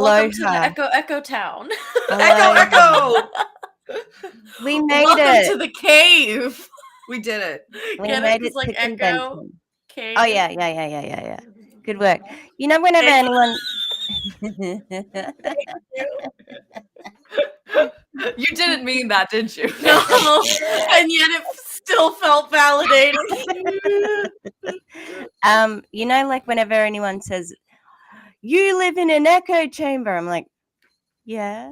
Welcome to the Echo Town. Echo! We made Welcome it. to the cave. We did it. We Get made it? it 'Cause, to Echo, convention. cave. Oh yeah. Good work. You know, whenever Thank anyone. You didn't mean that, did you? No, and yet it still felt validated. You know, like whenever anyone says, "You live in an echo chamber," I'm like, yeah.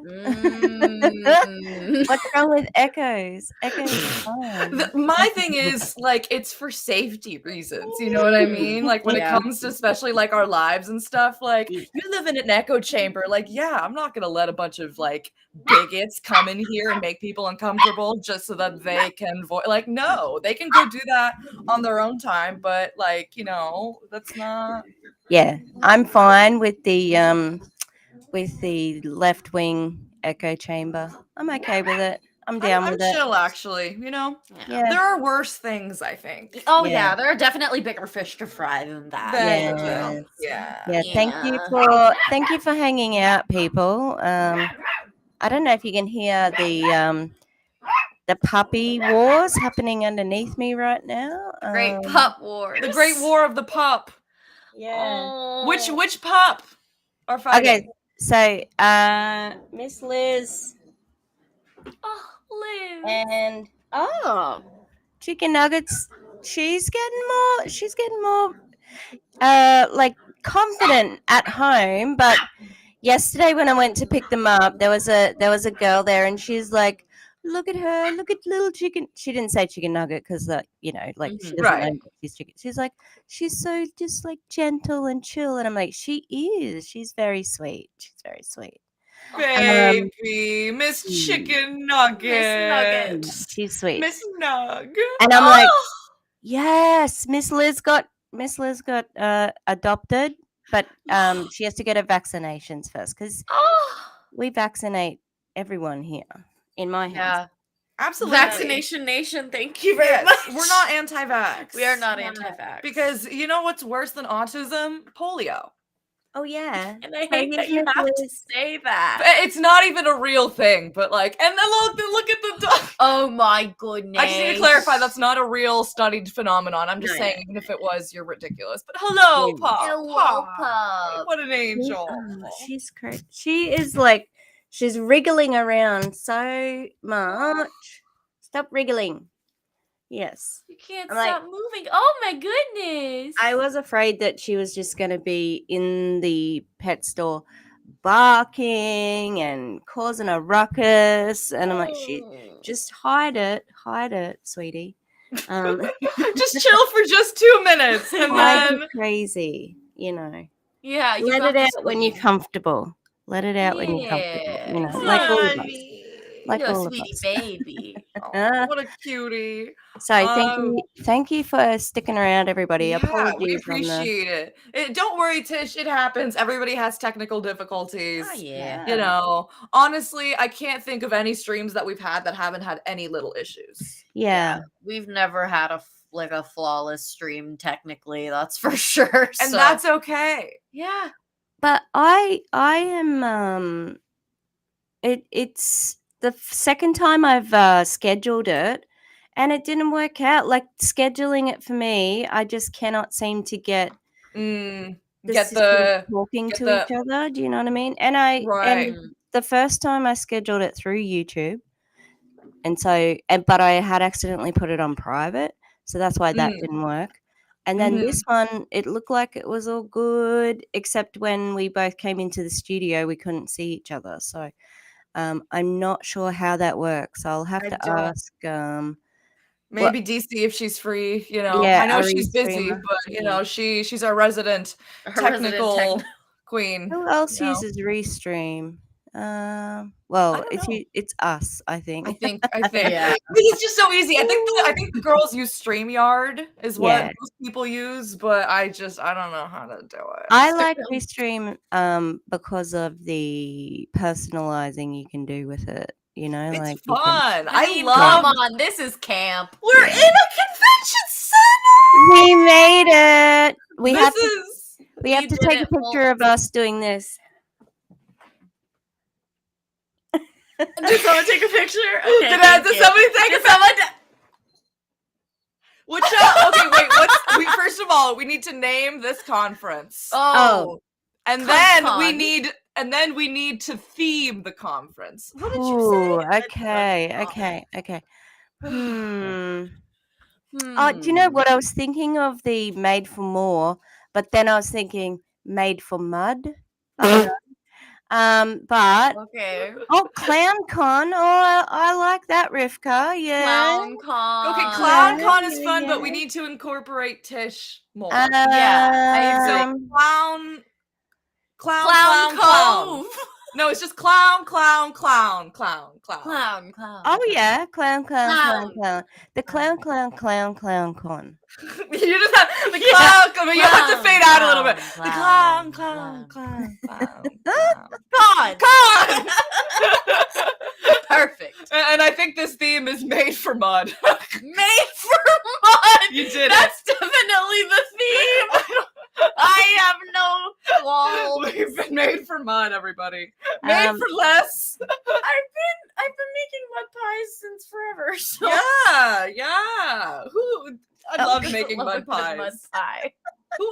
What's wrong with echoes? Echoes are fine. My thing is, like, it's for safety reasons. You know what I mean? Like, when it comes to especially, like, our lives and stuff, like, you live in an echo chamber. Like, yeah, I'm not going to let a bunch of, like, bigots come in here and make people uncomfortable just so that they can like, no, they can go do that on their own time. But, like, you know, that's not. Yeah, I'm fine with the left wing echo chamber. I'm okay with it. I'm down with it. Chill, actually. You know, Yeah. there are worse things, I think. Oh Yeah. yeah, there are definitely bigger fish to fry than that. Yeah. Thank you for hanging out, people. I don't know if you can hear the puppy wars happening underneath me right now. Great pup wars. The great war of the pup. Yeah. Oh. Which pup are fighting? Okay, so Miss Liz. Oh, Liz. And Chicken Nuggets. She's getting more like confident at home. But yesterday when I went to pick them up, there was a girl there, and she's like, "Look at her! Look at little chicken." She didn't say Chicken Nugget because she doesn't know she's chicken. She's like, she's so just like gentle and chill, and I'm like, she is. She's very sweet. She's very sweet. Baby, Miss Chicken Nugget. She's sweet. Miss Nug. And I'm like, yes, Miss Liz got adopted, but she has to get her vaccinations first because we vaccinate everyone here in my house. Yeah. Absolutely. Vaccination Nation, thank you very much. We're not anti-vax. We are not anti-vax. Because you know what's worse than autism? Polio. Oh yeah. And I hate that you have to say that. It's not even a real thing, but like, and then look at the dog. Oh my goodness. I just need to clarify that's not a real studied phenomenon. I'm just saying, even if it was, you're ridiculous. But hello, Pop. Hello, Pop. What an angel. She's great. She is like, she's wriggling around so much. Stop wriggling. Yes. You can't stop moving. Oh my goodness. I was afraid that she was just going to be in the pet store barking and causing a ruckus. And I'm like, just hide it, sweetie. Just chill for just 2 minutes. And then crazy, you know. Yeah. Let it out when you're comfortable. Let it out when you're comfortable. You know, like all of us. Like all of us. Baby. What a cutie. So thank you for sticking around, everybody. Yeah, Apologies. We appreciate it. Don't worry, Tish. It happens. Everybody has technical difficulties. Oh, yeah. You know, honestly, I can't think of any streams that we've had that haven't had any little issues. Yeah. We've never had a flawless stream, technically, that's for sure. And that's okay. Yeah. But I am it's the second time I've scheduled it, and it didn't work out. Like scheduling it for me, I just cannot seem to get talking to each other. Do you know what I mean? And and the first time I scheduled it through YouTube, but I had accidentally put it on private, so that's why that didn't work. And then this one, it looked like it was all good, except when we both came into the studio, we couldn't see each other. So I'm not sure how that works. I'll have to ask. Maybe DC if she's free. You know, I know she's busy, but you know, she's our resident technical queen. Who else uses Restream? Well, it's us. I think. Yeah. It's just so easy. I think the girls use StreamYard is what most people use, but I don't know how to do it. I like Restream because of the personalizing you can do with it. You know, it's fun. Come on, this is camp. We're in a convention center. We made it. We have to take a picture of us doing this. Did someone take a picture? Okay, Did somebody take a picture? Okay, wait. First of all, we need to name this conference. Oh. And then we need to theme the conference. What did you say? Okay. Oh, do you know what I was thinking of? The Made for More, but then I was thinking Made for Mud. But Okay. Clown Con. Oh, I like that, Rivka. Yeah. Clown Con. Okay, Clown Con is fun, yeah. but we need to incorporate Tish more. I agree. Clown Cove. No, it's just clown. Clown. Oh yeah, clown. The clown con. You just have the clown. You have to fade out a little bit. The clown. Con. Perfect. And I think this theme is Made for Mud. Made for Mud. You did That's definitely the theme. I have no qualms. We've been made for mud, everybody. Made for less. I've been making mud pies since forever. So. Yeah. I love making mud pies. Mud pie. Who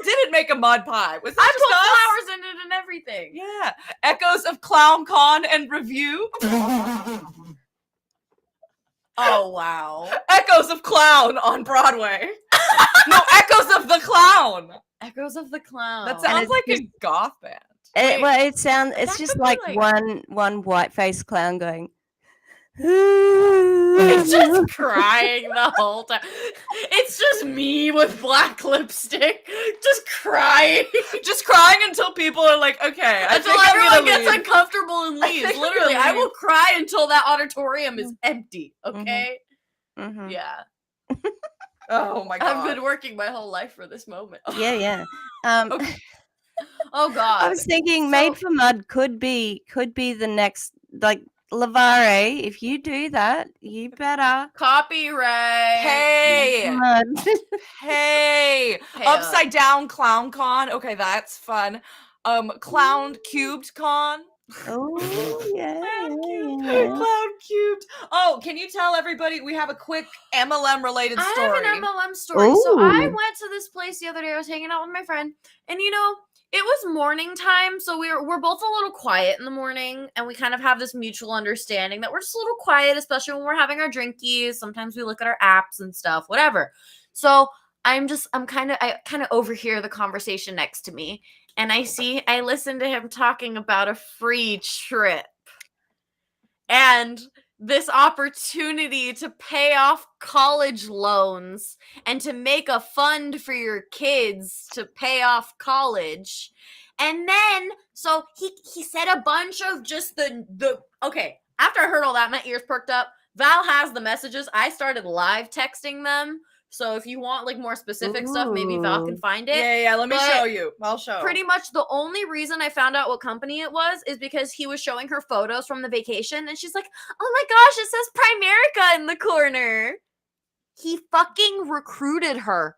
didn't make a mud pie? Was I it just put us? flowers in it and everything. Yeah. Echoes of Clown Con and Review. Oh wow. Echoes of Clown on Broadway. No, Echoes of the Clown. Echoes of the Clown. That sounds like a goth band. It's just like one white-faced clown going. It's just crying the whole time. It's just me with black lipstick, just crying. Just crying until people are like, okay. Until everyone gets uncomfortable and leaves. Literally, I will cry until that auditorium is empty. Okay? Mm-hmm. Yeah. Oh my god. I've been working my whole life for this moment. Yeah. Okay. Oh god. I was thinking Made for Mud could be the next, like, Lavare. If you do that, you better Copyright. Hey. Hey. Upside down Clown Con. Okay, that's fun. Clown Cubed Con. Oh yeah. Clown Cubed. Oh, can you tell everybody we have a quick MLM related story? I have an MLM story. Ooh. So I went to this place the other day. I was hanging out with my friend, and it was morning time, so we're both a little quiet in the morning, and we kind of have this mutual understanding that we're just a little quiet, especially when we're having our drinkies. Sometimes we look at our apps and stuff, whatever. So I kind of overhear the conversation next to me, and I listen to him talking about a free trip and this opportunity to pay off college loans and to make a fund for your kids to pay off college. And then, so he said a bunch of just okay, after I heard all that, my ears perked up. Val has the messages. I started live texting them. So if you want like more specific stuff, maybe Val can find it. Yeah, let me show you. I'll show. Pretty much the only reason I found out what company it was is because he was showing her photos from the vacation, and she's like, oh my gosh, it says Primerica in the corner. He fucking recruited her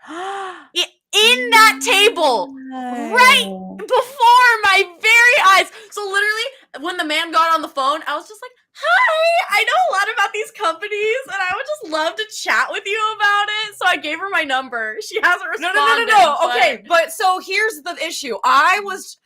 in that table right before my very eyes. So literally, when the man got on the phone, I was just like, hi, I know a lot about these companies, and I would just love to chat with you about it. So I gave her my number. She hasn't responded. No. Okay, but so here's the issue. I was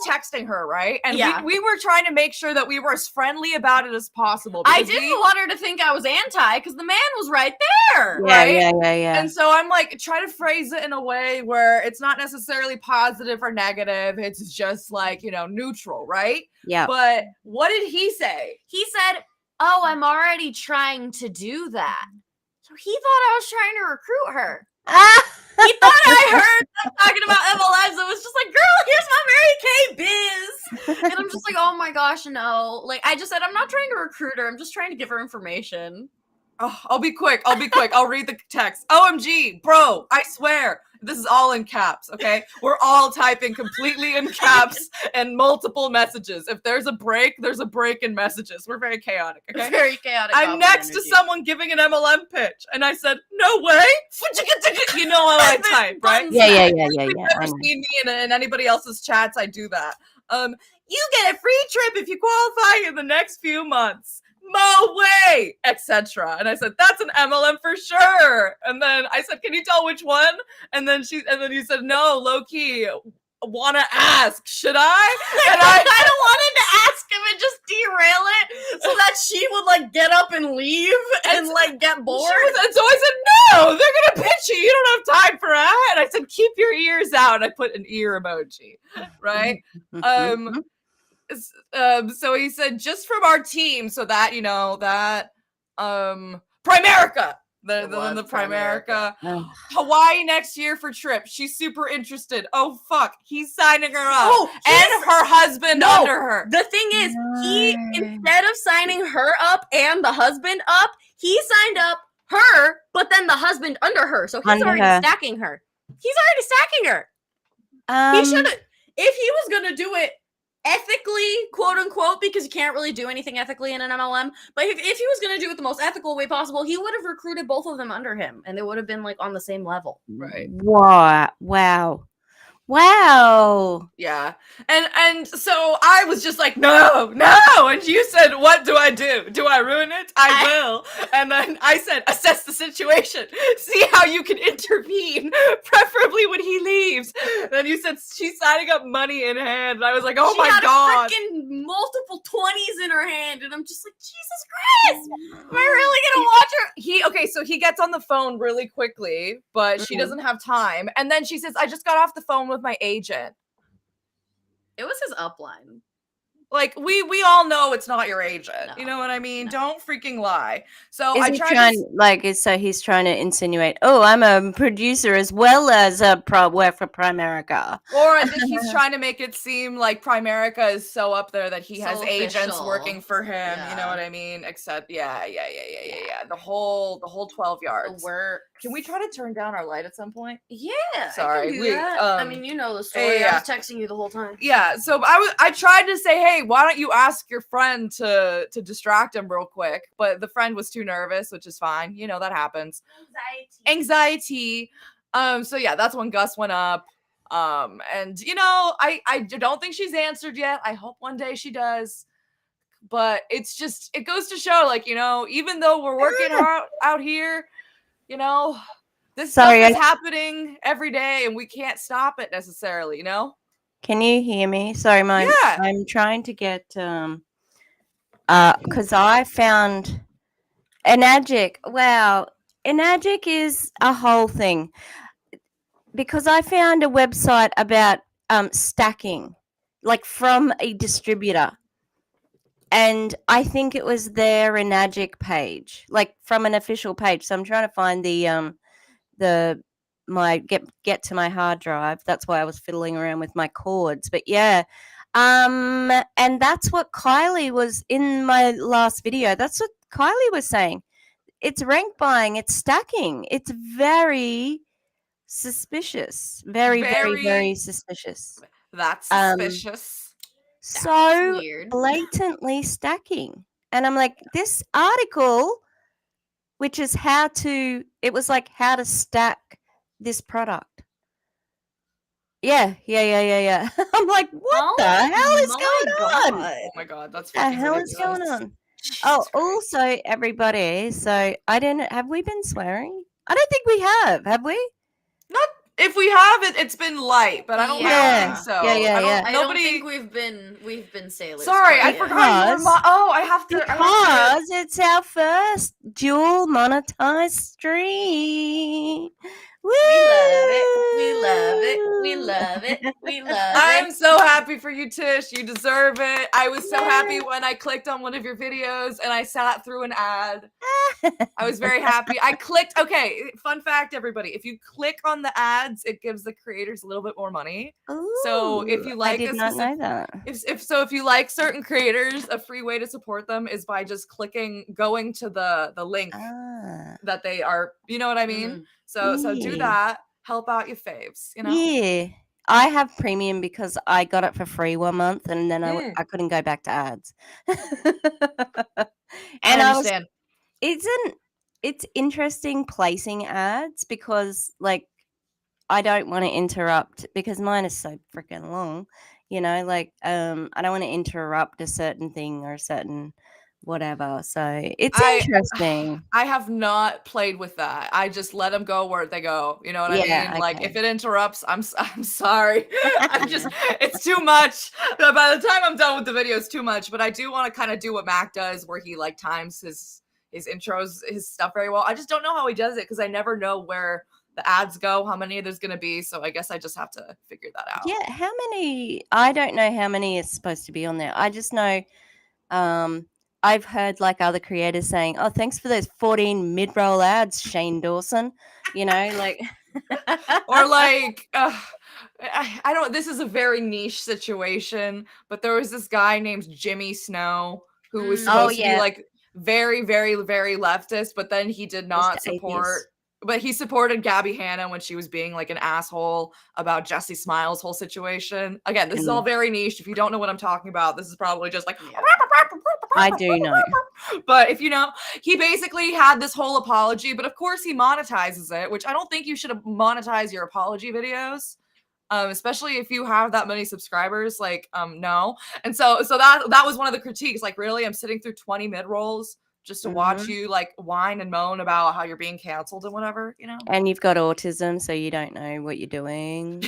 texting her, right? And we were trying to make sure that we were as friendly about it as possible. I didn't want her to think I was anti, because the man was right there. Yeah, yeah. And so I'm like, try to phrase it in a way where it's not necessarily positive or negative. It's just like, neutral, right? Yeah. But what did he say? He said, oh, I'm already trying to do that. So he thought I was trying to recruit her. He thought I heard them talking about MLMs. It was just like, girl, here's my Mary Kay biz. And I'm just like, oh my gosh, no. Like, I just said, I'm not trying to recruit her. I'm just trying to give her information. Oh, I'll be quick. I'll read the text. OMG, bro, I swear. This is all in caps, okay? We're all typing completely in caps and multiple messages. If there's a break in messages. We're very chaotic, okay? Very chaotic. I'm next to someone giving an MLM pitch, and I said, no way. You know how I type, right? Yeah. You've never seen me in anybody else's chats. I do that. You get a free trip if you qualify in the next few months. No way, etc. And I said, that's an MLM for sure. And then I said, can you tell which one? And then you said, no, low key. Want to ask, should I? And I kind of wanted to ask him and just derail it so that she would like get up and leave and like get bored. And so I said, no, they're gonna pitch you. You don't have time for that. And I said, keep your ears out. And I put an ear emoji, right? So he said, just from our team, so that Primerica. The Primerica. Hawaii next year for trip. She's super interested. Oh fuck, he's signing her up. And her husband under her. The thing is, he instead of signing her up and the husband up, he signed up her, but then the husband under her. So he's already stacking her. He's already stacking her. He should have, if he was gonna do it ethically, quote unquote, because you can't really do anything ethically in an MLM. But if he was going to do it the most ethical way possible, he would have recruited both of them under him, and they would have been like on the same level. Right. Wow. Yeah. And so I was just like, no. And you said, what do I do? Do I ruin it? I will. And then I said, assess the situation. See how you can intervene, preferably when he leaves. And then you said, she's signing up money in hand. And I was like, oh my God. She had freaking multiple 20s in her hand. And I'm just like, Jesus Christ. Am I really going to watch her? So he gets on the phone really quickly, but she doesn't have time. And then she says, I just got off the phone with my agent. It was his upline. Like we all know it's not your agent. No. You know what I mean? No. Don't freaking lie. So he's trying to insinuate, oh, I'm a producer as well as a work for Primerica. Or I think he's trying to make it seem like Primerica is so up there that he has agents working for him. Yeah. You know what I mean? Except yeah. The whole 12 yards. The work. Can we try to turn down our light at some point? Yeah. Sorry. I mean, you know the story. Yeah. I was texting you the whole time. Yeah. So I tried to say, hey, why don't you ask your friend to distract him real quick? But the friend was too nervous, which is fine. You know, that happens. Anxiety. So yeah, that's when Gus went up. And you know, I don't think she's answered yet. I hope one day she does. But it's just, it goes to show, like, you know, even though we're working hard out here, you know, this stuff is happening every day and we can't stop it necessarily, you know? Can you hear me? Sorry, I'm trying to get because I found Enagic. Wow, Enagic is a whole thing because I found a website about stacking, like from a distributor, and I think it was their Enagic page, like from an official page. So I'm trying to find get to my hard drive. That's why I was fiddling around with my cords. But yeah, and that's what Kylie was in my last video. That's what Kylie was saying. It's rank buying. It's stacking. It's very suspicious. Very, very, very suspicious. That's suspicious. So weird. Blatantly stacking. And I'm like, this article, which is how to stack this product. Yeah. I'm like, what the hell is going on? Oh my God, that's what the hell is going on? Jesus Christ. Also, everybody, so have we been swearing? I don't think we have we? Not if we have it's been light, but I don't think so. Yeah. I don't think we've been sailors. Sorry, I forgot. I have to. Because it's our first dual monetized stream. Woo! We love it. I'm so happy for you, Tish. You deserve it. I was so happy when I clicked on one of your videos and I sat through an ad. I was very happy. I clicked. Okay, fun fact, everybody. If you click on the ads, it gives the creators a little bit more money. Ooh, so if you like, I did not know that. If you like certain creators, a free way to support them is by just going to the link that they are. You know what I mean? Mm. So do that. Help out your faves, you know? Yeah. I have premium because I got it for free 1 month and then I couldn't go back to ads. And I understand. It's interesting placing ads because like I don't want to interrupt because mine is so freaking long, you know, like I don't want to interrupt a certain thing or a certain whatever. So it's interesting. I have not played with that. I just let them go where they go. You know what I Yeah, mean? Like okay. if it interrupts, I'm sorry. I'm just it's too much. By the time I'm done with the video, it's too much. But I do want to kind of do what Mac does, where he like times his intros, his stuff very well. I just don't know how he does it because I never know where the ads go, how many there's gonna be. So I guess I just have to figure that out. Yeah, how many? I don't know how many is supposed to be on there. I just know I've heard like other creators saying, "Oh, thanks for those 14 mid-roll ads, Shane Dawson." You know, like Or like I don't, this is a very niche situation, but there was this guy named Jimmy Snow who was Mm. supposed to be yeah. like very very very leftist, but then he did not Mr. support, Atheist. but he supported Gabby Hanna when she was being like an asshole about Jesse Smiles' whole situation. Again, this is all very niche. If you don't know what I'm talking about, this is probably just like Yeah. I do know. but if you know, he basically had this whole apology, but of course he monetizes it, which I don't think you should monetize your apology videos. Especially if you have that many subscribers, like no. And so that was one of the critiques. Like, really, I'm sitting through 20 mid rolls just to watch you like whine and moan about how you're being canceled and whatever, you know. And you've got autism, so you don't know what you're doing.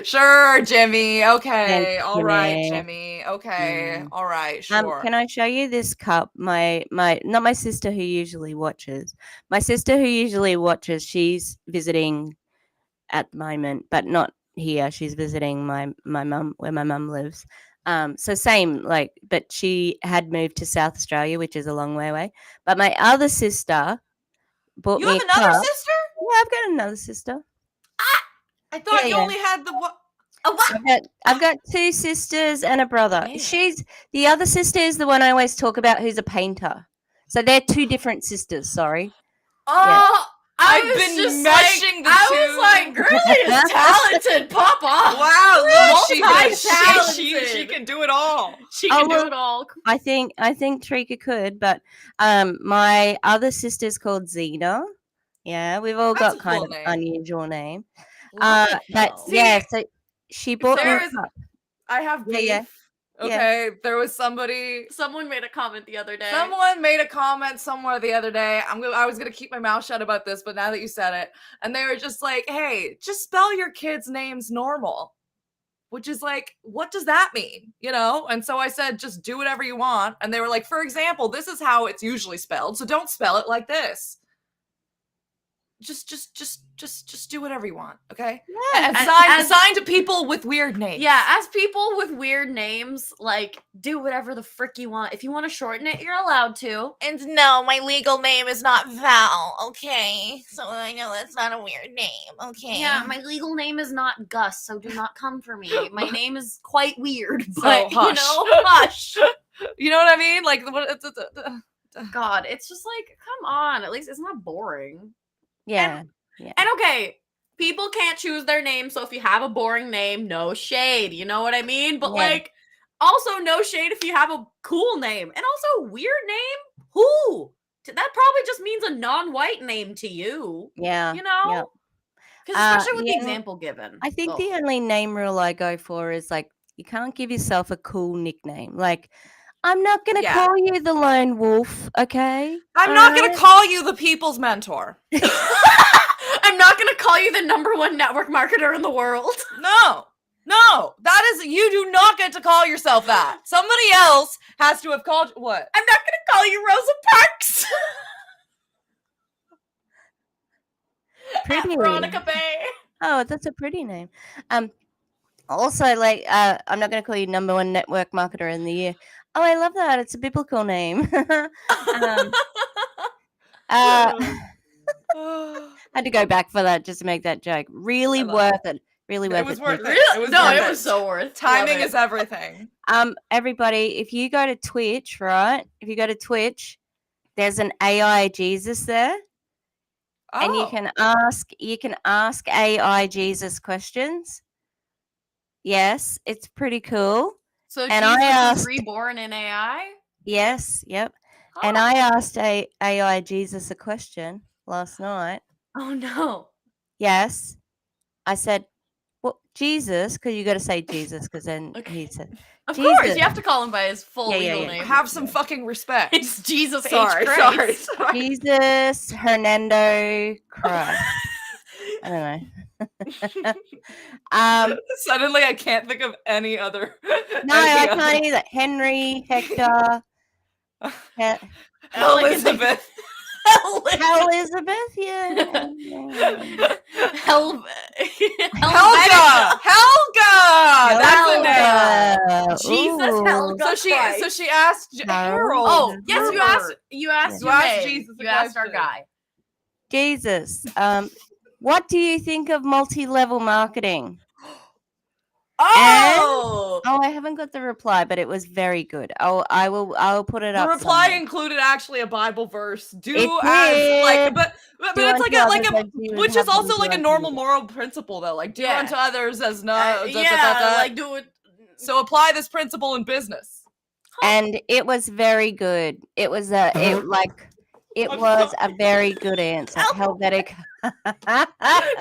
Sure, Jimmy. Okay. Thanks, All right, Jimmy. Jimmy. Okay. All right. Sure. Can I show you this cup? My not my sister who usually watches. My sister who usually watches, she's visiting at the moment, but not here. She's visiting my mum where my mum lives. So same, like, but she had moved to South Australia, which is a long way away. But my other sister bought You me have a another cup. sister? Yeah, I've got another sister. I thought you Yeah. only had the what? I've got two sisters and a brother. Man. She's the other sister is the one I always talk about, who's a painter. So they're two different sisters. Sorry. Oh, I've I was been just meshing like, the I two. was like, girl is talented. Pop off. Wow, look, she Multi-talented. can do it all. She Oh, can well, do it all. I think Trika could, but my other sister's called Zena. Yeah, we've all That's got a kind cool of name. unusual name. Love it, But though. yeah, so she bought me a There is, cup. I have beef. Yeah. Okay, there was somebody. Someone made a comment the other day. Someone made a comment somewhere the other day. I was gonna keep my mouth shut about this, but now that you said it, and they were just like, "Hey, just spell your kids' names normal," which is like, what does that mean? You know? And so I said, just do whatever you want. And they were like, for example, this is how it's usually spelled, so don't spell it like this. Just do whatever you want, okay? Yeah. And sign to people with weird names. Yeah, as people with weird names, like, do whatever the frick you want. If you want to shorten it, you're allowed to. And no, my legal name is not Val, okay? So I know that's not a weird name, okay? Yeah, my legal name is not Gus, so do not come for me. My name is quite weird, So but, hush. you know, hush. You know what I mean? Like, God, it's just like, come on. At least it's not boring. Yeah. And okay, people can't choose their name, so if you have a boring name, no shade. You know what I mean? But Yeah. like, also no shade if you have a cool name. And also, weird name? Who? That probably just means a non-white name to you. Yeah. You know? Yep. Because especially with the yeah, example given. I think the Ugh. only name rule I go for is like you can't give yourself a cool nickname. Like I'm not gonna Yeah. call you the lone wolf, okay? I'm not gonna call you the people's mentor. I'm not going to call you the #1 network marketer in the world. No, that is, you do not get to call yourself that. Somebody else has to have called, what? I'm not going to call you Rosa Parks. Pretty. Veronica Bay. Oh, that's a pretty name. Also, like, I'm not gonna call you #1 network marketer in the year. Oh, I love that. It's a biblical name. Had to go back for that just to make that joke. Really worth it. Really worth it. It was worth it. Really? It was No, worth it it. was so worth. Timing Love it. is everything. Everybody, if you go to Twitch, right? If you go to Twitch, there's an AI Jesus there. Oh. And you can ask AI Jesus questions. Yes, it's pretty cool. So And Jesus I asked, was reborn in AI? yes, yep. Oh. And I asked AI Jesus a question last night. Oh no. Yes. I said, Well, Jesus, because you got to say Jesus, because then he said, Of course, Jesus. you have to call him by his full Yeah, legal name. Have some fucking respect. It's Jesus sorry, H. Christ. sorry. Jesus Hernando Christ. I don't know. Suddenly, I can't think of any other. No, I can't either. Henry, Hector, Elizabeth. Elizabeth, yeah. Helga. That's the name. Jesus, Ooh. Helga. So she asked Harold. Oh, yes, you asked Jesus. You asked our guy. Jesus. What do you think of multi-level marketing? Oh, I haven't got the reply, but it was very good. I'll put it The up. reply somewhere. included actually a Bible verse. Do It as like, did. but Do it's unto like others as you would which have is also them like do a unto normal you. moral principle though. Like do Yeah. unto others as no. like do it. So apply this principle in business. And it was very good. It was a very good answer. Helvetica.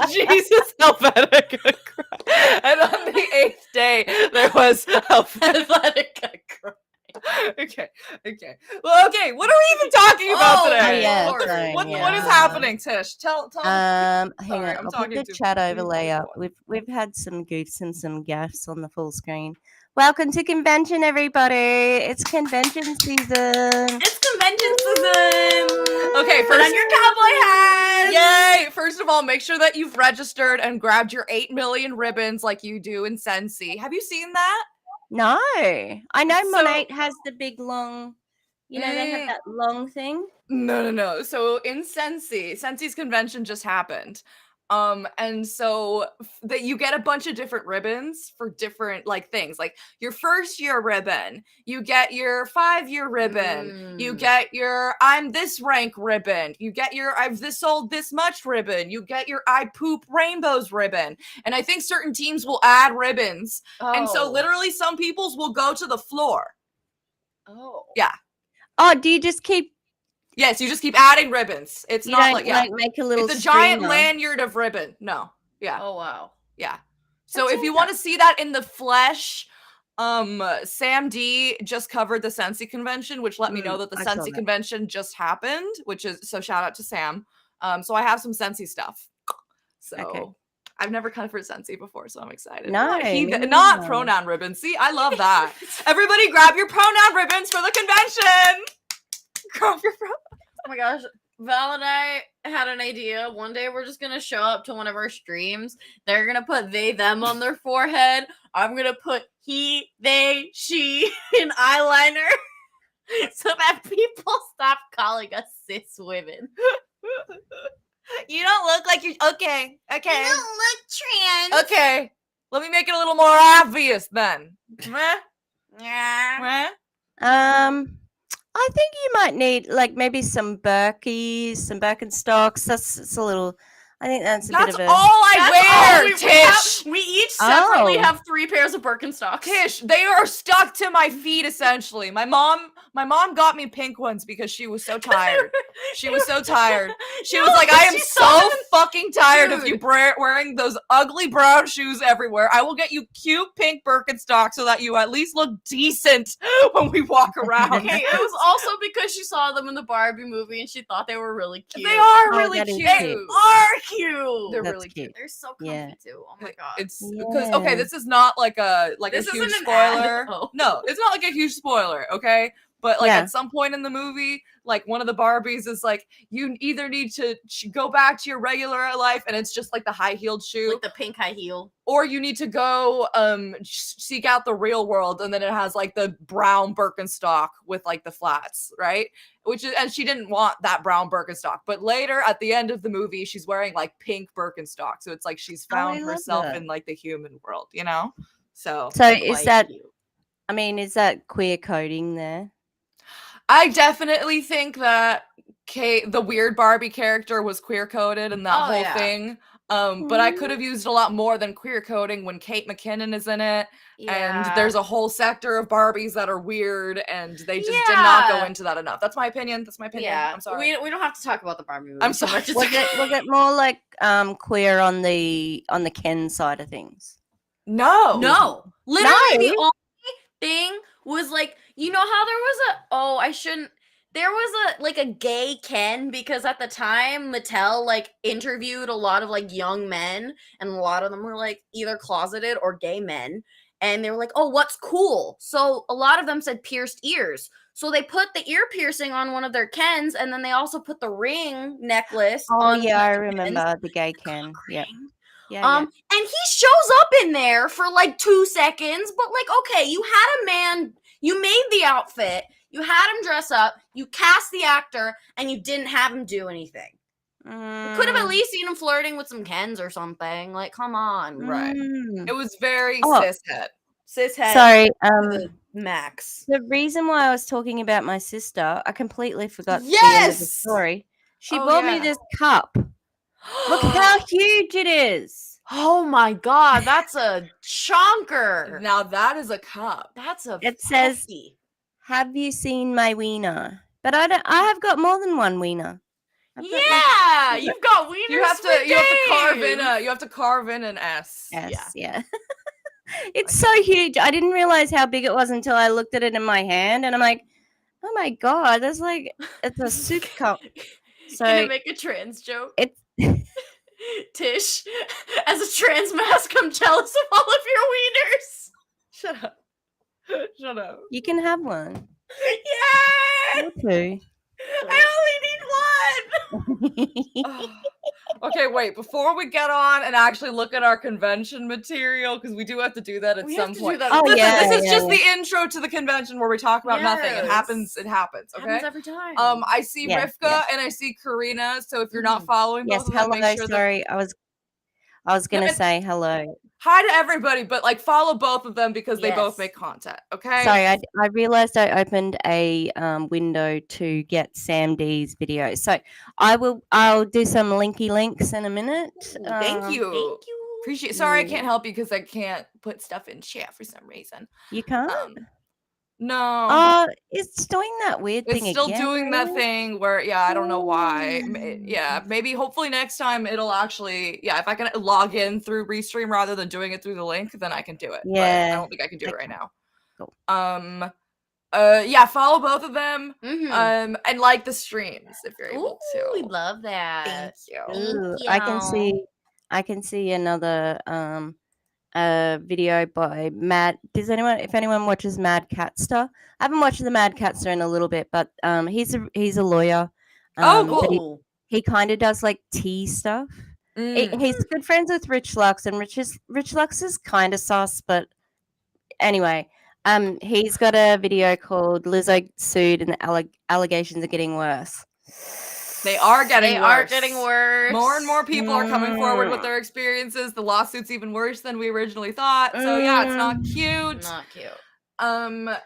Jesus Helvetica. And on the 8th day, there was Helvetica. Okay. Well, okay. What are we even talking about today? yeah, What is happening, Tish? Tell hang Sorry, on. I'm I'll put talking the to chat overlay up. We've had some goofs and some gaffes on the full screen. Welcome to convention, everybody. It's convention season. Okay, Put on your cowboy hat. Yay! First of all, make sure that you've registered and grabbed your 8 million ribbons like you do in Sensi. Have you seen that? No, I know So- Monate has the big long. You know they have that long thing. No. So in Sensi's convention just happened. And so that you get a bunch of different ribbons for different like things. Like your first year ribbon, you get your 5-year ribbon, you get your I'm this rank ribbon, you get your I've sold this much ribbon, you get your I poop rainbows ribbon. And I think certain teams will add ribbons. And so literally some people's will go to the floor. Oh. Yeah. Oh, do you just keep? Yes, you just keep adding ribbons. It's You not don't like make a little. it's a giant streamer? lanyard of ribbon. No. Yeah. Oh wow. Yeah. So if you want to see that in the flesh, Sam D just covered the Sensi convention, which let me know that the Sensi convention just happened, which is so shout out to Sam. So I have some Sensi stuff. So I've never covered Sensi before, so I'm excited. No, not pronoun ribbons. See, I love that. Everybody grab your pronoun ribbons for the convention. Grab your pronoun. Oh my gosh. Val and I had an idea. One day we're just gonna show up to one of our streams. They're gonna put they, them on their forehead. I'm gonna put he, they, she in eyeliner so that people stop calling us cis women. You don't look like you. Okay. You don't look trans. Okay. Let me make it a little more obvious then. Yeah. I think you might need like maybe some Birkies, some Birkenstocks. That's a little. I think that's a bit of a. All I wear, Tish. We each separately have 3 pairs of Birkenstocks. Tish, they are stuck to my feet essentially. My mom got me pink ones because she was so tired. She was so tired. She was like, I am so fucking tired of you wearing those ugly brown shoes everywhere. I will get you cute pink Birkenstocks so that you at least look decent when we walk around. Okay, it was also because she saw them in the Barbie movie and she thought they were really cute. They are really cute. They are cute. They're That's really cute. They're so comfy too. Oh my god. It's because this is not like a huge spoiler. No, it's not like a huge spoiler, okay? But like at some point in the movie, like one of the Barbies is like, you either need to go back to your regular life and it's just like the high-heeled shoe, like the pink high heel, or you need to go seek out the real world, and then it has like the brown Birkenstock with like the flats, right? And she didn't want that brown Birkenstock, but later at the end of the movie, she's wearing like pink Birkenstock, so it's like she's found herself in like the human world, you know? So is that? Cute. I mean, is that queer coding there? I definitely think that the weird Barbie character was queer coded and that whole thing. But I could have used a lot more than queer coding when Kate McKinnon is in it. And Yeah. there's a whole sector of Barbies that are weird, and they just did not go into that enough. That's my opinion. Yeah. I'm sorry. We don't have to talk about the Barbie movie. I'm so sorry. much. Was it more like queer on the Ken side of things? No. Literally the only thing was like, you know how there was a gay Ken, because at the time Mattel like interviewed a lot of like young men, and a lot of them were like either closeted or gay men, and they were like, oh, what's cool? So a lot of them said pierced ears. So they put the ear piercing on one of their Kens, and then they also put the ring necklace on yeah, I one of the remember Kens. the gay Ken. Yeah. And he shows up in there for like 2 seconds, but like, okay, you had a man, you made the outfit, you had him dress up, you cast the actor, and you didn't have him do anything. You could have at least seen him flirting with some Kens or something. Like, come on. Right. It was very cishet. Sorry, max. The reason why I was talking about my sister, I completely forgot the end of the story. She bought me this cup. Look how huge it is. Oh my god, that's a chonker. Now that is a cup. It says, "Have you seen my wiener?" But I have got more than one wiener. You've got wieners. You have to carve in an S. Yeah. It's so huge. I didn't realize how big it was until I looked at it in my hand, and I'm like, oh my god, it's a soup cup. So can I make a trans joke? It's Tish, as a trans mask, I'm jealous of all of your wieners. Shut up. You can have one. Yay! Me too. I only need one. Okay, wait. Before we get on and actually look at our convention material, because we do have to do that at some point. This is just the intro to the convention where we talk about nothing. It happens. Okay. Happens every time. I see Rivka and I see Karina. So if you're not following, yes, both of them, make sure sorry, I was gonna say hello. Hi to everybody, but like follow both of them because they both make content. Okay. Sorry, I realized I opened a window to get Sam D's video, so I'll do some linky links in a minute. Thank you. Appreciate. Sorry, I can't help you because I can't put stuff in chat for some reason. You can't. No. It's doing that weird thing again. It's still doing that thing where, I don't know why. Maybe hopefully next time it'll actually, if I can log in through Restream rather than doing it through the link, then I can do it. Yeah. But I don't think I can do it right now. Cool. Follow both of them. And like the streams if you're able to. We love that. Thank you. I can see another video by Mad. If anyone watches Mad Catster, I haven't watched the Mad Catster in a little bit, but he's a lawyer. Cool. He kind of does like tea stuff. He's good friends with Rich Lux, and Rich Lux is kind of sus, but anyway, he's got a video called "Lizzo Sued and the Allegations Are Getting Worse." They are getting worse. More and more people are coming forward with their experiences. The lawsuit's even worse than we originally thought. So it's not cute. Not cute. That's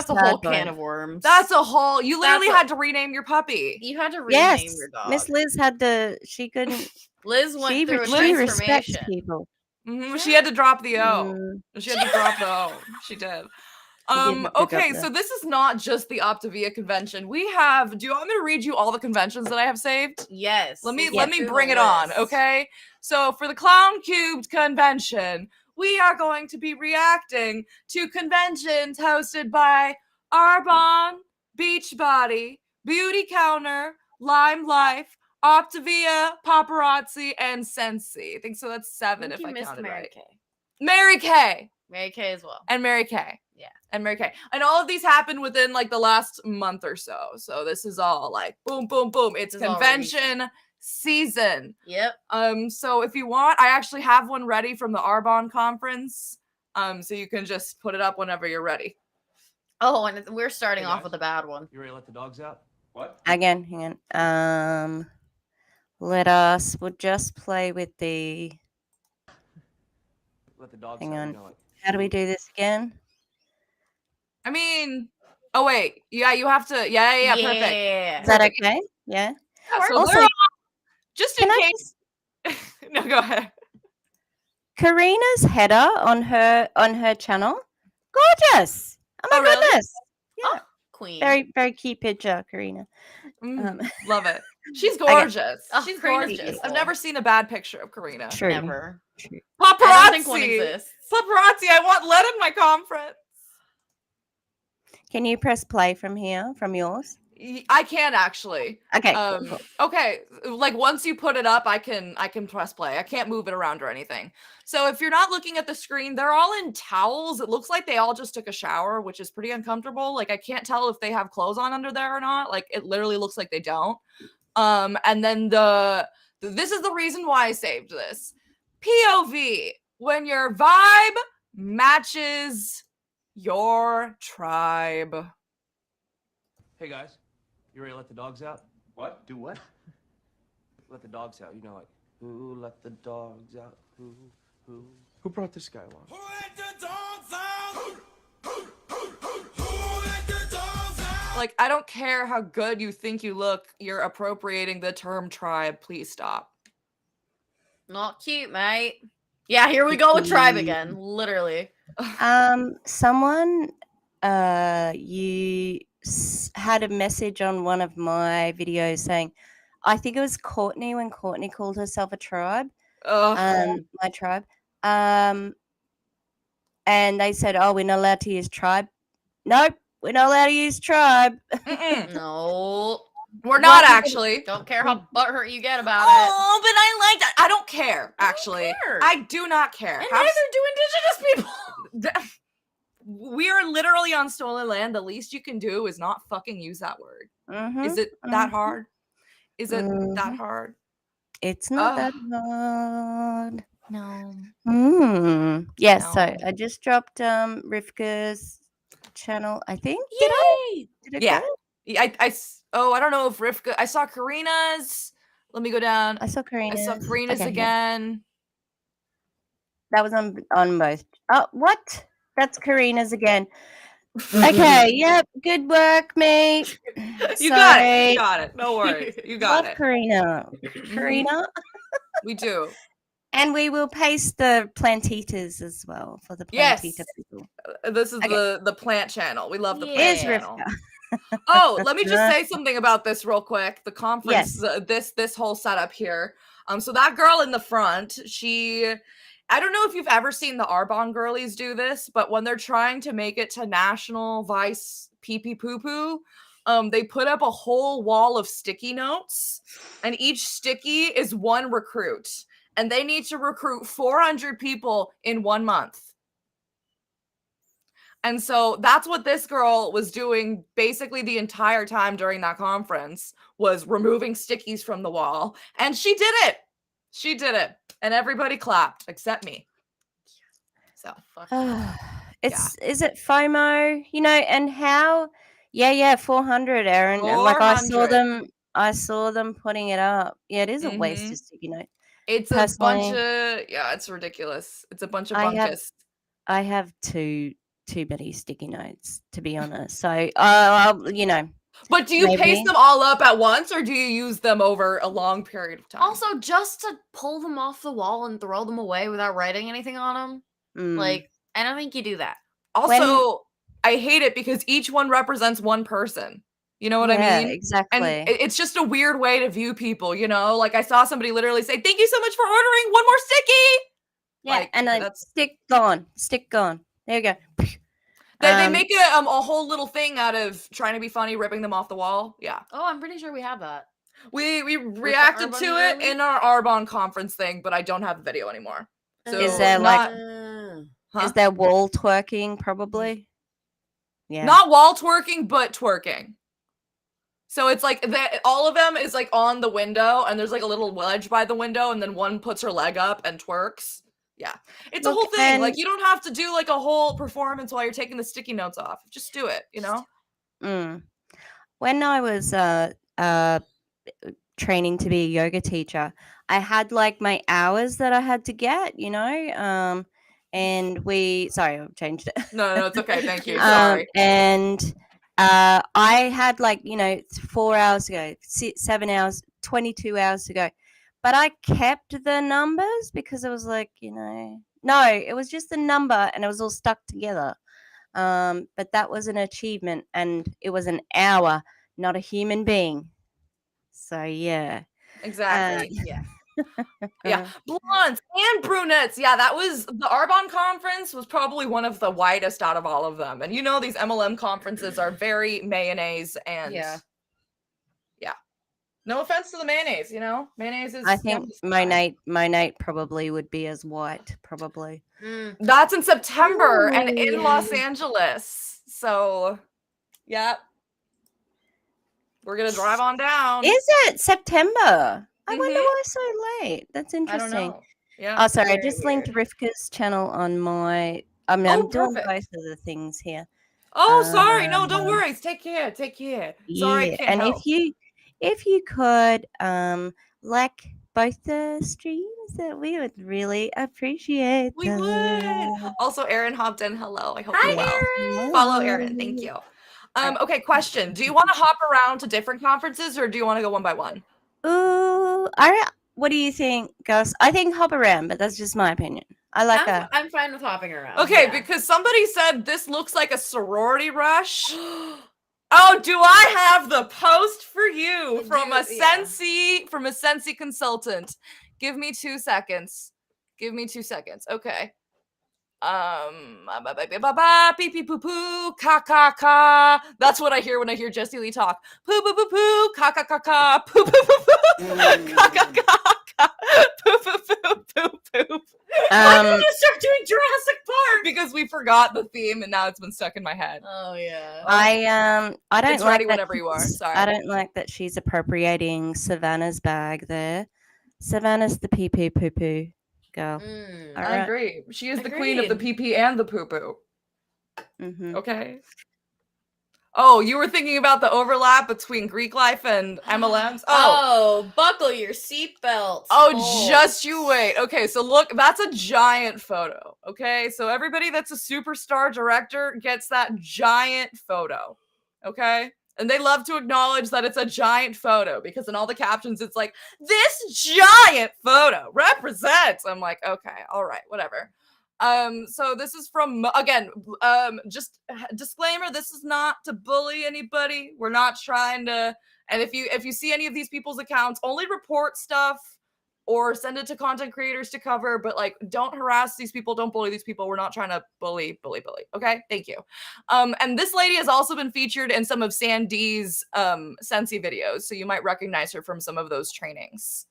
a whole can of worms. That's a whole. You literally had to rename your puppy. You had to rename your dog. Miss Liz had to. She couldn't. Liz went through a She respects transformation. people. Mm-hmm. She had to drop the O. She had to drop the O. She did. Okay, so this is not just the Optavia convention. We have. Do you want me to read you all the conventions that I have saved? Yes. Let me bring it on. Okay. So for the Clown Cubed convention, we are going to be reacting to conventions hosted by Arbonne, Beachbody, Beauty Counter, Lime Life, Optavia, Paparazzi, and Scentsy. I think so. That's 7 if I counted right. Mary Kay. Mary Kay as well. And Mary Kay. Yeah. And Mary Kay. And all of these happened within like the last month or so. So this is all like boom, boom, boom. It's convention season. Yep. So if you want, I actually have one ready from the Arbonne conference. So you can just put it up whenever you're ready. Oh, and we're starting off with a bad one. You ready to let the dogs out? What? Again, hang on. We'll just play with the. Let the dogs hang out. on. You know it. How do we do this again? I mean, oh wait, yeah, you have to, yeah, perfect. Is that okay? Yeah. So also, just in case, No, go ahead. Karina's header on her channel, gorgeous. Oh my really? goodness. Yeah. Queen. Very, very cute picture, Karina. Love it. She's Okay. gorgeous. Oh, She's Karina's gorgeous. beautiful. I've never seen a bad picture of Karina. True. Never. True. Paparazzi. I don't think one exists. Paparazzi. I want lead in my conference. Can you press play from here, from yours? I can actually. Okay. Cool. Okay. Like once you put it up, I can press play. I can't move it around or anything. So if you're not looking at the screen, they're all in towels. It looks like they all just took a shower, which is pretty uncomfortable. Like I can't tell if they have clothes on under there or not. Like it literally looks like they don't. And then this is the reason why I saved this. POV, when your vibe matches your tribe. Hey guys, you ready to let the dogs out? What? Do what? Let the dogs out. You know, like, who let the dogs out? Who brought this guy along? Who let the dogs out? Who let the dogs out? Like, I don't care how good you think you look, you're appropriating the term tribe. Please stop. Not cute, mate. Yeah, here we go with tribe again. Literally. Someone had a message on one of my videos saying, I think it was Courtney when Courtney called herself a tribe. My tribe. And they said, oh, we're not allowed to use tribe. Nope, we're not allowed to use tribe. No. We're not actually. Don't care how butthurt you get about it. Oh, but I like that. I don't care, actually. care. I do not care. And neither do indigenous people. We are literally on stolen land. The least you can do is not fucking use that word. Is it that hard? Is it that hard? It's not that hard. No. Yes, No. so I just dropped Rivka's channel, I think. Yay! Did it Yeah. go? I don't know if Rivka. I saw Karina's. Let me go down. I saw Karina's. I saw Karina's Okay, again. That was on both. Oh, what? That's Karina's again. Okay, yep. Good work, mate. You got it. Sorry. You got it. No worries. You got Love it. Karina. Karina. We do. And we will paste the plantitas as well for the plantita people. This is the plant channel. We love the plant Here's channel. Rivka. Oh, let me just say something about this real quick. The conference, Yes. this whole setup here. So that girl in the front, I don't know if you've ever seen the Arbonne girlies do this, but when they're trying to make it to National Vice Pee Pee Poo Poo, they put up a whole wall of sticky notes, and each sticky is one recruit, and they need to recruit 400 people in 1 month. And so that's what this girl was doing basically the entire time during that conference, was removing stickies from the wall. And she did it. She did it. And everybody clapped except me. So Is it FOMO? You know, and how 400, Aaron. And like I saw them putting it up. Yeah, it is a waste of sticky note. It's a bunch of it's ridiculous. It's a bunch of bunkus. I have too many sticky notes, to be honest. So you know. But do you paste them all up at once, or do you use them over a long period of time? Also, just to pull them off the wall and throw them away without writing anything on them. Like, I don't think you do that. Also, I hate it because each one represents one person. You know what I mean? Exactly. And it's just a weird way to view people, you know? Like, I saw somebody literally say, "Thank you so much for ordering one more sticky." Yeah, like, and then stick gone. There you go. They make a whole little thing out of trying to be funny, ripping them off the wall. Yeah. Oh, I'm pretty sure we have that. We reacted to it in our Arbonne conference thing, but I don't have the video anymore. So is there is there wall twerking? Probably. Yeah. Not wall twerking, but twerking. So it's like all of them is like on the window, and there's like a little ledge by the window, and then one puts her leg up and twerks. Yeah, it's a whole thing. Like, you don't have to do like a whole performance while you're taking the sticky notes off. Just do it, you know. When I was training to be a yoga teacher, I had like my hours that I had to get, you know. And sorry, I've changed it. No, it's okay. Thank you. Sorry. And I had like, you know, 4 hours to go, 7 hours, 22 hours to go. but I kept the numbers because it was like, no, it was just a number and it was all stuck together. But that was an achievement, and it was an hour, not a human being. So yeah. Exactly. Yeah. Yeah, blondes and brunettes. Yeah, that was the Arbonne conference was probably one of the widest out of all of them. And these MLM conferences are very mayonnaise and Yeah. No offense to the mayonnaise, mayonnaise is. I think yummy. Monate probably would be as white, probably. That's in September and in Ooh. Los Angeles. So, yeah, we're gonna drive on down. Is it September? I wonder Mhm. why so late. That's I don't interesting. know. Yeah. Oh, sorry, I Very just linked weird. Rivka's channel on my. I'm doing Perfect. both of the things here. Oh, sorry. No, don't Um, worry. Take care. Take care. Sorry, I Yeah, can't and help. if you could like both the streams, that we would really appreciate. We would. Also, Erin hopped in. Hello. I hope Hi, you're well. Erin. Follow Erin. Thank you. Okay, question. Do you want to hop around to different conferences or do you want to go one by one? Ooh, what do you think, Gus? I think hop around, but that's just my opinion. I like I'm fine with hopping around. Okay, yeah. because somebody said this looks like a sorority rush. Oh, do I have the post for you from a Sensi consultant? Give me 2 seconds. Okay. Pee pee poo poo, ka ka ka. That's what I hear when I hear Jessie Lee talk. Poo poo poo poo, ka ka ka ka, poo poo poo poo, ka ka ka ka, poo poo poo poo poo. Why did you start doing Jurassic Park? Because we forgot the theme and now it's been stuck in my head. Oh yeah. I don't It's like ready that whenever you are. she's- Sorry. I don't like that she's appropriating Savannah's bag there. Savannah's the pee pee poo poo girl. Mm. All I right. agree. She is the queen of the Agreed. pee-pee and the poo-poo. Mhm. Okay. Oh, you were thinking about the overlap between Greek life and MLMs? Oh, buckle your seatbelts. Oh, just you wait. Okay, so look, that's a giant photo. Okay, so everybody that's a superstar director gets that giant photo. Okay? And they love to acknowledge that it's a giant photo because in all the captions, it's like, this giant photo represents. I'm like, okay, all right, whatever. So this is from, again, just disclaimer, this is not to bully anybody. We're not trying to, and if you see any of these people's accounts, only report stuff or send it to content creators to cover, but like don't harass these people, don't bully these people. We're not trying to bully. Okay, thank you. And this lady has also been featured in some of Sandy's Sensi videos, so you might recognize her from some of those trainings.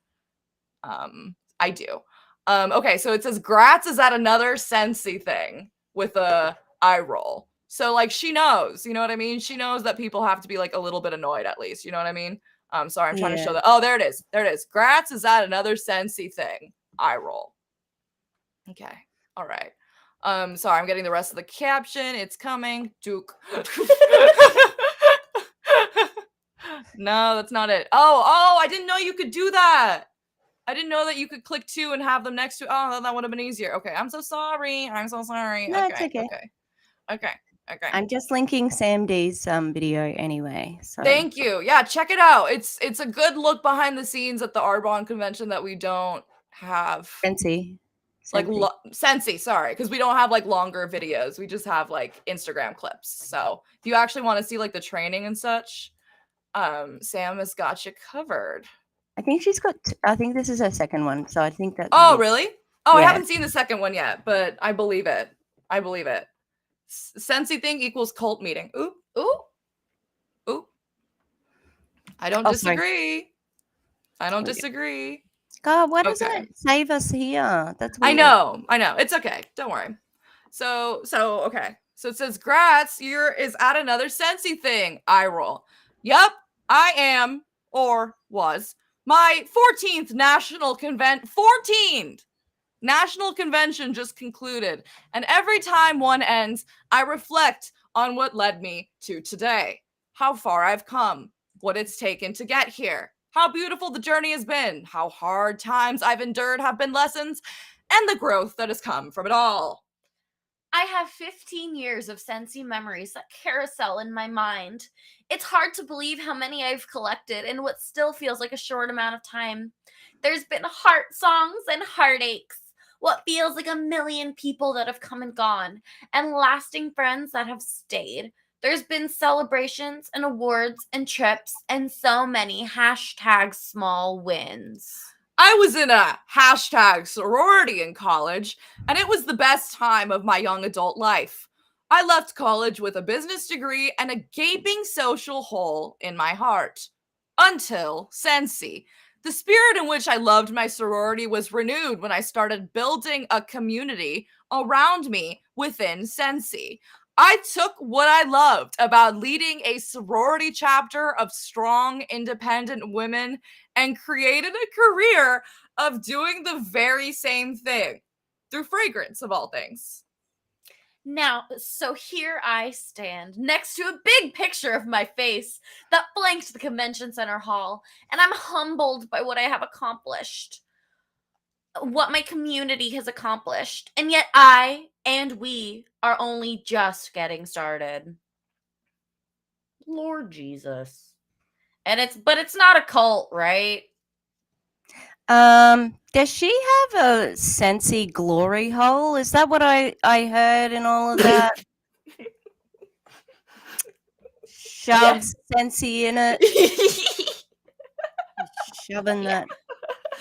I do. Okay, so it says Gratz is at another Sensi thing with a eye roll. So like she knows, you know what I mean? She knows that people have to be like a little bit annoyed at least, you know what I mean? Sorry, I'm trying to show that. Oh, there it is. Gratz is at another Sensi thing. Eye roll. Okay. All right. Sorry, I'm getting the rest of the caption. It's coming. Duke. No, that's not it. Oh, I didn't know you could do that. I didn't know that you could click 2 and have them next to. Oh, that would have been easier. Okay, I'm so sorry. No, it's okay. Okay. I'm just linking Sam D's video anyway. So Thank you. Yeah, check it out. It's a good look behind the scenes at the Arbonne convention that we don't have. Sensi. Like Sensi, sorry, because we don't have like longer videos. We just have like Instagram clips. So if you actually want to see like the training and such, Sam has got you covered. I think she's got. I think this is her second one, so I think that. Oh, really? Oh, Yeah. I haven't seen the second one yet, but I believe it. Sensi thing equals cult meeting. Ooh. I don't disagree. I don't disagree. God, why does it save us here? That's weird. I know. It's okay. Don't worry. So okay. So it says Gratz is at another Sensi thing. Eye roll. Yup, I am or was. My 14th national convention just concluded. And every time one ends, I reflect on what led me to today. How far I've come, what it's taken to get here, how beautiful the journey has been, how hard times I've endured have been lessons, and the growth that has come from it all. I have 15 years of Sensi memories that carousel in my mind. It's hard to believe how many I've collected in what still feels like a short amount of time. There's been heart songs and heartaches, what feels like a million people that have come and gone, and lasting friends that have stayed. There's been celebrations and awards and trips and so many hashtag small wins. I was in a hashtag sorority in college, and it was the best time of my young adult life. I left college with a business degree and a gaping social hole in my heart. Until Sensi. The spirit in which I loved my sorority was renewed when I started building a community around me within Sensi. I took what I loved about leading a sorority chapter of strong, independent women and created a career of doing the very same thing through fragrance, of all things. Now, so here I stand next to a big picture of my face that flanked the convention center hall, and I'm humbled by what I have accomplished, what my community has accomplished, and yet I and we are only just getting started. Lord Jesus. But it's not a cult, right? Does she have a Sensi glory hole? Is that what I heard in all of that? Shoves Sensi in it, shoving that.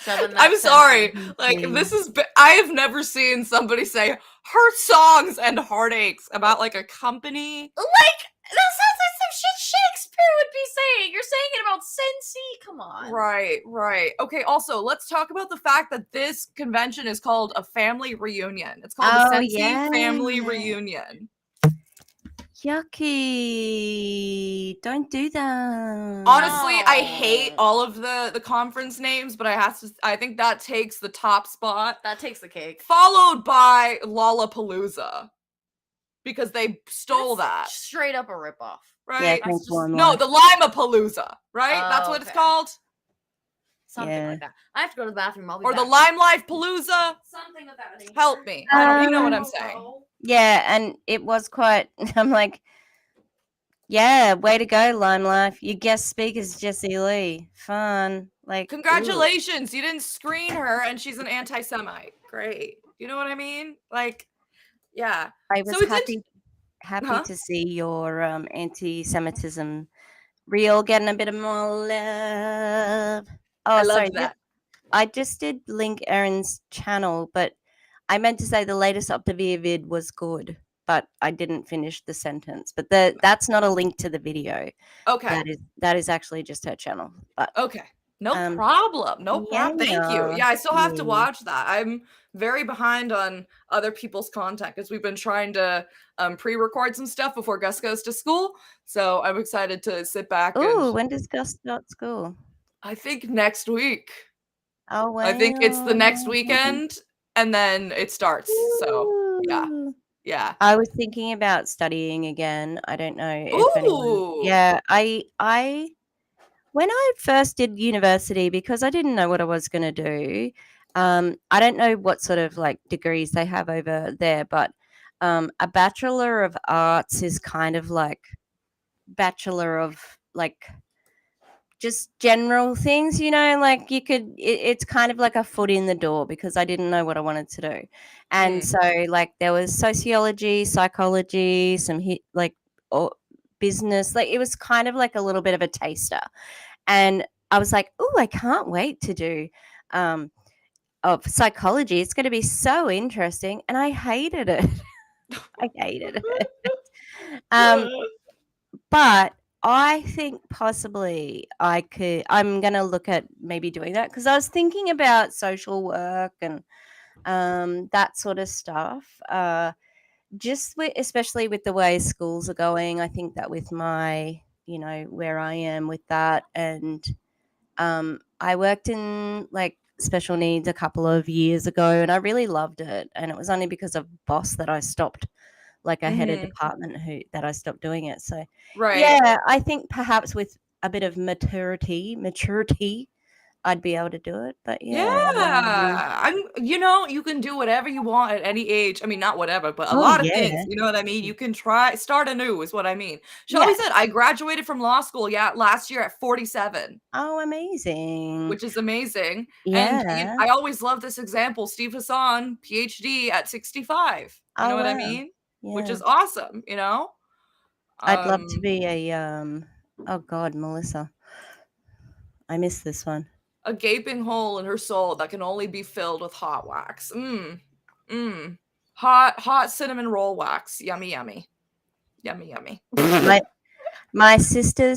I'm sorry. sentence. Like, this is. I have never seen somebody say heart songs and heartaches about like a company. Like, that sounds like some shit Shakespeare would be saying. You're saying it about Sensi? Come on. Right. Okay, also, let's talk about the fact that this convention is called a family reunion. It's called the Oh, Sensi yeah. Family Reunion. Yucky! Don't do that. Honestly, I No. hate all of the conference names, but I think that takes the top spot, That takes the cake. followed by Lollapalooza. Because they stole that, That's straight up a ripoff. right? Yeah, That's thanks, just- Lime No, Life. the Limapalooza, right? That's Oh, what it's okay. called. Something Yeah. like that. I have to go to the bathroom. I'll be Or the back. Lime Life Palooza. Something of that nature. Help me. You know what I'm Um, saying. Yeah, and it was quite. I'm like, yeah, way to go, Lime Life. Your guest speaker's Jessie Lee. Fun. Like, ooh. Congratulations, you didn't screen her and she's an anti-Semite. Great. You know what I mean? Like, yeah. I was So it did- happy Huh? to see your anti-Semitism reel getting a bit of more love. Oh, I love sorry. that. I just did link Erin's channel, but I meant to say the latest Optavia vid was good, but I didn't finish the sentence. But that's not a link to the video. Okay. That is actually just her channel. But Okay. No Um, problem. No problem. Thank you. yeah. Yeah, I still have to Yeah. watch that. I'm very behind on other people's content because we've been trying to pre-record some stuff before Gus goes to school. So I'm excited to sit back Ooh, and when does Gus start school? I think next week. Oh, wow. I think it's the next weekend and then it starts. So yeah. Ooh. Yeah. I was thinking about studying again. I don't know if anyone. Ooh. Yeah, I when I first did university, because I didn't know what I was going to do. I don't know what sort of like degrees they have over there, but a Bachelor of Arts is kind of like Bachelor of like just general things, like you could it's kind of like a foot in the door because I didn't know what I wanted to do. And so like there was sociology, psychology, some business, like it was kind of like a little bit of a taster. And I was like, oh, I can't wait to do of psychology. It's going to be so interesting. And I hated it. I hated it. But I think possibly I'm going to look at maybe doing that because I was thinking about social work and that sort of stuff. Especially with the way schools are going, I think that with my, where I am with that. And I worked in like special needs a couple of years ago and I really loved it. And it was only because of boss that I stopped. Like I had a department that I stopped doing it. So Right. yeah, I think perhaps with a bit of maturity, I'd be able to do it. But You can do whatever you want at any age. I mean, not whatever, but a Oh, lot of yeah. things. You know what I mean? You can start anew, is what I mean. Shelby Yeah. said, I graduated from law school, last year at 47, Oh, amazing. which is amazing. Yeah. And I always love this example. Steve Hassan, PhD at 65. You know what I wow. mean? Which Yeah. is awesome, you know? I'd love to be oh God, Melissa. I missed this one. A gaping hole in her soul that can only be filled with hot wax. Hot cinnamon roll wax. Yummy, yummy. Yummy, yummy. My sister,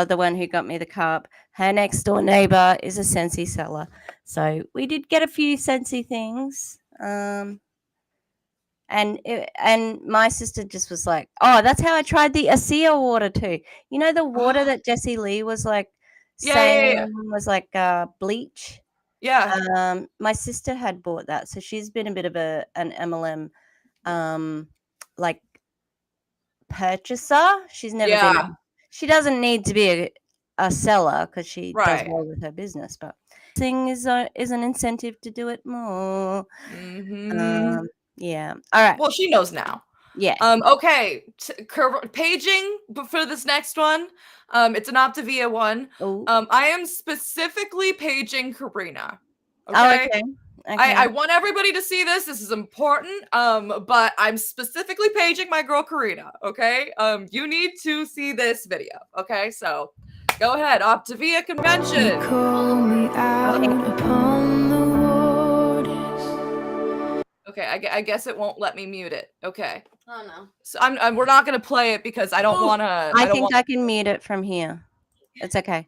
the one who got me the cup, her next door neighbor is a Scentsy seller. So we did get a few Scentsy things. And my sister just was like, oh, that's how I tried the ASEA water too. You know, the water that Jessie Lee was like saying was like bleach. Yeah. My sister had bought that, so she's been a bit of an MLM like purchaser. She's never been. She doesn't need to be a seller because she does well with her business, but thing is an incentive to do it more. Yeah. All right. Well, she knows now. Yeah. Okay. Paging for this next one. It's an Optavia one. Oh. I am specifically paging Karina. Okay. I want everybody to see this. This is important. But I'm specifically paging my girl Karina. Okay. You need to see this video. Okay. So go ahead. Optavia convention. Call me out upon the waters. Okay. I guess it won't let me mute it. Okay. Oh no. So we're not gonna play it because I don't want to. I think I can mute it from here. It's okay.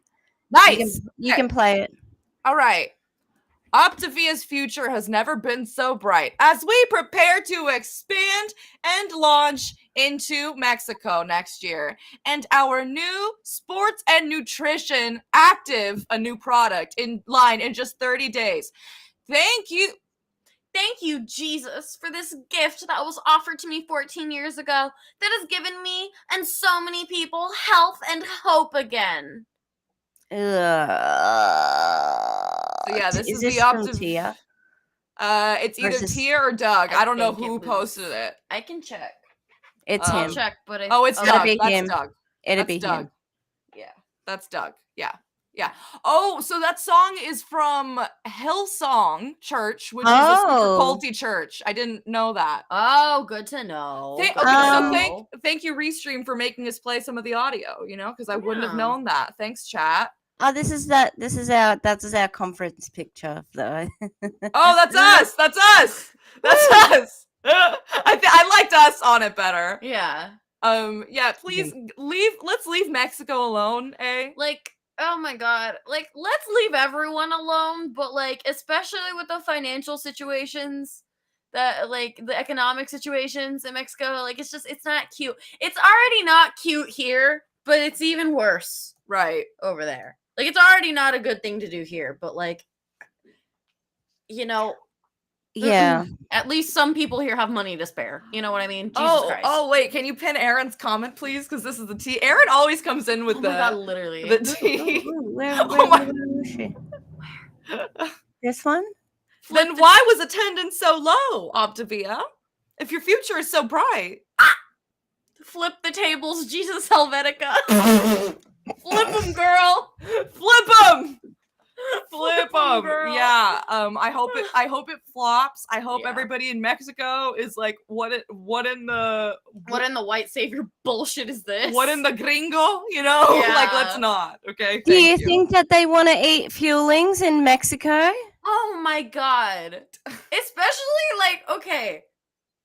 Nice. You can play it. All right. Optavia's future has never been so bright as we prepare to expand and launch into Mexico next year. And our new sports and nutrition active, a new product in line in just 30 days. Thank you. Thank you, Jesus, for this gift that was offered to me 14 years ago that has given me and so many people health and hope again. So yeah, this is the Tia? It's either Tia or Doug. I don't know who posted it. I can check. It's I'll him. check, but it's It'll Doug. be That's him. Doug. It'll That's be Doug. him. Yeah, that's Doug. Yeah. Oh, so that song is from Hillsong Church, which is a super culty church. I didn't know that. Oh, good to know. Thank you, Restream, for making us play some of the audio. You know, because I wouldn't have known that. Thanks, chat. Oh, that's our conference picture though. Oh, that's us. That's us. That's us. I liked us on it better. Yeah. Yeah, please let's leave Mexico alone, eh? Like, oh my god. Like, let's leave everyone alone, but like, especially with the financial situations, that like the economic situations in Mexico, like it's not cute. It's already not cute here, but it's even worse over there. Like, it's already not a good thing to do here, but like, you know, yeah. At least some people here have money to spare. You know what I mean? Jesus Christ. Oh, wait. Can you pin Aaron's comment, please? Because this is the tea. Aaron always comes in with literally the tea. Where is she? This one? Then why was attendance so low, Optavia? If your future is so bright. Flip the tables, Jesus Helvetica. Flip them, girl. Flip them. Flip them, girl. Yeah. I hope it flops. I hope everybody in Mexico is like, what in the white savior bullshit is this? What in the gringo? You know, like let's not. Okay. Do you think that they want to eat fuelings in Mexico? Oh my god. Especially like, okay,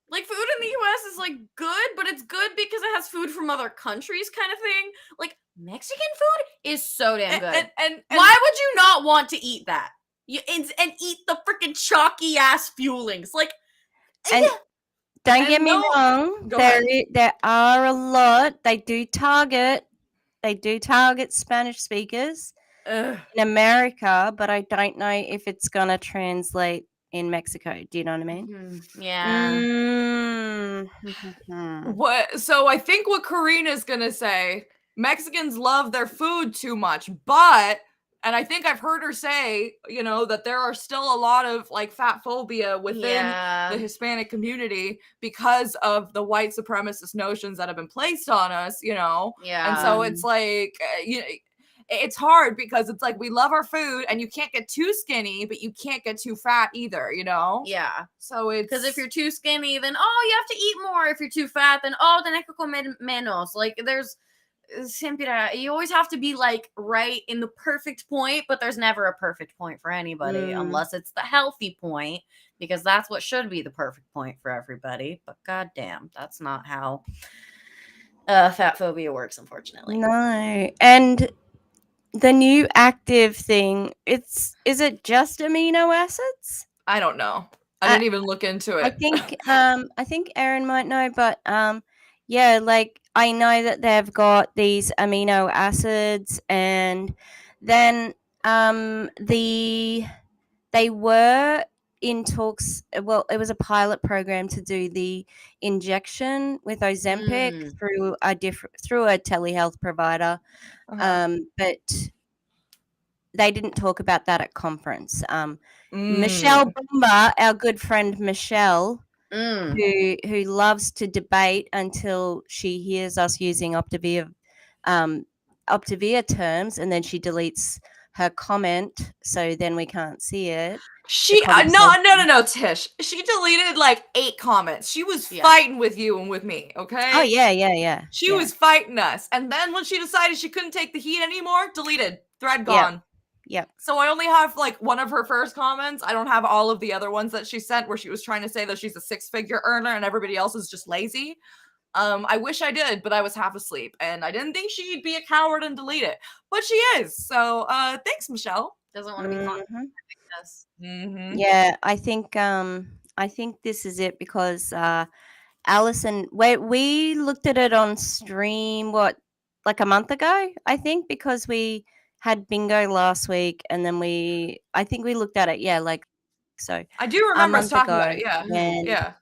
like food in the US is like good, but it's good because it has food from other countries kind of thing. Like, Mexican food is so damn good. And why would you not want to eat that? And eat the freaking chalky ass fuelings. Like, and don't get me wrong. There are a lot. They do target Spanish speakers in America, but I don't know if it's gonna translate in Mexico. Do you know what I mean? Mm-hmm. Yeah. What? So I think what Karina's gonna say, Mexicans love their food too much, but And I think I've heard her say, you know, that there are still a lot of like fat phobia within the Hispanic community because of the white supremacist notions that have been placed on us, you know? And so it's like, it's hard because it's like we love our food and you can't get too skinny, but you can't get too fat either, you know? Yeah. So it's because if you're too skinny, then you have to eat more. If you're too fat, then hay que comer menos. Like there's you always have to be like right in the perfect point, but there's never a perfect point for anybody unless it's the healthy point, because that's what should be the perfect point for everybody. But goddamn, that's not how fat phobia works, unfortunately. No. And the new active thing, is it just amino acids? I don't know. I didn't even look into it. I think Erin might know, but yeah, like I know that they've got these amino acids, and then they were in talks. Well, it was a pilot program to do the injection with Ozempic through a telehealth provider, but they didn't talk about that at conference. Michelle Bumba, our good friend Michelle, who loves to debate until she hears us using Optavia terms, and then she deletes her comment, so then we can't see it. She no, Tish. She deleted like 8 comments. She was fighting with you and with me, okay? Oh yeah. She was fighting us, and then when she decided she couldn't take the heat anymore, deleted. Thread gone. Yep. So I only have like one of her first comments. I don't have all of the other ones that she sent where she was trying to say that she's a 6-figure earner and everybody else is just lazy. I wish I did, but I was half asleep and I didn't think she'd be a coward and delete it, but she is. So thanks, Michelle. Doesn't want to be caught. Yeah, I think this is it, because Allison, we looked at it on stream like a month ago, I think, because we had bingo last week, and then I think we looked at it, like, so I do remember us talking about it, yeah.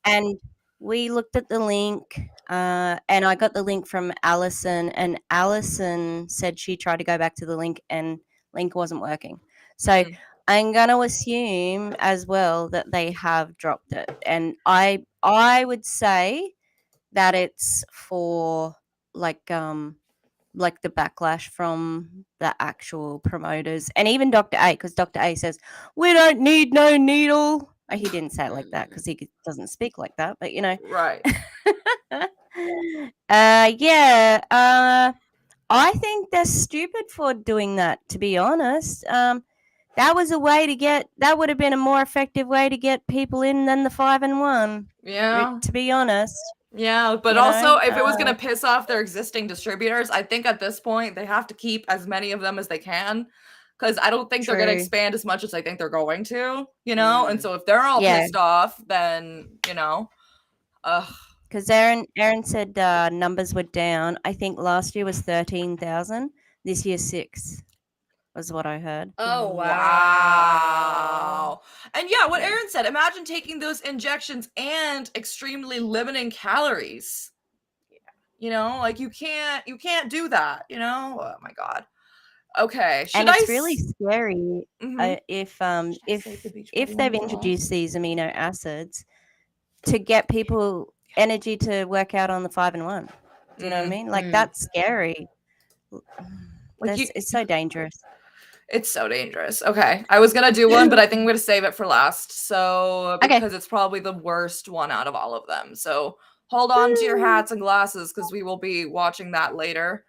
And we looked at the link, and I got the link from Allison, and Allison said she tried to go back to the link and link wasn't working. So I'm going to assume as well that they have dropped it. And I would say that it's for like the backlash from the actual promoters, and even Dr. A, because Dr. A says, we don't need no needle. He didn't say it like that because he doesn't speak like that, but you know. Right. I think they're stupid for doing that, to be honest. That was a way that would have been a more effective way to get people in than the 5-1. Yeah. To be honest. Yeah, but also if it was going to piss off their existing distributors, I think at this point they have to keep as many of them as they can, because I don't think they're going to expand as much as I think they're going to, you know? And so if they're all pissed off, then, you know, because Aaron said numbers were down. I think last year was 13,000. This year 6 was what I heard. Oh, wow. And yeah, what Aaron said, imagine taking those injections and extremely limiting calories. Yeah. You know, like you can't do that, you know? Oh my God. Okay. It's really scary if they've introduced these amino acids to get people energy to work out on the 5-1. Do you know what I mean? Like that's scary. It's so dangerous. It's so dangerous. Okay. I was going to do one, but I think I'm going to save it for last. So, because it's probably the worst one out of all of them. So, hold on to your hats and glasses because we will be watching that later.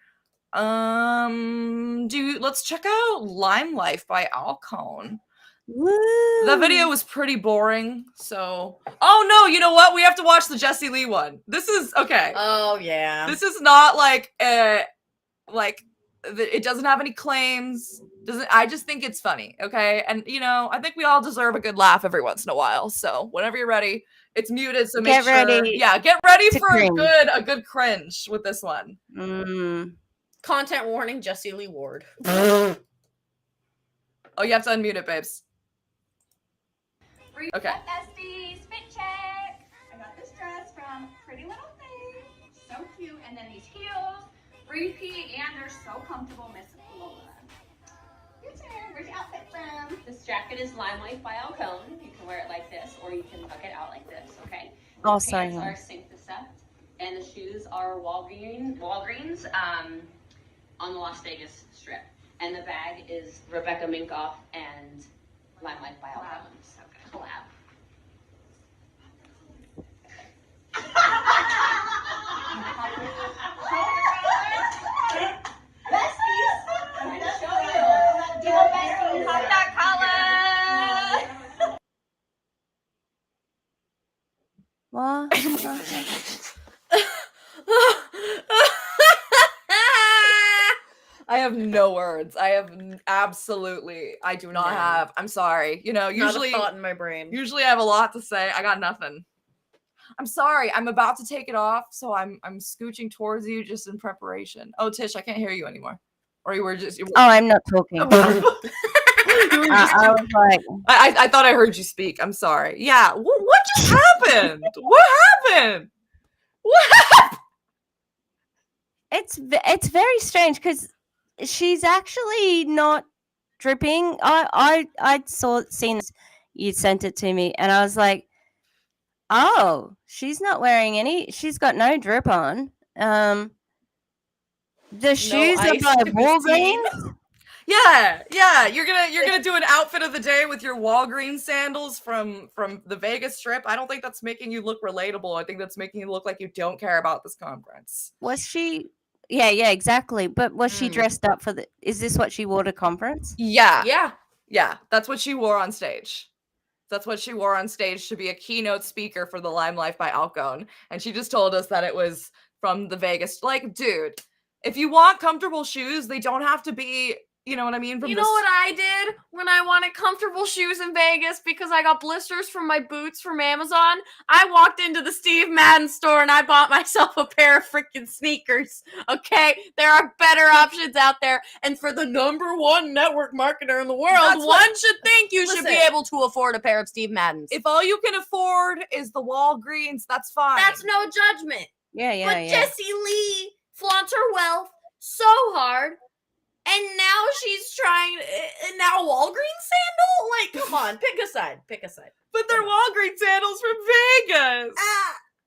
Let's check out Lime Life by Alcone. Woo. The video was pretty boring. So, oh no, you know what? We have to watch the Jesse Lee one. This is okay. Oh yeah. This is not like it doesn't have any claims. I just think it's funny, okay? And you know, I think we all deserve a good laugh every once in a while. So whenever you're ready, it's muted, so make sure. Get ready for a good cringe with this one. Content warning: Jesse Lee Ward. Oh, you have to unmute it, babes. Okay. Besties, fit check. I got this dress from Pretty Little Thing. So cute. And then these heels, repeat, and they're so comfortable. Miss Lola. Where's your outfit from? This jacket is Limelight by Alcone. You can wear it like this, or you can tuck it out like this, okay? The Oh, pants sorry. are Synthecept, and the shoes are Walgreens on the Las Vegas Strip. And the bag is Rebecca Minkoff and Limelight by Alcone. So collab. Besties! I'm gonna show you. Do you want besties? Pop that collar! What? I have no words. I have absolutely. I do not have. I'm sorry. You know, Not usually a thought in my brain. Usually I have a lot to say. I got nothing. I'm sorry. I'm about to take it off, so I'm scooching towards you just in preparation. Oh, Tish, I can't hear you anymore. Or you were just. Oh, I'm not talking. I was like, I thought I heard you speak. I'm sorry. Yeah. What just happened? What happened? What happened? it's very strange because she's actually not dripping. I seen this. You sent it to me, and I was like, oh, she's not wearing any. She's got no drip on. The shoes are ice by to be seen. Walgreens. Yeah. You're gonna do an outfit of the day with your Walgreens sandals from the Vegas Strip. I don't think that's making you look relatable. I think that's making you look like you don't care about this conference. Was she? Yeah, exactly. But was she dressed up for the? Is this what she wore to conference? Yeah. That's what she wore on stage. That's what she wore on stage to be a keynote speaker for the Limelight by Alcone. And she just told us that it was from the Vegas. Like, dude, if you want comfortable shoes, they don't have to be, you know what I mean? You know what I did when I wanted comfortable shoes in Vegas because I got blisters from my boots from Amazon? I walked into the Steve Madden store and I bought myself a pair of freaking sneakers. Okay? There are better options out there. And for the #1 network marketer in the world, one should think you should be able to afford a pair of Steve Maddens. If all you can afford is the Walgreens, that's fine. That's no judgment. Yeah. But Jessie Lee flaunts her wealth so hard. And now she's trying, and now Walgreens sandal? Like, come on, pick a side. But they're Walgreens sandals from Vegas.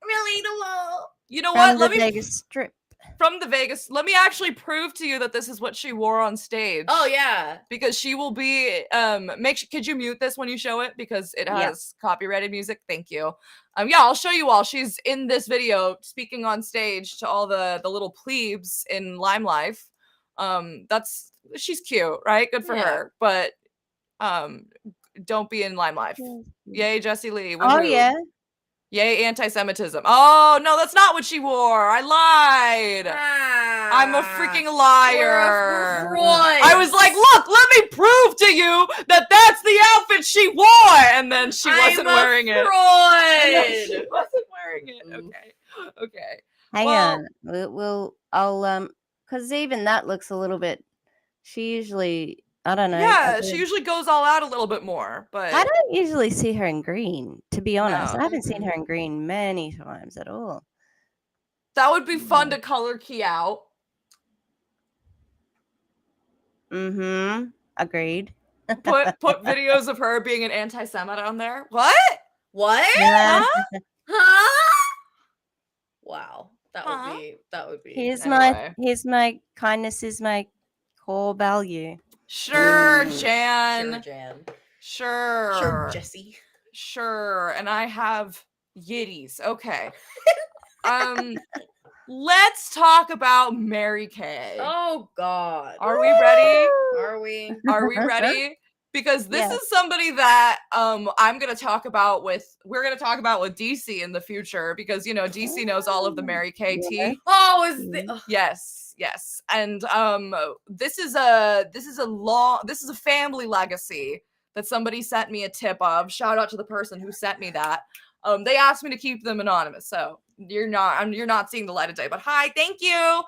Relatable. You know From what? the Vegas Strip. From the Vegas. Let me actually prove to you that this is what she wore on stage. Oh, yeah. Because she will be, could you mute this when you show it? Because it has copyrighted music. Thank you. Yeah, I'll show you all. She's in this video speaking on stage to all the little plebes in Limelight. She's cute, right? Good for her. But don't be in Limelight. Yay, Jessie Lee. Oh, yeah. Yay, anti-Semitism. Oh, no, that's not what she wore. I lied. I'm a freaking liar. I was like, look, let me prove to you that that's the outfit she wore. And then she wasn't wearing it. She wasn't wearing it. Okay. Hang on. I'll because even that looks a little bit. She usually, I don't know. Yeah, she usually goes all out a little bit more, but I don't usually see her in green, to be honest. I haven't seen her in green many times at all. That would be fun to color key out. Agreed. Put videos of her being an anti-Semite on there. What? Yeah. Huh? Wow. That would be. Here's my kindness is my core value. Sure, Jan. Sure, Jan. Sure, Jessie. Sure. And I have yitties. Okay. Let's talk about Mary Kay. Oh God. Are we ready? Are we? Are we ready? Because this is somebody that we're gonna talk about with DC in the future, because you know DC knows all of the Mary Kay tea. Oh, Yes. And this is a family legacy that somebody sent me a tip of. Shout out to the person who sent me that. They asked me to keep them anonymous, so you're not seeing the light of day. But hi, thank you.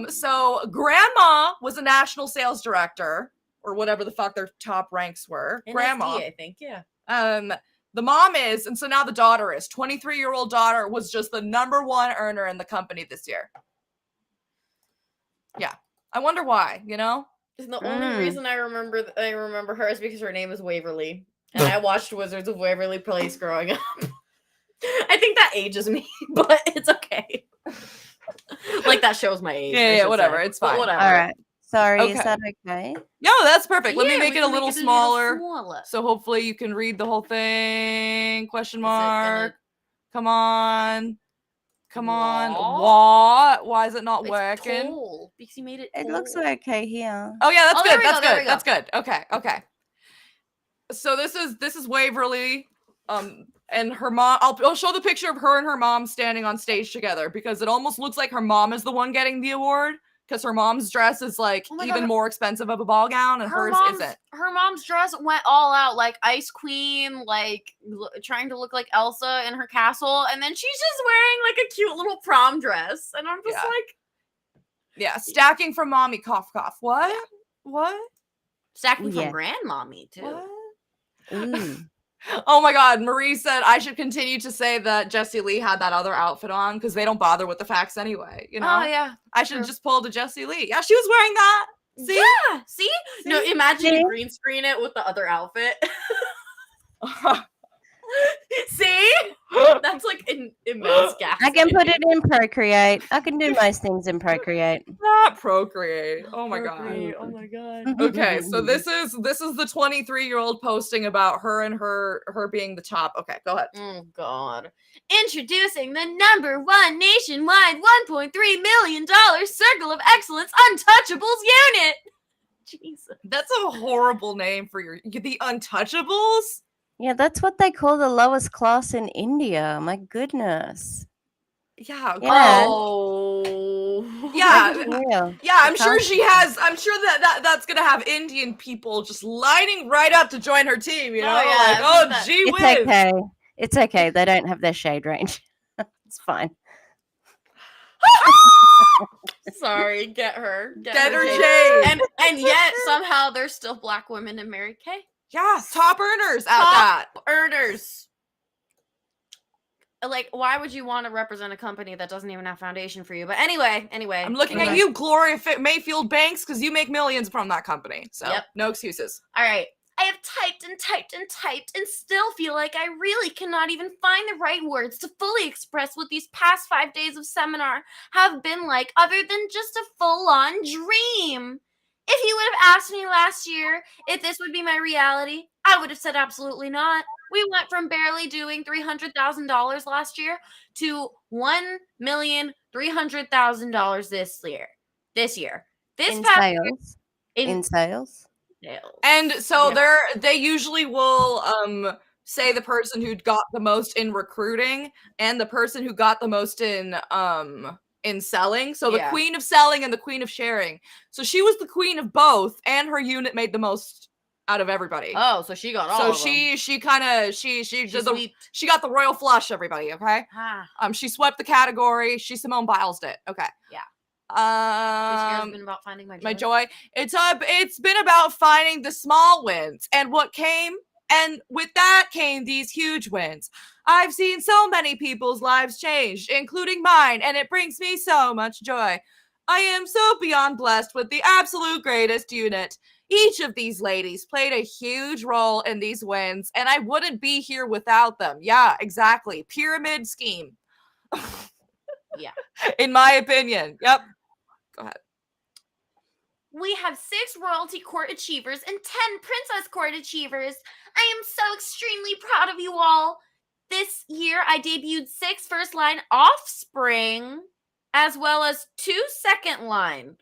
So grandma was a national sales director, or whatever the fuck their top ranks were. NSD, Grandma, I think, yeah. The mom is, and so now the daughter is. 23-year-old daughter was just the #1 earner in the company this year. Yeah, I wonder why. You know, And the only reason I remember her is because her name is Waverly, and I watched Wizards of Waverly Place growing up. I think that ages me, but it's okay. Like that shows my age. Yeah, whatever. It's fine. Whatever. All right. Sorry, Okay. is that okay? No, that's perfect. Let me Yeah, make we it a can little make it smaller. smaller. So hopefully you can read the whole thing. Question Is it gonna- mark. Come on. Come on. What? What? Why is it not It's working? tall, because you made it. It looks tall. okay here. Oh yeah, that's Oh, there good. we That's go, there good. we go. That's good. Okay. Okay. So this is Waverly. And her mom. I'll show the picture of her and her mom standing on stage together because it almost looks like her mom is the one getting the award because her mom's dress is like Oh my even God. more expensive of a ball gown and hers isn't. Her mom's dress went all out, like Ice Queen, like trying to look like Elsa in her castle, and then she's just wearing like a cute little prom dress, and I'm just Yeah. like, Yeah, stacking from mommy, cough, cough. What? What? stacking Yeah. from grandmommy too. What? Ooh. Oh my God, Marie said I should continue to say that Jessie Lee had that other outfit on because they don't bother with the facts anyway. You know? Oh yeah, I should true. just pull to Jessie Lee. Yeah, she was wearing that. See? Yeah, see? No, See? imagine See? you green screen it with the other outfit. See? That's like an immense gas. I can put it in Procreate. I can do most things in Procreate. Not Procreate. Oh my God. Oh my god. Okay, so this is the 23-year-old posting about her and her being the top. Okay, go ahead. Oh god. Introducing the number one nationwide $1.3 million Circle of Excellence Untouchables unit. Jesus. That's a horrible name for the Untouchables. Yeah, that's what they call the lowest class in India. My goodness. Yeah. Yeah. Oh. Yeah. Yeah. Yeah, I'm The sure country. she has. I'm sure that's gonna have Indian people just lining right up to join her team. You know, Oh, yeah, like, I oh, think that- gee It's whiz. okay. It's okay. They don't have their shade range. It's fine. Sorry, get her. Get her Jade. Jade. And yet somehow there's still black women in Mary Kay. Yeah, top earners at Top that. earners. Like, why would you want to represent a company that doesn't even have foundation for you? But anyway. I'm looking at you, Gloria Mayfield Banks, because you make millions from that company. So Yep. no excuses. All right. I have typed and typed and typed and still feel like I really cannot even find the right words to fully express what these past 5 days of seminar have been like, other than just a full-on dream. If you would have asked me last year if this would be my reality, I would have said absolutely not. We went from barely doing $300,000 last year to $1,300,000 this year. This In past sales. In sales. sales. And so Yeah. they usually will say the person who got the most in recruiting and the person who got the most in selling. So the Yeah. queen of selling and the queen of sharing. So she was the queen of both, and her unit made the most out of everybody. Oh, so she got all So of them. she got the royal flush, everybody. Okay. Ah, She swept the category. She Simone Biles'd it. Okay. Yeah. this year's Um, been about finding my joy. my joy. It's been about finding the small wins and what came, and with that came these huge wins. I've seen so many people's lives changed, including mine, and it brings me so much joy. I am so beyond blessed with the absolute greatest unit. Each of these ladies played a huge role in these wins, and I wouldn't be here without them. Yeah, exactly. Pyramid scheme. Yeah. In my opinion. Yep. Go ahead. We have 6 royalty court achievers and 10 princess court achievers. I am so extremely proud of you all. This year, I debuted 6 first line offspring, as well as 2 second line.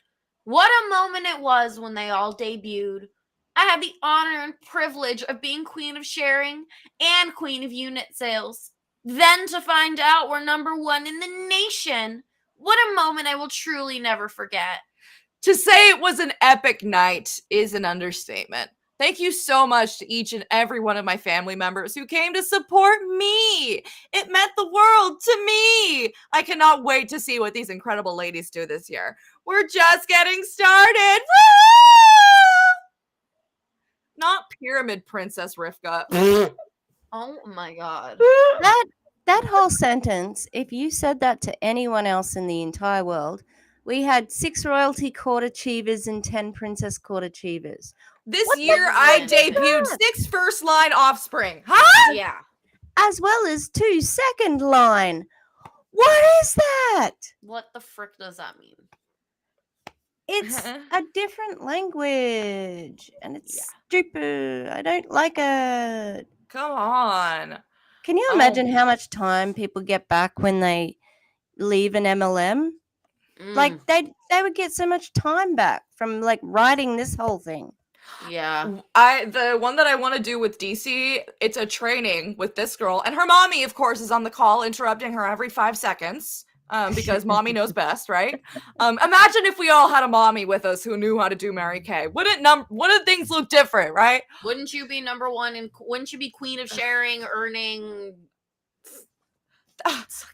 What a moment it was when they all debuted. I had the honor and privilege of being queen of sharing and queen of unit sales. Then to find out we're number 1 in the nation. What a moment I will truly never forget. To say it was an epic night is an understatement. Thank you so much to each and every one of my family members who came to support me. It meant the world to me. I cannot wait to see what these incredible ladies do this year. We're just getting started. Woo! Not Pyramid Princess Rivka. Oh my god. That whole sentence, if you said that to anyone else in the entire world, we had 6 royalty court achievers and 10 princess court achievers. This What the year, I fuck is debuted that? 6 first line offspring. Huh? Yeah. As well as 2 second line. What is that? What the frick does that mean? It's a different language and it's stupid. I don't like it. Come on. Can you imagine how much time people get back when they leave an MLM? Like they would get so much time back from like writing this whole thing. Yeah. The one that I want to do with DC, it's a training with this girl, and her mommy, of course, is on the call, interrupting her every 5 seconds. Because mommy knows best, right? Imagine if we all had a mommy with us who knew how to do Mary Kay. Wouldn't things look different, right? Wouldn't you be number one and wouldn't you be queen of sharing, earning? That's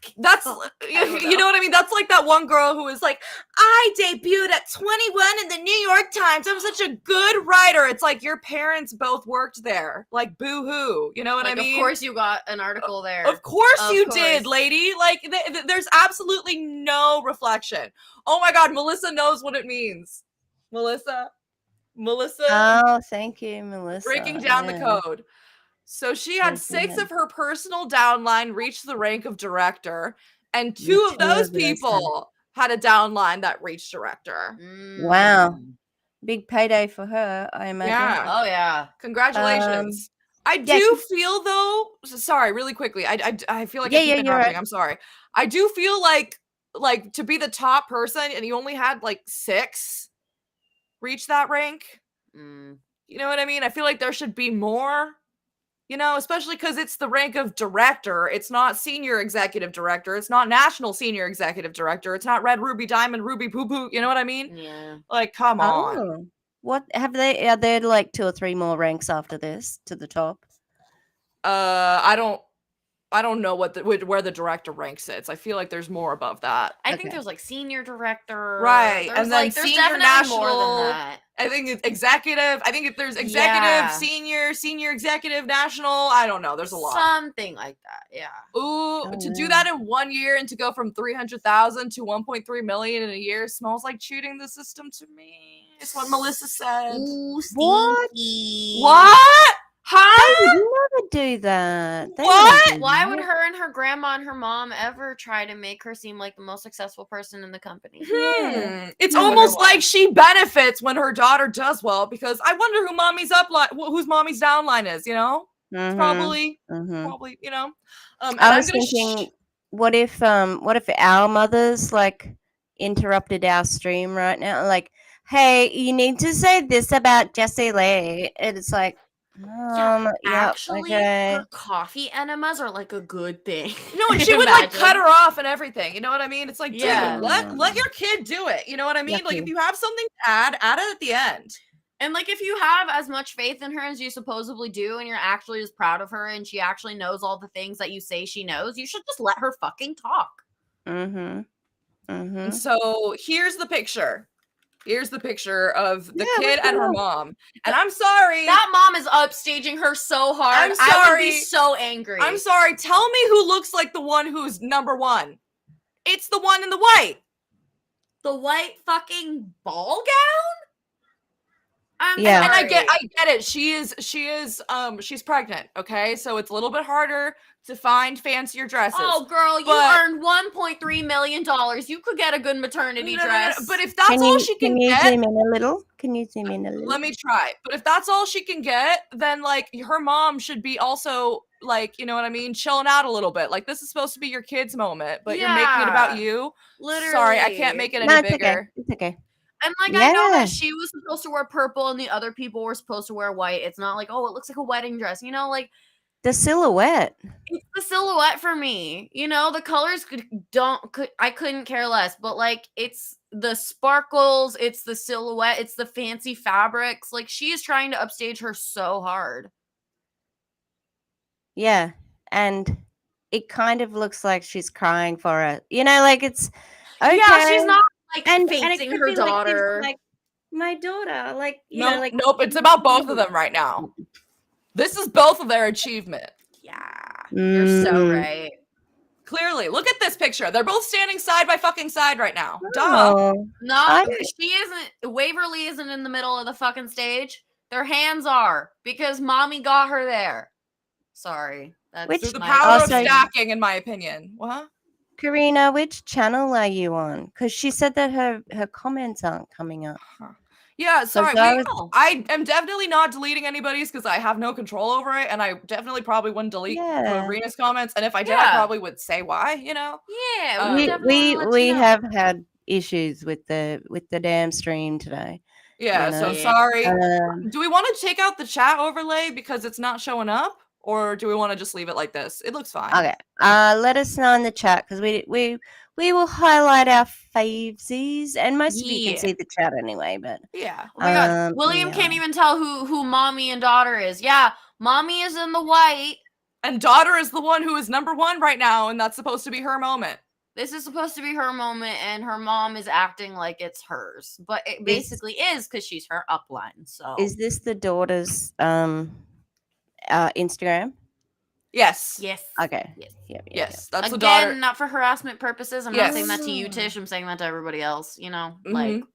you know what I mean? That's like that one girl who was like, I debuted at 21 in the New York Times. I'm such a good writer. It's like your parents both worked there. Like boo-hoo. You know what I mean? Of course you got an article there. Of course you did, lady. Like there's absolutely no reflection. Oh my god, Melissa knows what it means. Melissa. Oh, thank you, Melissa. Breaking down the code. So she had 6 of her personal downline reach the rank of director, and 2 of those people had a downline that reached director. Wow. Big payday for her, I imagine. Yeah. Oh yeah. Congratulations. I do feel though, sorry, really quickly. I feel like I keep interrupting. Right. I'm sorry. I do feel like to be the top person and you only had like 6 reach that rank. You know what I mean? I feel like there should be more. You know, especially because it's the rank of director. It's not senior executive director. It's not national senior executive director. It's not red ruby, diamond, ruby, poo poo. You know what I mean? Yeah. Like, come on. What are there like 2 or 3 more ranks after this to the top? I don't know where the director rank sits. I feel like there's more above that. I think there's like senior director, right? There's and then there's senior national. More than that. I think it's executive. I think if there's executive, senior executive, national. I don't know. There's a lot. Something like that. Yeah. Ooh, to do that in 1 year and to go from 300,000 to 1.3 million in a year smells like cheating the system to me. It's what Melissa said. Ooh, what? Huh? They would never do that. What? Why would her and her grandma and her mom ever try to make her seem like the most successful person in the company? It's almost like she benefits when her daughter does well, because I wonder whose mommy's downline is, you know? Probably, you know. I was thinking, what if our mothers like interrupted our stream right now? Like, hey, you need to say this about Jessie Lee. And it's like, actually, her coffee enemas are like a good thing. No, and she would like cut her off and everything. You know what I mean? It's like, dude, let your kid do it. You know what I mean? Like, if you have something to add it at the end. And like, if you have as much faith in her as you supposedly do, and you're actually just proud of her, and she actually knows all the things that you say she knows, you should just let her fucking talk. And so here's the picture. Here's the picture of the kid and her mom. And I'm sorry. That mom is upstaging her so hard. I'm sorry. I would be so angry. I'm sorry. Tell me who looks like the one who's number 1. It's the one in the white. The white fucking ball gown? And I get it. She's pregnant, okay? So it's a little bit harder to find fancier dresses. Oh, girl, you earned $1.3 million. You could get a good maternity dress. No. But if that's all she can get, can you zoom in a little? Can you zoom in a little? Let me try. But if that's all she can get, then like her mom should be also like, you know what I mean, chilling out a little bit. Like, this is supposed to be your kid's moment, but you're making it about you. Literally. Sorry, I can't make it any bigger. It's okay. And like, I know that she was supposed to wear purple and the other people were supposed to wear white. It's not like, oh, it looks like a wedding dress. You know, like the silhouette. It's the silhouette for me. You know, the colors I couldn't care less. But like, it's the sparkles, it's the silhouette, it's the fancy fabrics. Like, she is trying to upstage her so hard. Yeah, and it kind of looks like she's crying for it. You know, like it's okay. Yeah, she's not like and facing her daughter. Like my daughter, like nope. It's about both of them right now. This is both of their achievement. Yeah, you're so right. Clearly, look at this picture. They're both standing side by fucking side right now. Duh. Oh, No, I- she isn't. Waverly isn't in the middle of the fucking stage. Their hands are because mommy got her there. Sorry. That's Which- Through the my power of Also- stacking, in my opinion. What? Karina, which channel are you on? Because she said that her comments aren't coming up. Yeah, sorry. I I am definitely not deleting anybody's because I have no control over it, and I definitely probably wouldn't delete Yeah. Karina's comments. And if I did, I Yeah. probably would say why. You know. Yeah, we definitely let we you know. have had issues with the damn stream today. Yeah. You So know? sorry. Um, Do we want to take out the chat overlay because it's not showing up, or do we want to just leave it like this? It looks fine. okay. Let us know in the chat because we will highlight our favesies, and most of you can Yeah. see the chat anyway. But Yeah. Oh my god, William yeah. can't even tell who mommy and daughter is. Yeah, mommy is in the white. And daughter is the one who is number one right now, and that's supposed to be her moment. This is supposed to be her moment, and her mom is acting like it's hers, but it basically is because she's her upline. So Is this the daughter's Instagram? Yes. yes, Yes. Okay. That's the Again, daughter. not for harassment purposes. I'm not saying that to you, Yes. Tish. I'm saying that to everybody else. You know, like Mhm.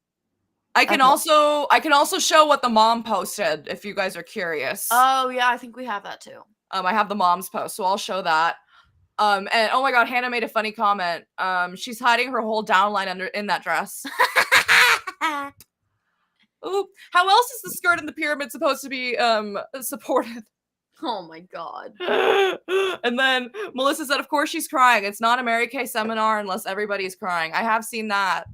I can also show what the mom posted if you guys are curious. oh yeah, I think we have that too. I have the mom's post, so I'll show that. And oh my god, Hannah made a funny comment. She's hiding her whole downline in that dress. Ooh, how else is the skirt in the pyramid supposed to be supported? Oh my god. And then Melissa said, of course she's crying. It's not a Mary Kay seminar unless everybody's crying. I have seen that.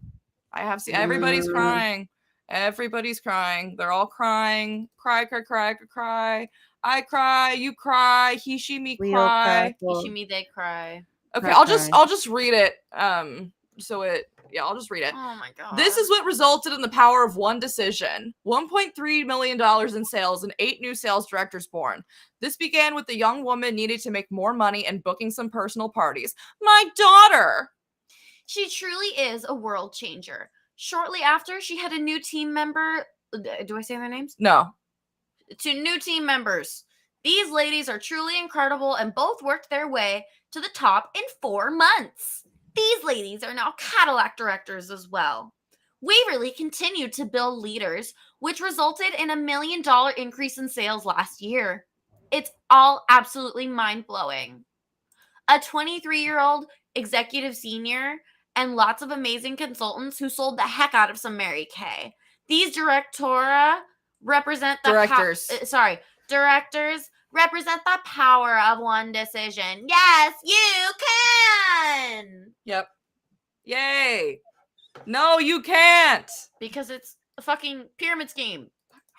Everybody's crying. Everybody's crying. They're all crying. Cry, cry, cry, cry, cry. I cry, you cry, he, she, me We all cry. Ishimi, they cry. Okay, Cry, I'll cry. just read it. I'll just read it. Oh my god. This is what resulted in the power of one decision. $1.3 million in sales and 8 new sales directors born. This began with the young woman needing to make more money and booking some personal parties. My daughter! She truly is a world changer. Shortly after, she had a new team member. Do I say their names? No. 2 new team members. These ladies are truly incredible and both worked their way to the top in 4 months. These ladies are now Cadillac directors as well. Waverly continued to build leaders, which resulted in $1 million increase in sales last year. It's all absolutely mind-blowing. A 23-year-old executive senior and lots of amazing consultants who sold the heck out of some Mary Kay. These directora represent the Directors. directors represent the power of one decision. Yes, you can. Yep. Yay. No, you can't. Because it's a fucking pyramid scheme.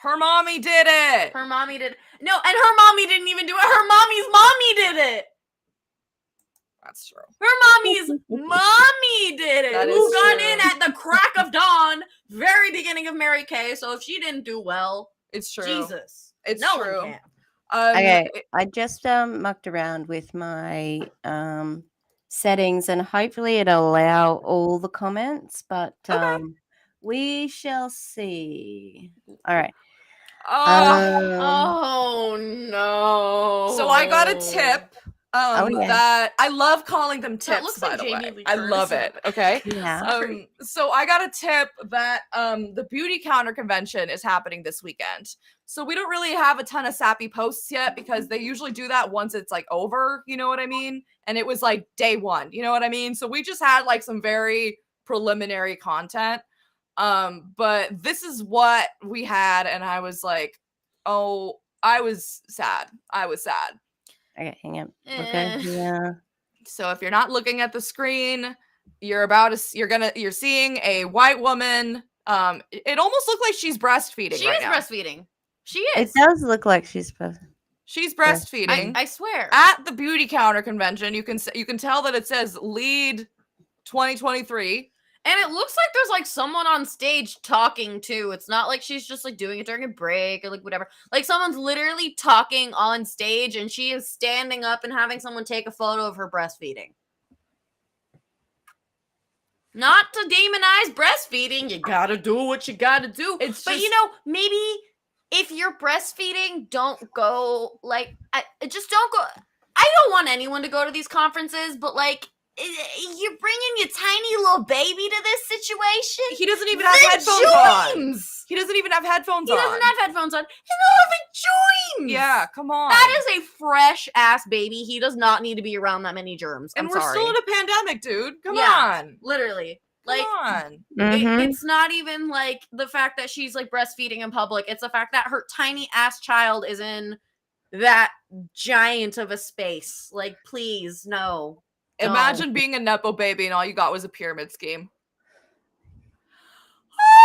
Her mommy did it. Her mommy did. No, and her mommy didn't even do it. Her mommy's mommy did it. That's true. Her mommy's mommy did it. That Who is got true. in at the crack of dawn, very beginning of Mary Kay. So if she didn't do well, It's true. Jesus, It's no true. one can. Okay, I just mucked around with my settings, and hopefully it'll allow all the comments. But we shall see. All right. Oh no! So I got a tip. Oh, yeah. That I love calling them That tips, looks by like the Jamie way. Lee I love Curtis. it. Okay. Yeah. So I got a tip that the beauty counter convention is happening this weekend. So we don't really have a ton of sappy posts yet because they usually do that once it's like over, you know what I mean? And it was like day 1, you know what I mean? So we just had like some very preliminary content. But this is what we had, and I was like, oh, I was sad. Okay, hang on. Okay. Yeah. So if you're not looking at the screen, you're seeing a white woman. It almost looked like she's breastfeeding. She right is now. breastfeeding. She It is. does look like she's supposed. She's breastfeeding. I swear. At the beauty counter convention, you can tell that it says lead 2023. And it looks like there's like someone on stage talking too. It's not like she's just like doing it during a break or like whatever. Like someone's literally talking on stage and she is standing up and having someone take a photo of her breastfeeding. Not to demonize breastfeeding. You gotta do what you gotta do. It's but just- you know, maybe if you're breastfeeding, don't go like just don't go. I don't want anyone to go to these conferences, but like you're bringing your tiny little baby to this situation. He doesn't even have The headphones on. joins! He doesn't even have headphones He on. doesn't have headphones on. He's 11 joins! Yeah, come on. That is a fresh ass baby. He does not need to be around that many germs. and I'm we're sorry. still in a pandemic, dude. Come Yeah. on. Literally. Come Like, on. Mhm. it's not even like the fact that she's like breastfeeding in public. It's the fact that her tiny ass child is in that giant of a space. Like, please, no. Don't. Imagine being a Nepo baby and all you got was a pyramid scheme.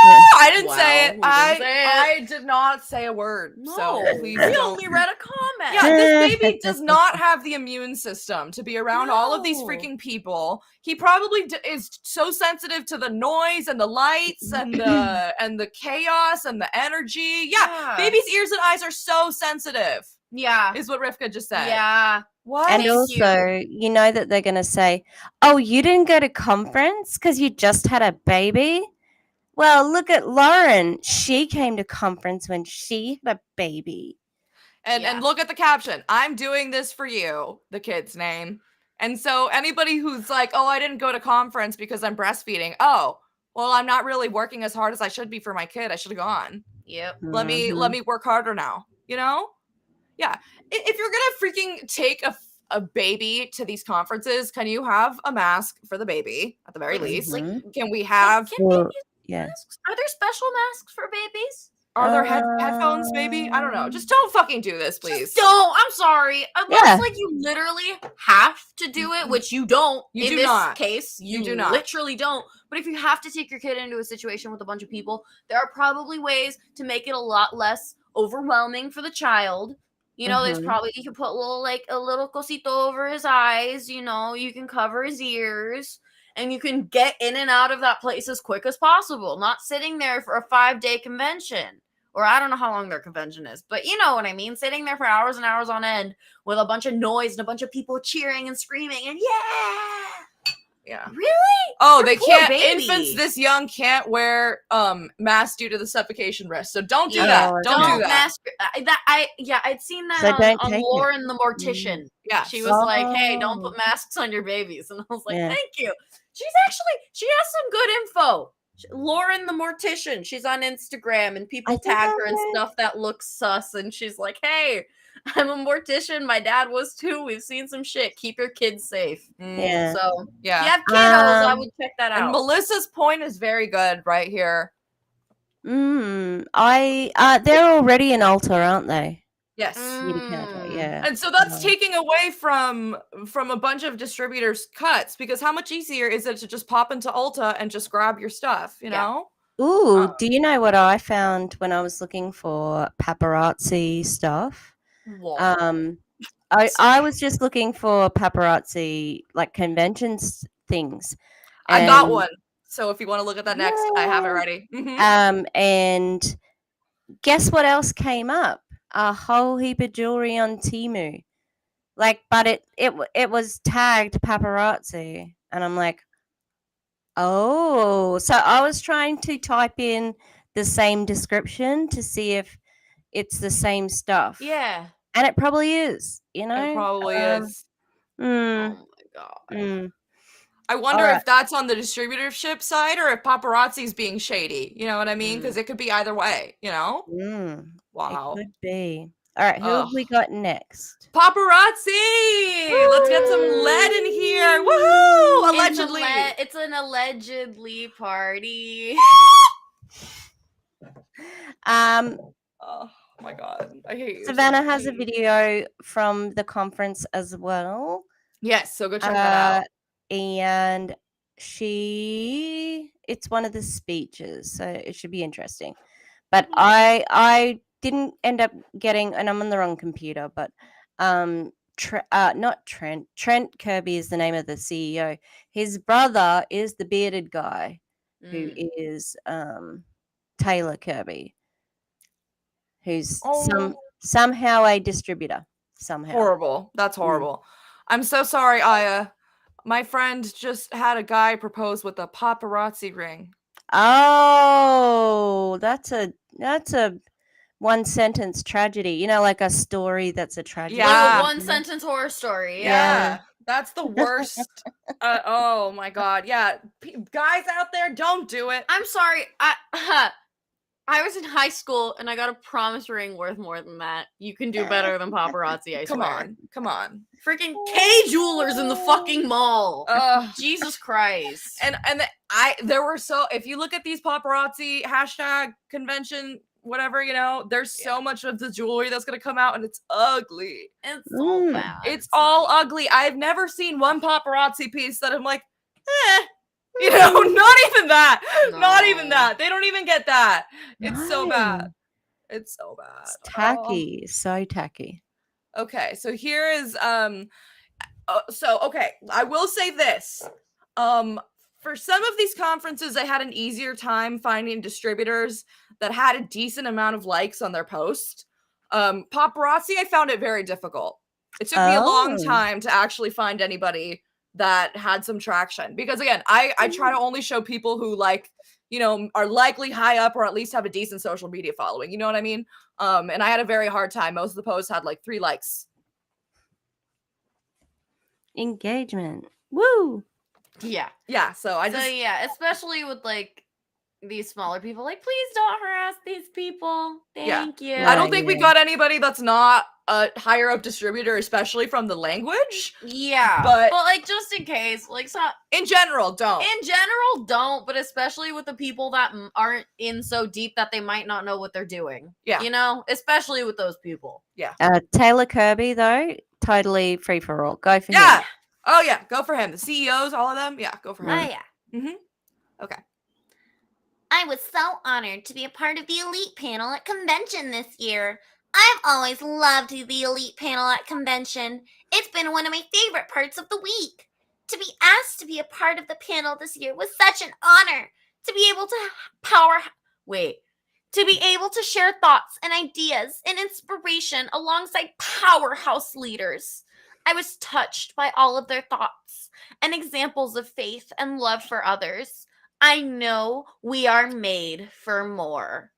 Yeah. I didn't say it. Wow, we didn't say it. I did not say a word. No, So please we don't. only read a comment. Yeah, this baby does not have the immune system to be around all of these No. freaking people. He probably is so sensitive to the noise and the lights and the chaos and the energy. Yeah, baby's ears and eyes are so sensitive. Yeah. Is what Rivka just said. Yeah. What? And Thank also, you know that they're going to say, "Oh, you didn't go to conference because you just had a baby." Well, look at Lauren. She came to conference when she had a baby. And Yeah. look at the caption. I'm doing this for you, the kid's name. And so anybody who's like, "Oh, I didn't go to conference because I'm breastfeeding." Oh, well, I'm not really working as hard as I should be for my kid. I should have gone. Yep. Let Mhm. me work harder now. You know? Yeah. If you're gonna freaking take a baby to these conferences, can you have a mask for the baby at the very Like- least? Mhm. Can we have? Can Well, babies yeah. masks? Are there special masks for babies? Are there headphones? Maybe I don't know. Just don't fucking do this, please. Just don't. I'm sorry. Unless Yeah. like you literally have to do it, which you don't. You in do this not. case, you do not. literally don't. But if you have to take your kid into a situation with a bunch of people, there are probably ways to make it a lot less overwhelming for the child. You know, there's Mhm. probably you can put a little cosito over his eyes. You know, you can cover his ears. And you can get in and out of that place as quick as possible, not sitting there for a 5-day convention. Or I don't know how long their convention is, but you know what I mean? Sitting there for hours and hours on end with a bunch of noise and a bunch of people cheering and screaming and Yeah. really? Oh, Your they poor can't. baby. Infants this young can't wear masks due to the suffocation risk. So don't do Yeah, that. Oh, Don't do that. mask. I'd seen that So don't on take it. Lauren the Mortician. Yeah. She was like, "Hey, don't Oh. put masks on your babies," and I was like, Yeah. "Thank you." She has some good info. Lauren the Mortician. She's on Instagram, and people think tag I her and read- stuff that looks sus. And she's like, "Hey, I'm a mortician. My dad was too. We've seen some shit. Keep your kids safe." Yeah. So, Yeah. if you have kiddos, I Um, would check that And out. Melissa's point is very good right here. They're already in Ulta, aren't they? Yes. Beauty counter, Mm. yeah. And so that's taking away from a bunch of distributors' cuts, because how much easier is it to just pop into Ulta and just grab your stuff, you Yeah. know? Ooh, do you know what I found when I was looking for paparazzi stuff? I was just looking for paparazzi like conventions things. I got and- one. So if you want to look at that next, I have it ready. Mhm. And guess what else came up? A whole heap of jewelry on Temu. Like, but it was tagged paparazzi, and I'm like, oh. So I was trying to type in the same description to see if it's the same stuff. Yeah. And it probably is, you know? It probably is. Oh Mm, my god. mm. I wonder Alright. if that's on the distributorship side or if paparazzi's being shady. You know what I mean? Because it could be either way, you know? Mm, Wow. it could be. All right, who have we got next? Paparazzi! Let's get some lead in here. Woohoo! Allegedly. It's an allegedly party. Oh my god. I hate you. so Savannah has a much. video from the conference as well. Yes, so go check that out. And it's one of the speeches, so it should be interesting. But I didn't end up getting, and I'm on the wrong computer, but not Trent. Trent Kirby is the name of the CEO. His brother is the bearded guy who is Taylor Kirby, who's somehow a distributor. Somehow. Horrible. That's horrible. I'm so sorry, Aya. My friend just had a guy propose with a paparazzi ring. Oh, that's a one sentence tragedy. You know, like a story that's a tragedy. Yeah. Like a one sentence horror story. Yeah. That's the worst. Oh my god. Yeah. Guys out there, don't do it. I'm sorry. I was in high school and I got a promise ring worth more than that. You can do better than paparazzi, I swear. Come on. Freaking K Jewelers in the fucking mall. Jesus Christ. And there were if you look at these paparazzi hashtag convention, whatever, there's so much of the jewelry that's gonna come out and it's ugly. It's all bad. It's all ugly. I've never seen one paparazzi piece that I'm like, not even that. Not even that. They don't even get that. It's so bad. It's so bad. It's tacky. So tacky. Okay, so here is okay, I will say this. For some of these conferences, I had an easier time finding distributors that had a decent amount of likes on their post. Paparazzi, I found it very difficult. It took me a long time to actually find anybody that had some traction. Because again, I try to only show people who are likely high up or at least have a decent social media following. You know what I mean? And I had a very hard time. Most of the posts had 3 likes. Engagement. Woo! Yeah, so especially with these smaller people, please don't harass these people. Thank you. I don't think we got anybody that's not a higher up distributor, especially from the language. Yeah, but just in case, in general, don't. In general, don't. But especially with the people that aren't in so deep that they might not know what they're doing. Yeah, especially with those people. Yeah. Taylor Kirby though, totally free for all. Go for him. Yeah. Oh yeah, go for him. The CEOs, all of them. Yeah, go for him. Oh yeah. Okay. I was so honored to be a part of the elite panel at convention this year. I've always loved the elite panel at convention. It's been one of my favorite parts of the week. To be asked to be a part of the panel this year was such an honor. To be able to share thoughts and ideas and inspiration alongside powerhouse leaders. I was touched by all of their thoughts and examples of faith and love for others. I know we are made for more.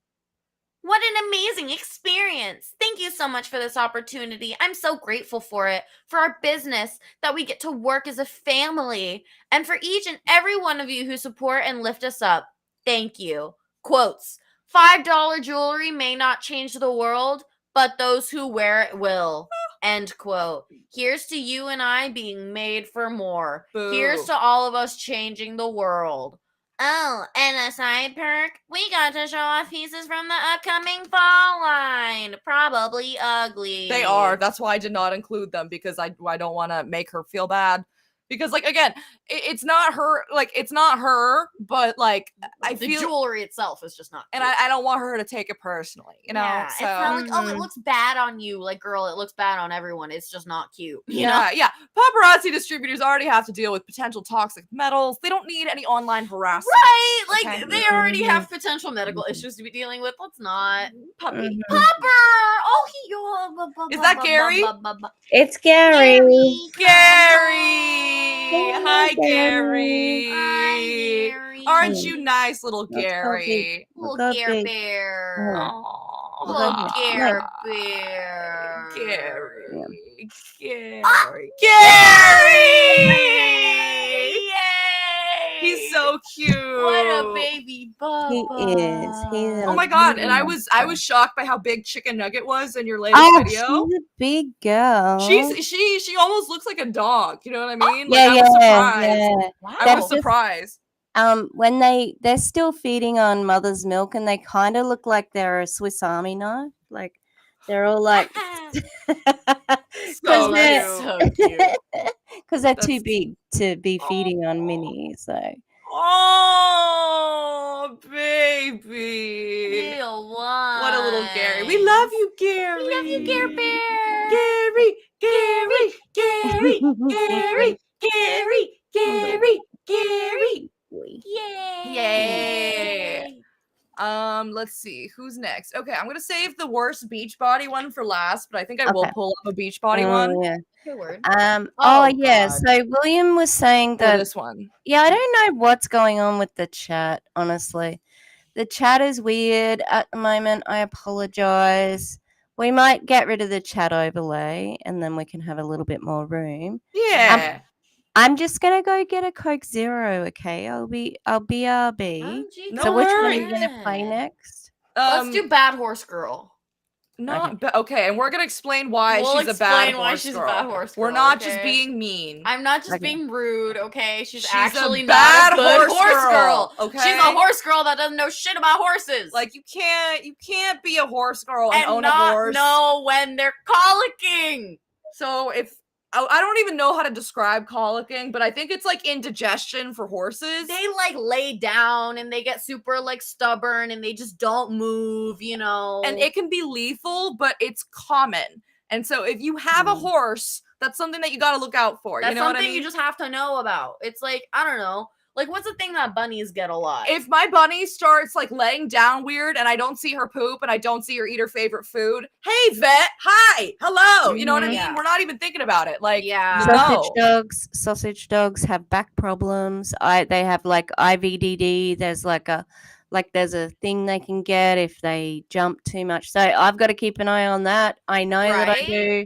What an amazing experience. Thank you so much for this opportunity. I'm so grateful for it, for our business, that we get to work as a family, and for each and every one of you who support and lift us up. Thank you. Quotes, $5 jewelry may not change the world, but those who wear it will. End quote. Here's to you and I being made for more. Boo. Here's to all of us changing the world. Oh, and a side perk, we got to show off pieces from the upcoming fall line. Probably ugly. They are. That's why I did not include them, because I don't want to make her feel bad. Because again, it's not her. It's not her. But I the feel jewelry itself is just not. And I don't want her to take it personally. Yeah, So it's not it looks bad on you. Girl, it looks bad on everyone. It's just not cute. You yeah, know? yeah. Paparazzi distributors already have to deal with potential toxic metals. They don't need any online harassment. Right? Okay. They already have potential medical issues to be dealing with. Let's not. Puppy. Popper! Oh, Is that Gary? It's Gary. Gary! Hi, Gary! Hi, Gary. Aren't you nice, little Let's go Gary? Little Gare Bear. Aw. Little Gare Yeah. Bear. Gary. Gary. Ah! Gary! Yay! He's so cute. What a baby bubba. He is. He's Oh my god! And I was shocked by how big Chicken Nugget was in your latest video. She's a big girl. She almost looks like a dog. You know what I mean? yeah, I was surprised. yeah. Wow. I was surprised. When they're still feeding on mother's milk, and they kind of look like they're a Swiss Army knife. They're all So they're- cute. So cute. because they're That's- too big to be feeding on Minnie. So Oh, baby. What a little Gary. We love you, Gary. We love you, Gare Bear. Gary, Gary, Gary, Gary, Gary, Gary, Gary. Yay. Yay. Let's see. Who's next? Okay, I'm gonna save the worst Beachbody one for last, but I think I will Okay. pull up a Beachbody one Yeah. Good word. Oh yeah. God. So William was saying for that. this one. Yeah, I don't know what's going on with the chat. Honestly, the chat is weird at the moment. I apologize. We might get rid of the chat overlay, and then we can have a little bit more room. Yeah. I'm just gonna go get a Coke Zero. Okay, I'll BRB. No So which one are hurry. you gonna play next? Let's do Bad Horse Girl. Okay, and we're gonna explain why We'll she's a bad explain why horse she's a girl. bad horse We're girl, not just okay? being mean. I'm not just Okay. being rude, okay? She's a actually bad not a good horse horse girl. girl, She's a okay? horse girl that doesn't know shit about horses. Like you can't be a horse girl and own not a horse. know when they're colicking. So if I don't even know how to describe colicking, but I think it's like indigestion for horses. They like lay down and they get super like stubborn and they just don't move, you know. And it can be lethal, but it's common. And so if you have a horse, that's something that you got to look out for. That's You know what I something mean? you just have to know about. It's like, I don't know. Like, what's the thing that bunnies get a lot? If my bunny starts like laying down weird and I don't see her poop and I don't see her eat her favorite food, hey vet, hi, hello. You know what I mean? Yeah. We're not even thinking about it. Like, Yeah. Sausage dogs have back problems. They have like IVDD. There's there's a thing they can get if they jump too much. So I've got to keep an eye on that. I know that I do.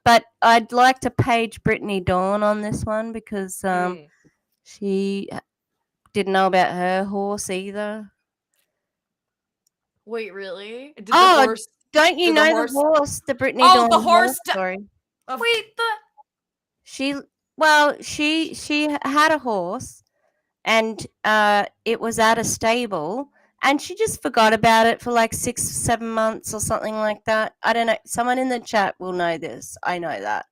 But I'd like to page Brittany Dawn on this one because she didn't know about her horse either. Wait, really? Did the horse, don't you did know the horse, the Brittany oh, Dawn the horse story? Wait, She had a horse, and it was at a stable, and she just forgot about it for like 6-7 months or something like that. I don't know. Someone in the chat will know this. I know that.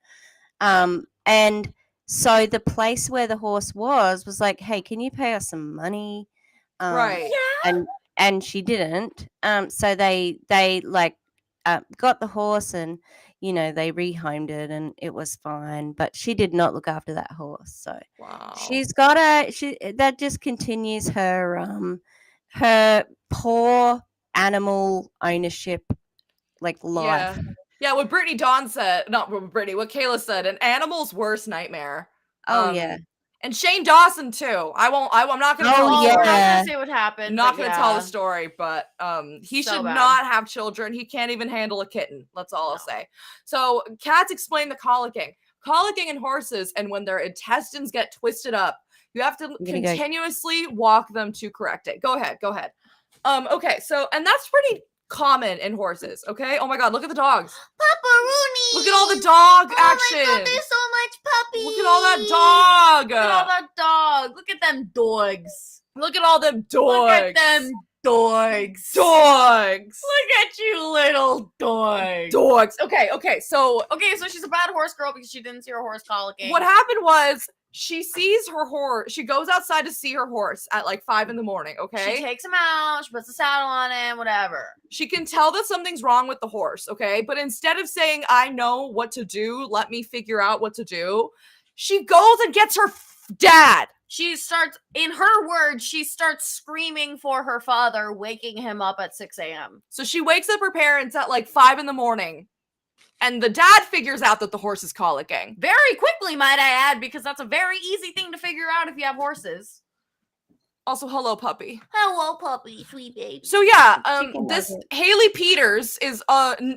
And so the place where the horse was like, hey, can you pay us some money? right. Yeah. And she didn't. So they got the horse and they rehomed it and it was fine. But she did not look after that horse. So Wow. she's got that just continues her poor animal ownership life. Yeah, what Brittany Dawn said, not what Brittany, what Kayla said, an animal's worst nightmare. Yeah. And Shane Dawson too. I'm not gonna tell the I'm story. not gonna say what happened. I'm not but gonna tell the story, but he So should bad. not have children. He can't even handle a kitten. That's all I'll say. So cats explain the colicking. Colicking in horses, and when their intestines get twisted up, you have to continuously walk them to correct it. Go ahead. Okay, so and that's pretty common in horses, okay? Oh my god, look at the dogs. Pepperoni. Look at all the dog action. Oh my god, there's so much puppies. Look at all that dog. Look at all that dog. Look at them dogs. Look at all them dogs. Look at them dogs. Dogs. Look at you little dogs. Dogs. Okay, so she's a bad horse girl because she didn't see her horse colicking. what happened was she sees her horse. She goes outside to see her horse at like 5 a.m, okay? She takes him out, she puts the saddle on him, whatever. She can tell that something's wrong with the horse, okay? But instead of saying, I know what to do, let me figure out what to do, she goes and gets her dad. She starts, in her words, she starts screaming for her father, waking him up at 6 a.m. So she wakes up her parents at like 5 a.m, and the dad figures out that the horse is colicking. Very quickly, might I add, because that's a very easy thing to figure out if you have horses. Also, hello, puppy. Hello, puppy, sweet baby. So yeah, Chicken this nugget. Haley Peters is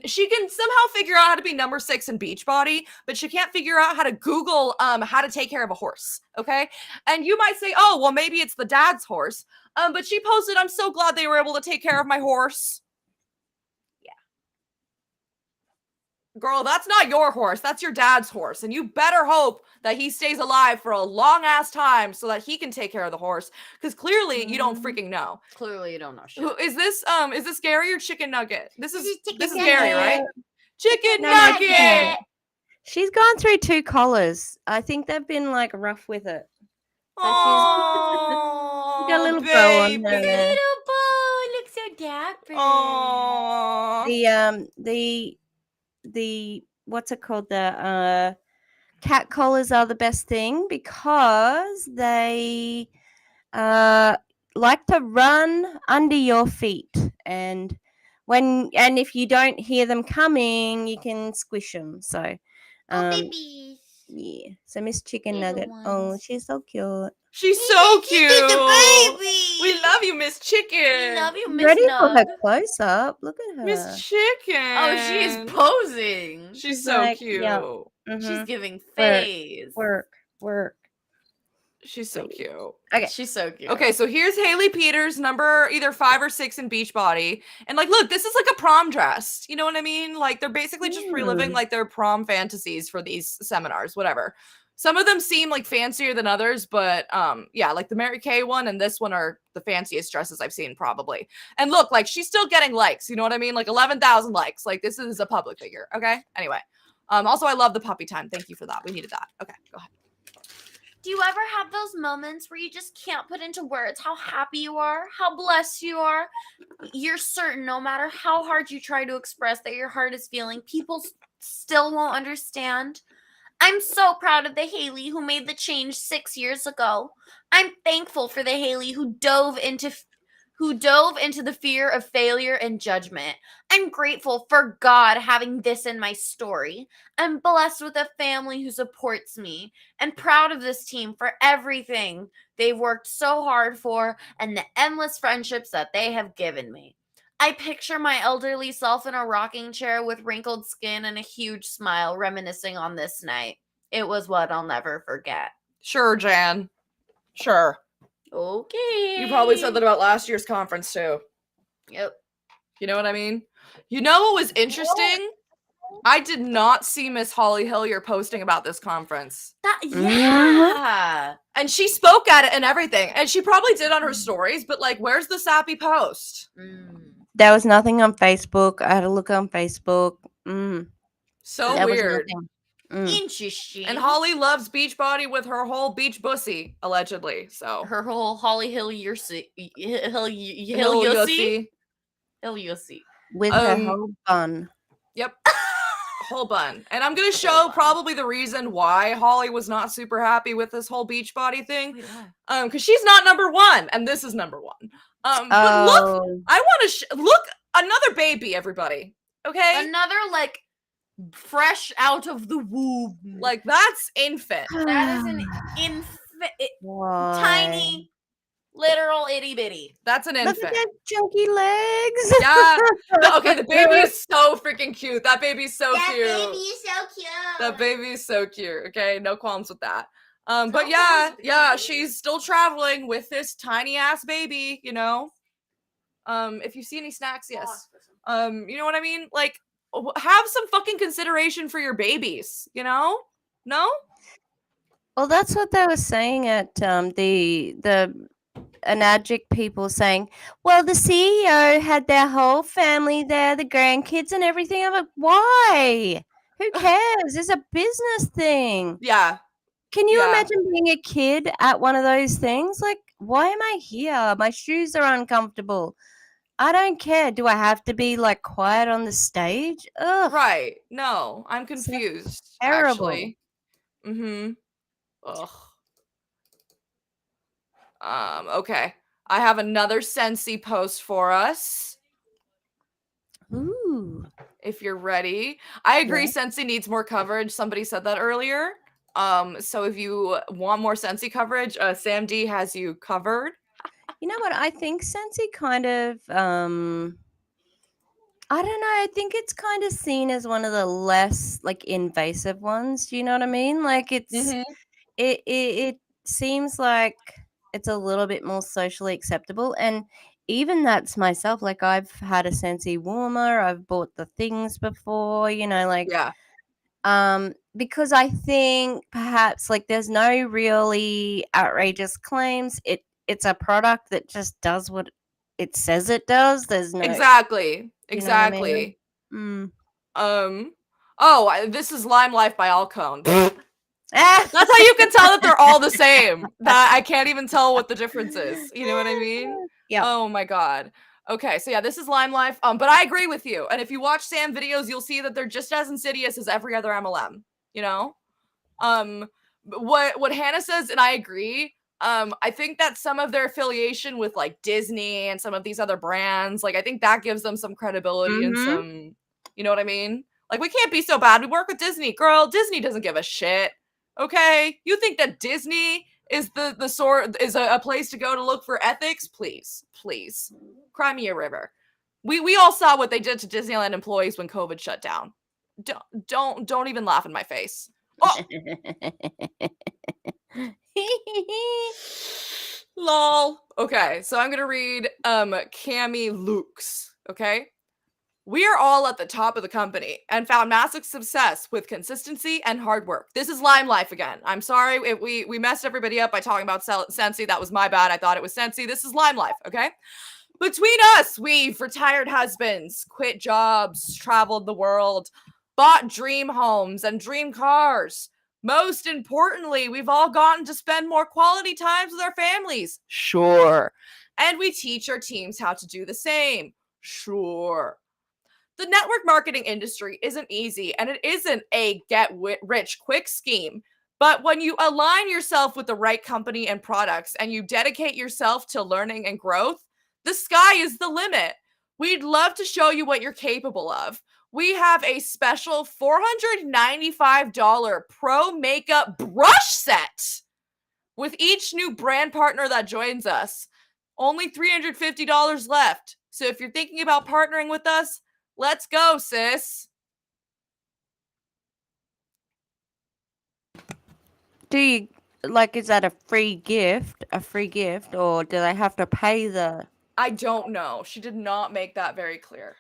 she can somehow figure out how to be number 6 in Beachbody, but she can't figure out how to Google how to take care of a horse. Okay, and you might say, oh, well, maybe it's the dad's horse. But she posted, I'm so glad they were able to take care of my horse. Girl, that's not your horse. That's your dad's horse. And you better hope that he stays alive for a long ass time so that he can take care of the horse. Because clearly you don't freaking know. Clearly you don't know shit. Who is this Gary or Chicken Nugget? This is Chicken Gary, Nugget. right? Chicken Nugget. Nugget. She's gone through 2 collars. I think they've been like rough with it. Oh, got a little bow on there. Little bow looks so dapper. Oh, The what's it called? The cat collars are the best thing because they like to run under your feet, and if you don't hear them coming, you can squish them. So Oh, babies. yeah. So Miss Chicken Little Nugget, oh, ones. she's so cute. She's so cute. The baby. We love you, Miss Chicken. We love you, Miss Ready for her Nug. close up. Look at her. Miss Chicken. Oh, she's posing. She's She's so like, cute. yeah. She's Mhm. giving face. Work. She's so cute. Okay. She's so cute. Okay, so here's Haley Peters, number either 5 or 6 in Beachbody. And like, look, this is like a prom dress. You know what I mean? Like, they're basically just reliving like their prom fantasies for these seminars, whatever. Some of them seem like fancier than others, but yeah, like the Mary Kay one and this one are the fanciest dresses I've seen probably. And look, like she's still getting likes, you know what I mean? Like 11,000 likes. Like this is a public figure, okay? Anyway. Also I love the puppy time. Thank you for that. We needed that. Okay, go ahead. Do you ever have those moments where you just can't put into words how happy you are, how blessed you are? You're certain no matter how hard you try to express that your heart is feeling, people still won't understand. I'm so proud of the Haley who made the change 6 years ago. I'm thankful for the Haley who dove into the fear of failure and judgment. I'm grateful for God having this in my story. I'm blessed with a family who supports me and proud of this team for everything they've worked so hard for and the endless friendships that they have given me. I picture my elderly self in a rocking chair with wrinkled skin and a huge smile reminiscing on this night. It was what I'll never forget. Sure, Jan. Sure. Okay. You probably said that about last year's conference too. Yep. You know what I mean? You know what was interesting? I did not see Miss Holly Hillier posting about this conference. Yeah. And she spoke at it and everything. And she probably did on her stories, but like, where's the sappy post? There was nothing on Facebook. I had to look on Facebook. So There was weird. nothing. Interesting. And Holly loves Beachbody with her whole beach bussy, allegedly. So her whole Holly Hillier Hillier. With her whole bun. Yep. Whole bun. And I'm going to show probably the reason why Holly was not super happy with this whole Beachbody thing. Because she's not number 1, and this is number 1. But look, I want to look, another baby, everybody. Okay? Another, like, fresh out of the womb. Like, that's infant. That is an tiny, literal itty bitty. That's an infant. Look at that chunky legs. Yeah. Okay, the baby is so freaking cute. That baby's so cute. That baby is so cute. That baby is so cute. Okay, no qualms with that. But yeah, she's still traveling with this tiny ass baby, you know. If you see any snacks, yes. You know what I mean? Like, have some fucking consideration for your babies, you know? No? Well, that's what they were saying at the Anagic people saying, well, the CEO had their whole family there, the grandkids and everything. I'm like, why? Who cares? It's a business thing. Yeah. Can you imagine being a kid at one of those things? Like, why am I here? My shoes are uncomfortable. I don't care. Do I have to be like quiet on the stage? Ugh. Right. No, I'm confused. Terrible. Actually. Ugh. Okay. I have another Scentsy post for us. Ooh. If you're ready. I agree, Scentsy needs more coverage. Somebody said that earlier. So if you want more Scentsy coverage, Sam D has you covered. You know what? I think Scentsy kind of I don't know. I think it's kind of seen as one of the less like invasive ones. Do you know what I mean? Like it's it seems like it's a little bit more socially acceptable, and even that's myself. Like I've had a Scentsy warmer. I've bought the things before. You know, like because I think perhaps like there's no really outrageous claims. It's a product that just does what it says it does. There's no Exactly. You know what I mean? This is Lime Life by Alcone. That's how you can tell that they're all the same. That I can't even tell what the difference is. You know what I mean? Yeah. Oh my god. Okay, so yeah, this is Lime Life. But I agree with you. And if you watch Sam videos, you'll see that they're just as insidious as every other MLM. You know? What Hannah says, and I agree. I think that some of their affiliation with like Disney and some of these other brands, like I think that gives them some credibility and some, you know what I mean? Like we can't be so bad. We work with Disney, girl. Disney doesn't give a shit. Okay, you think that Disney is the sort is a place to go to look for ethics, please cry me a river. We all saw what they did to Disneyland employees when COVID shut down. Don't even laugh in my face. Oh, lol. Okay, so I'm gonna read Cami Luke's. Okay. We are all at the top of the company and found massive success with consistency and hard work. This is Lime Life again. I'm sorry if we messed everybody up by talking about Sensi. That was my bad. I thought it was Sensi. This is Lime Life, okay? Between us, we've retired husbands, quit jobs, traveled the world, bought dream homes and dream cars. Most importantly, we've all gotten to spend more quality times with our families. Sure. And we teach our teams how to do the same. Sure. The network marketing industry isn't easy, and it isn't a get-rich-quick scheme. But when you align yourself with the right company and products, and you dedicate yourself to learning and growth, the sky is the limit. We'd love to show you what you're capable of. We have a special $495 pro makeup brush set with each new brand partner that joins us. Only $350 left. So if you're thinking about partnering with us, let's go, sis. Do you like? Is that a free gift? A free gift, or do they have to pay the? I don't know. She did not make that very clear.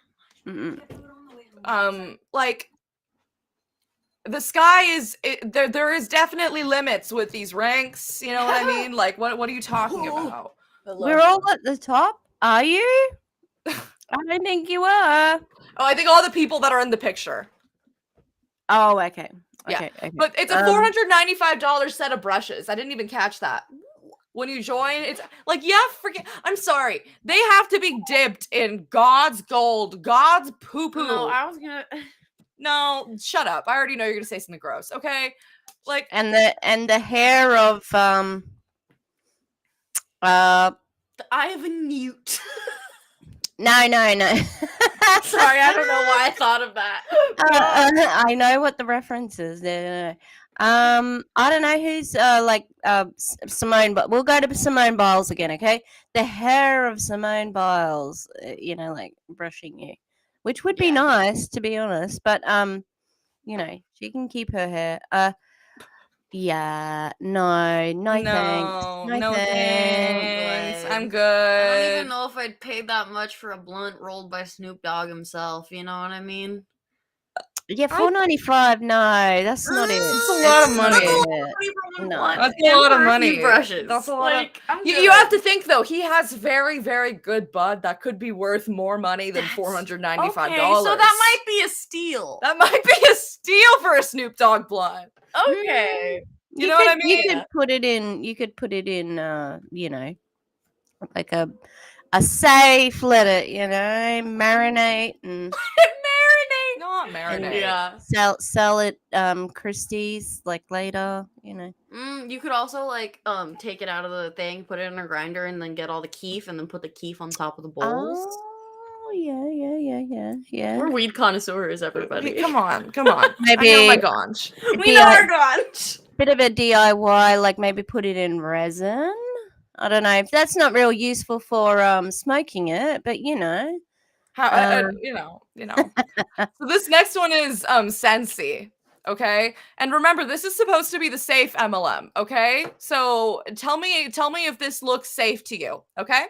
Mm-mm. Like the sky is there is definitely limits with these ranks. You know what I mean? Like what are you talking about? We're all at the top. Are you? I don't think you are. Oh, I think all the people that are in the picture. Oh, okay. Yeah, Okay. but it's a $495 set of brushes. I didn't even catch that. When you join, it's like, yeah, forget. I'm sorry. They have to be dipped in God's gold, God's poo-poo. No, I was gonna. No, shut up. I already know you're gonna say something gross. Okay, like And the hair of The eye of a newt. No. Sorry, I don't know why I thought of that. I know what the reference is. No. I don't know who's Simone, but we'll go to Simone Biles again, okay? The hair of Simone Biles, like brushing you, which would be nice, to be honest. But she can keep her hair. Yeah, no thanks. No thanks. I'm good. I don't even know if I'd pay that much for a blunt rolled by Snoop Dogg himself. You know what I mean? Yeah, $4.95. No, that's not it. That's a lot of money. No. That's a lot of money. Brushes. That's a lot Like, of. You have to think though. He has very, very good bud that could be worth more money than $495. Okay, so that might be a steal. That might be a steal for a Snoop Dogg blunt. Okay. You know what I mean? You could put it in. Like a safe. Let it, marinate and Not marinate. Yeah. sell it. Christie's like later. You could also take it out of the thing, put it in a grinder, and then get all the keef, and then put the keef on top of the bowls. Oh yeah. We're weed connoisseurs, everybody. Come on. Maybe I know my ganj. We know our ganj. bit of a DIY, like maybe put it in resin. I don't know if that's not real useful for smoking it, but How So this next one is Sensi, okay? And remember, this is supposed to be the safe MLM, okay? So tell me if this looks safe to you, okay?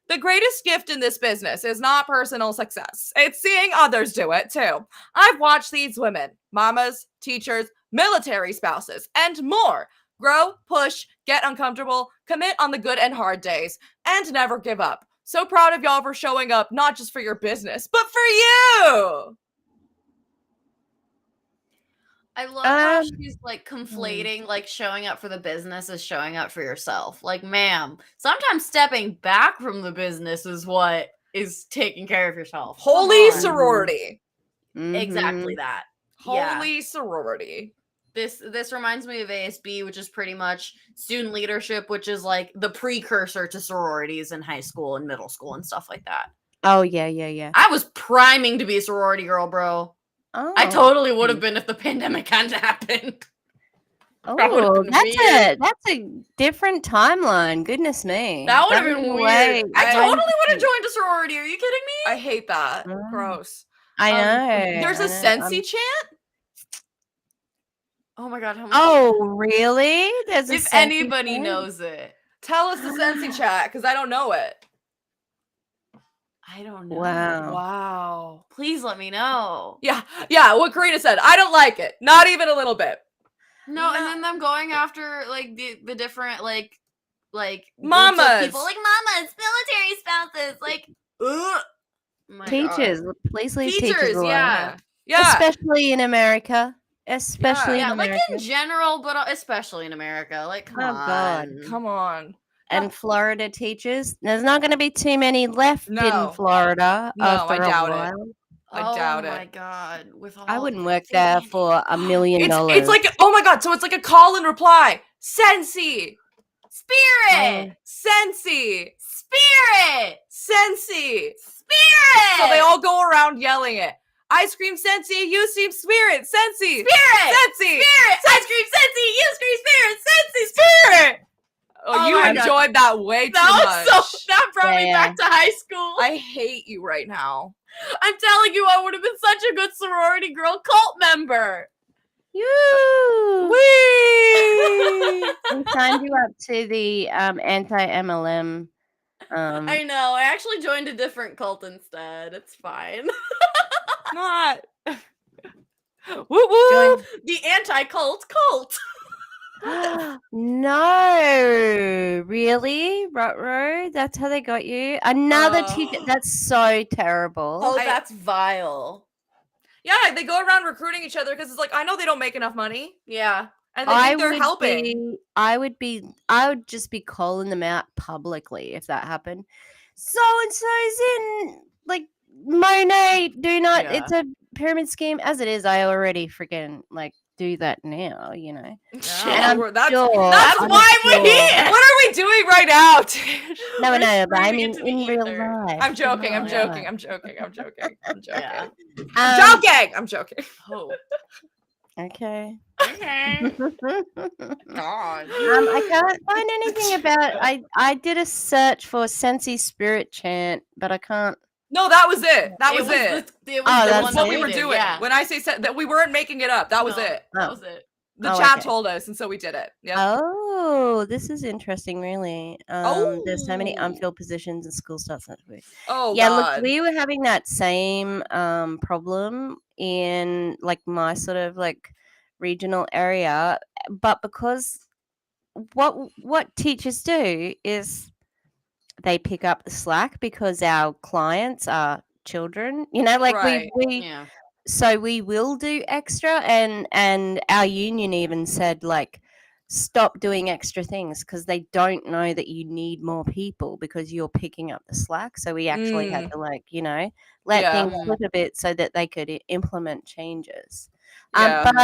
The greatest gift in this business is not personal success. It's seeing others do it too. I've watched these women, mamas, teachers, military spouses, and more grow, push, get uncomfortable, commit on the good and hard days, and never give up. So proud of y'all for showing up, not just for your business, but for you. I love how she's conflating showing up for the business as showing up for yourself. Like, ma'am, sometimes stepping back from the business is what is taking care of yourself. Holy sorority. Exactly that. Holy sorority. This reminds me of ASB, which is pretty much student leadership, which is like the precursor to sororities in high school and middle school and stuff like that. Oh yeah. I was priming to be a sorority girl, bro. Oh. I totally would have been if the pandemic hadn't happened. That would've Oh, been that's a different timeline. Goodness me. That would have was been the weird. way I I totally was would have thinking. joined a sorority. Are you kidding me? I hate that. Mm. Gross. I know. There's I a know. Sensi chant? Oh my god, how much? Oh, really? There's a If Sensi anybody chant? knows it, Tell us the Sensi chat, because I don't know it. I don't know. Wow. Wow. Please let me know. Yeah, what Karina said. I don't like it. Not even a little bit. No, and then them going after like the different like groups of Mamas. people, like mamas, military spouses, like ugh. My Teachers. God. Please leave teachers Teachers, alone. yeah. Yeah. Especially in America. Especially Yeah, in like America. in general, but especially in America. Like, come Oh, on. God. Come on. And Florida teachers. There's not going to be too many left No. in Florida No, after I doubt a it. while. I doubt Oh my it. god. With all I wouldn't the work there things. for $1 million. It's like, oh my god, so it's like a call and reply. Sensi. Spirit! Sensi. Spirit! Sensi. Spirit! So they all go around yelling it. I scream Sensi, you scream Spirit. Sensi. Spirit! Sensi. Spirit! I scream Sensi, you scream Spirit! Sensi! Spirit. Oh, Oh you my God. enjoyed that way too That much. was that brought me Yeah. back to high school. I hate you right now. I'm telling you, I would have been such a good sorority girl cult member. You. Whee! We signed you up to the anti-MLM. I know. I actually joined a different cult instead. It's fine. Not. Woo woo. The anti-cult cult. No, really, Rutro? That's how they got you? Another teacher? Oh. That's so terrible. Oh, that's vile. Yeah, they go around recruiting each other because it's like, I know they don't make enough money. Yeah. And they think they're helping. I would just be calling them out publicly if that happened. So and so's in like Monet. Do not. Yeah. It's a pyramid scheme as it is. I already freaking like do that now. You know. Yeah, I'm that's sure- That's I'm why we're sure- here. what are we doing right now, dude? No, We're no, but I screaming mean into the in real ether. life. I'm joking. in I'm real joking. life. I'm joking. I'm joking. I'm joking. Yeah. I'm joking. I'm joking. Oh. Okay. Okay. God. I can't find anything about. I did a search for Sensi Spirit chant, but I can't. No, that was it. That was it. It was Oh, the that's one That's what that we were did, doing. Yeah. When I say that we weren't making it up. That was No, it. That Oh. was it. The Oh, chat okay. told us, and so we did it. Yeah. Oh, this is interesting, really. There's so many Oh. unfilled positions and school starts next week. Oh Yeah, God. look, we were having that same problem in like my sort of like regional area, but because what teachers do is they pick up the slack because our clients are children. You know, like Right. we Yeah. so we will do extra, and our union even said like stop doing extra things because they don't know that you need more people because you're picking up the slack. So we actually had to like let Yeah. things slip a bit so that they could implement changes. Yeah. But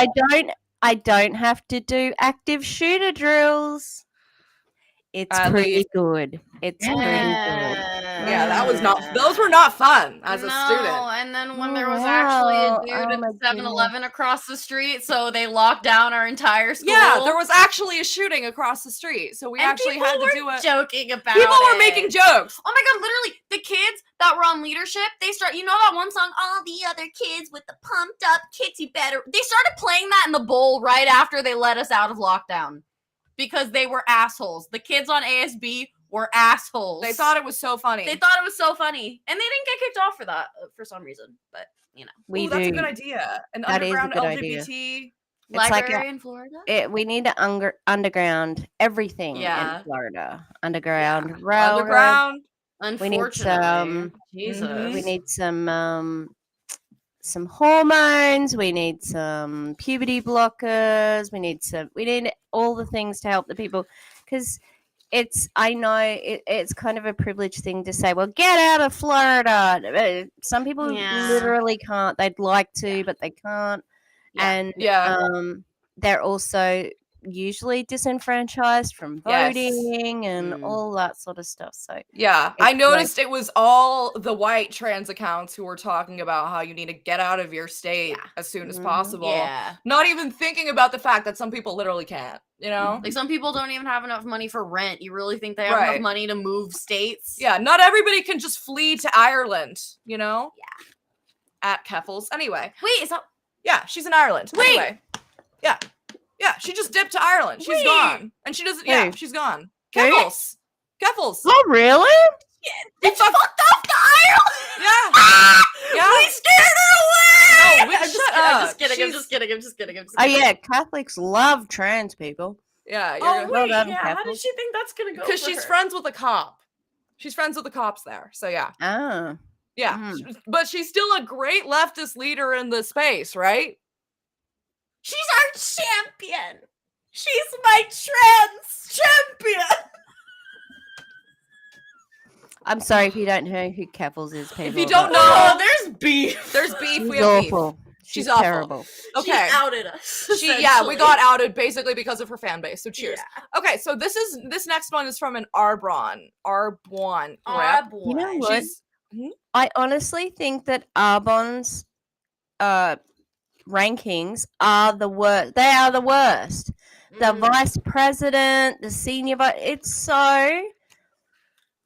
I don't have to do active shooter drills. It's At pretty least. good. It's pretty good. Yeah, that was not. Those were not fun as a student. And then when Oh, there was actually a wow. dude Oh, at my 7-Eleven across the street, so they locked down our entire school. Yeah, there was actually a shooting across the street, so we and actually people had to were do it. joking about People were it. making jokes. Oh my god, literally, the kids that were on leadership, they start, you know that one song, all the other kids with the pumped up kicks, you better. They started playing that in the bowl right after they let us out of lockdown. Because they were assholes. The kids on ASB were assholes. They thought it was so funny. They thought it was so funny. And they didn't get kicked off for that for some reason. But, you know. We Ooh, that's a do. good idea. An That is a underground good idea. LGBT. It's like Library in Florida? we need to underground everything Yeah. in Florida. Underground railroad. Underground. We need Unfortunately. Jesus. Mhm. We need some hormones. We need some puberty blockers. We need all the things to help the people because I know it's kind of a privileged thing to say, well, get out of Florida. Some people Yeah. literally can't. They'd like to, but they can't. Yeah. And Yeah. they're also usually disenfranchised from Yes. voting and Mm. all that sort of stuff. So Yeah, I It's like- noticed it was all the white trans accounts who were talking about how you need to get out of your state Yeah. as soon as Mhm. possible. Yeah. Not even thinking about the fact that some people literally can't, you know? Like some people don't even have enough money for rent. You really think they have Right. enough money to move states? Yeah, not everybody can just flee to Ireland, you know? Yeah. At Keffels. Anyway, Wait, is that yeah, she's in Ireland. Wait. Anyway. Yeah. Yeah, she just dipped to Ireland. She's Wait. gone. And she doesn't, yeah, Who? she's gone. Who? Keffels. Keffels. Oh, really? it's fucked off to Ireland? Yeah. Yeah. We scared her away. No, we- I'm just shut kidding. I'm up. just kidding. I'm She's- just kidding. I'm just kidding. I'm just Oh kidding. yeah, Catholics love trans people. Yeah, Oh you're wait, Well done, yeah. How Catholic. does she think that's gonna go? because for she's her? friends with a cop. She's friends with the cops there. So yeah. Oh. Yeah. Mm. But she's still a great leftist leader in the space, right? She's our champion. She's my trans champion. I'm sorry if you don't know who Keffels is, people. If you don't but know, Oh, there's beef. there's beef. she's We have beef. awful. She's She's awful. terrible. Okay. She outed us. Yeah, we essentially. got outed basically because of her fan base. So cheers. Yeah. Okay, so this next one is from an Arbon rep. You know what? She's I honestly think that Arbon's rankings are the worst. They are the worst. The Mm. vice president, the senior vice. It's so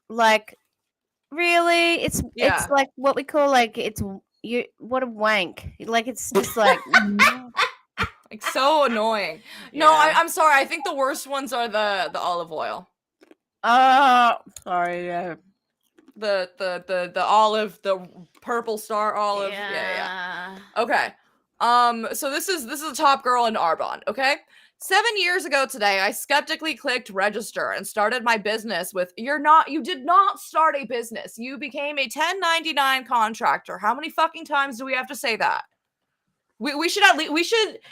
like really. It's Yeah. like what we call like it's you. What a wank! Like it's just like like so annoying. No, Yeah. I'm sorry. I think the worst ones are the olive oil. oh sorry. Yeah. The olive, the purple star olive. Yeah. Okay. So this is a top girl in Arbonne, okay? 7 years ago today, I skeptically clicked register and started my business with you did not start a business. You became a 1099 contractor. How many fucking times do we have to say that? We should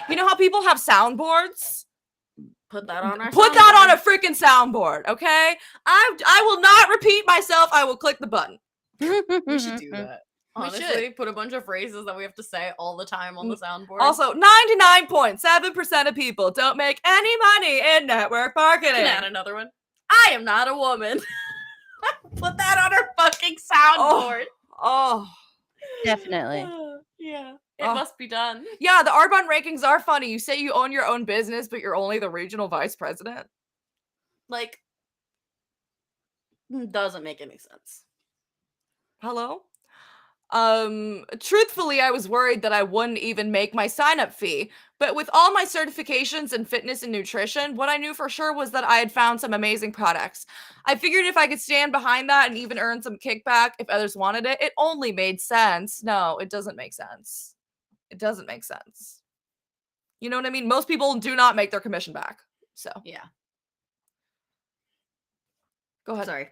you know how people have soundboards? Put that on our. Put that on a freaking soundboard, okay? I will not repeat myself. I will click the button. We should do that. We Honestly, put a bunch of phrases that we have to say all the time on the soundboard. Also, 99.7% of people don't make any money in network marketing. Can add another one. I am not a woman. Put that on our fucking soundboard. Oh. Definitely. Yeah. It Oh. must be done. Yeah, the Arbonne rankings are funny. You say you own your own business, but you're only the regional vice president. Like, doesn't make any sense. Hello? Truthfully, I was worried that I wouldn't even make my sign-up fee. But with all my certifications in fitness and nutrition, what I knew for sure was that I had found some amazing products. I figured if I could stand behind that and even earn some kickback if others wanted it, it only made sense. No, it doesn't make sense. It doesn't make sense. You know what I mean? Most people do not make their commission back. So, Yeah. go ahead. Sorry.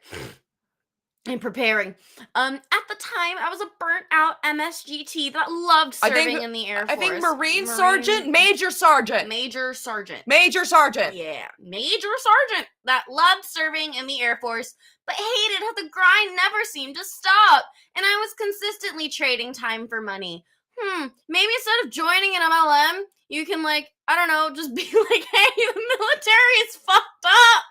I'm preparing. At the time, I was a burnt out MSGT that loved I think- serving in the Air I Force. think Marine Sergeant, Major Sergeant. Major Sergeant. Major Sergeant. Yeah, Major Sergeant that loved serving in the Air Force, but hated how the grind never seemed to stop, and I was consistently trading time for money. Maybe instead of joining an MLM, you can I don't know, just be like, hey, the military is fucked up.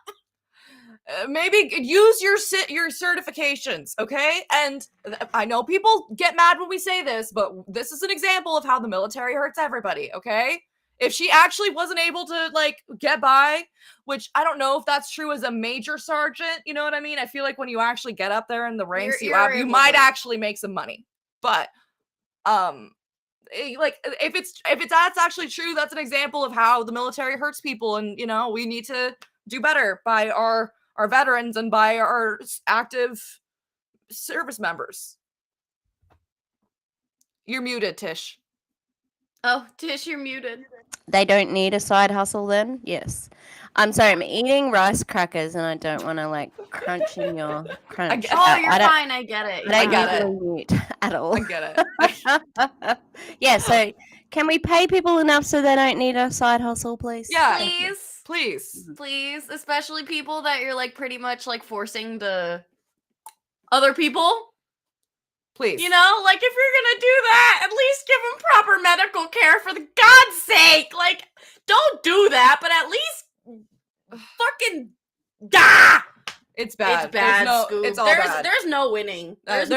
Maybe use your certifications, okay? And I know people get mad when we say this, but this is an example of how the military hurts everybody, okay? If she actually wasn't able to get by, which I don't know if that's true as a major sergeant, you know what I mean? I feel like when you actually get up there in the ranks, you able might to. actually make some money. But if that's actually true, that's an example of how the military hurts people, and we need to do better by our veterans and by our active service members. You're muted, Tish. Oh, Tish, you're muted. They don't need a side hustle then? Yes. I'm sorry, I'm eating rice crackers and I don't want to crunch in your crunch. Oh, you're I don't, fine. I get it. I don't get it. usually mute at all. I get it. Yeah, so can we pay people enough so they don't need a side hustle, please? Yeah. Please. Please. Please, especially people that you're pretty much forcing to other people. Please. You know, like, if you're gonna do that, at least give him proper medical care for the God's sake. Like, don't do that, but at least fucking It's bad. It's bad, There's Scoob. it's all there's bad. there's no winning. There's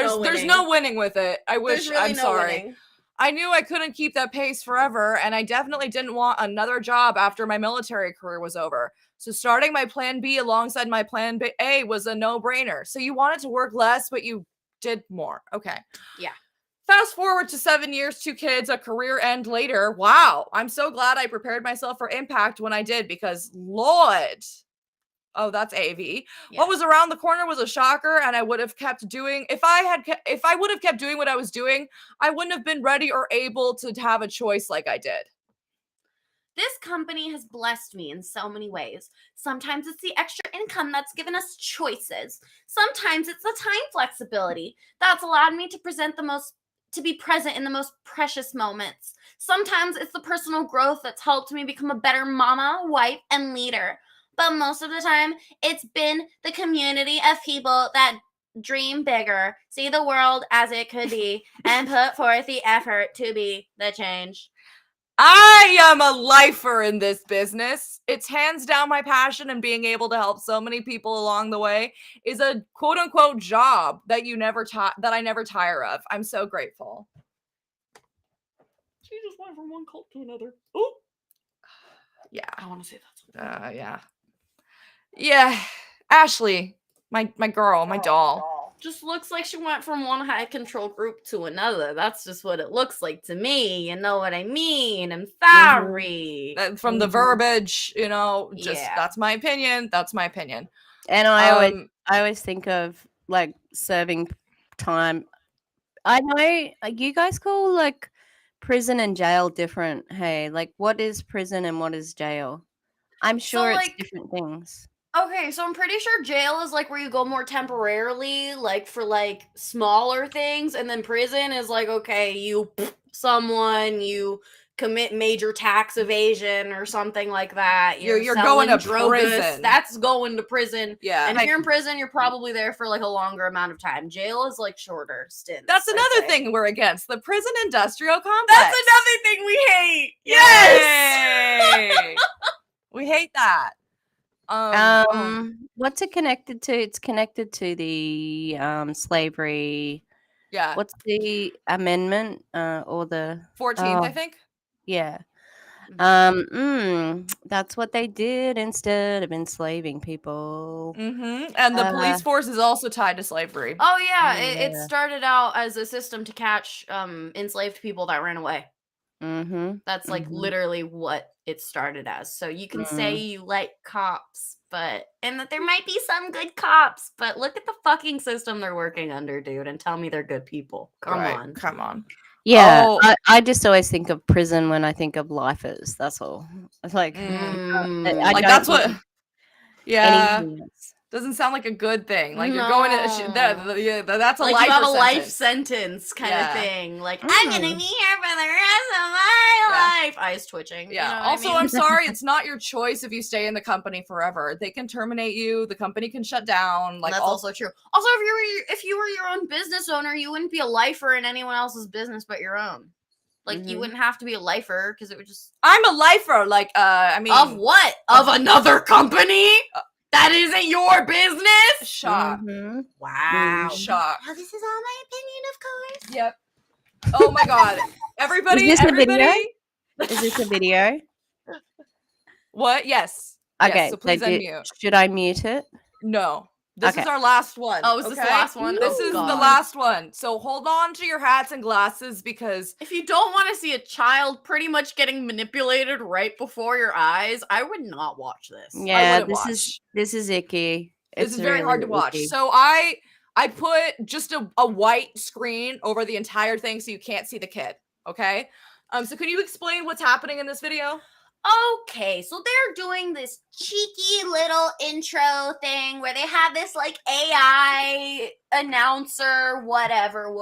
no winning with it. I wish. There's really I'm no sorry. winning. I knew I couldn't keep that pace forever, and I definitely didn't want another job after my military career was over. So starting my plan B alongside my plan A was a no-brainer. So you wanted to work less, but you did more. Okay. Yeah. Fast forward to 7 years, 2 kids, a career end later. Wow. I'm so glad I prepared myself for impact when I did, because Lord. Oh, that's AV. Yeah. What was around the corner was a shocker, and I would have kept doing if I would have kept doing what I was doing, I wouldn't have been ready or able to have a choice like I did. This company has blessed me in so many ways. Sometimes it's the extra income that's given us choices. Sometimes it's the time flexibility that's allowed me to be present in the most precious moments. Sometimes it's the personal growth that's helped me become a better mama, wife, and leader. But most of the time, it's been the community of people that dream bigger, see the world as it could be, and put forth the effort to be the change. I am a lifer in this business. It's hands down my passion, and being able to help so many people along the way is a quote unquote job that I never tire of. I'm so grateful. She just went from one cult to another. Oh, yeah. I want to say that. Yeah. Ashley, my girl, my doll. Just looks like she went from one high control group to another. That's just what it looks like to me. You know what I mean? I'm sorry. From the verbiage, that's my opinion. That's my opinion. And I always think of like serving time. I know you guys call like prison and jail different. Hey, like what is prison and what is jail? I'm sure it's different things. Okay, so I'm pretty sure jail is like where you go more temporarily, like for like smaller things, and then prison is like, okay, you commit major tax evasion or something like that. You're going to prison. That's going to prison. Yeah. And if you're in prison, you're probably there for like a longer amount of time. Jail is like shorter stints. That's another thing we're against. The prison industrial complex. That's another thing we hate. Yes. We hate that. What's it connected to? It's connected to the slavery. Yeah. What's the amendment or the 14th, I think? Yeah. That's what they did instead of enslaving people. Mm-hmm. And the police force is also tied to slavery. Oh yeah, it started out as a system to catch enslaved people that ran away. Mm-hmm. That's like literally what it started as. So you can say you like cops, and that there might be some good cops, but look at the fucking system they're working under, dude, and tell me they're good people. Come on. Yeah, I just always think of prison when I think of lifers. That's all. It's like, that's what. Yeah. Doesn't sound like a good thing. Like you're going to that's a like life you have a sentence. life sentence kind of thing. Like I'm gonna be here for the rest of my life. Eyes twitching. Yeah. You know Also, I'm sorry, it's not your choice if you stay in the company forever. They can terminate you. The company can shut down. Like that's also true. Also, if you were your own business owner, you wouldn't be a lifer in anyone else's business but your own. Like you wouldn't have to be a lifer because it would just. I'm a lifer. Like I mean, of what? Of another company? That isn't your business? Shock. Wow. Shock. Well, this is all my opinion, of course. Yep. Oh my god. Everybody. Is this a video? Is this a video? What? Yes. Okay. Yes, so please unmute. Should I mute it? No. This is our last one. Oh, is this the last one? This is the last one. So hold on to your hats and glasses because if you don't want to see a child pretty much getting manipulated right before your eyes, I would not watch this. Yeah, this is icky. This is very hard to watch. So I put just a white screen over the entire thing so you can't see the kid. Okay. So can you explain what's happening in this video? Okay, so they're doing this cheeky little intro thing where they have this like AI announcer, whatever,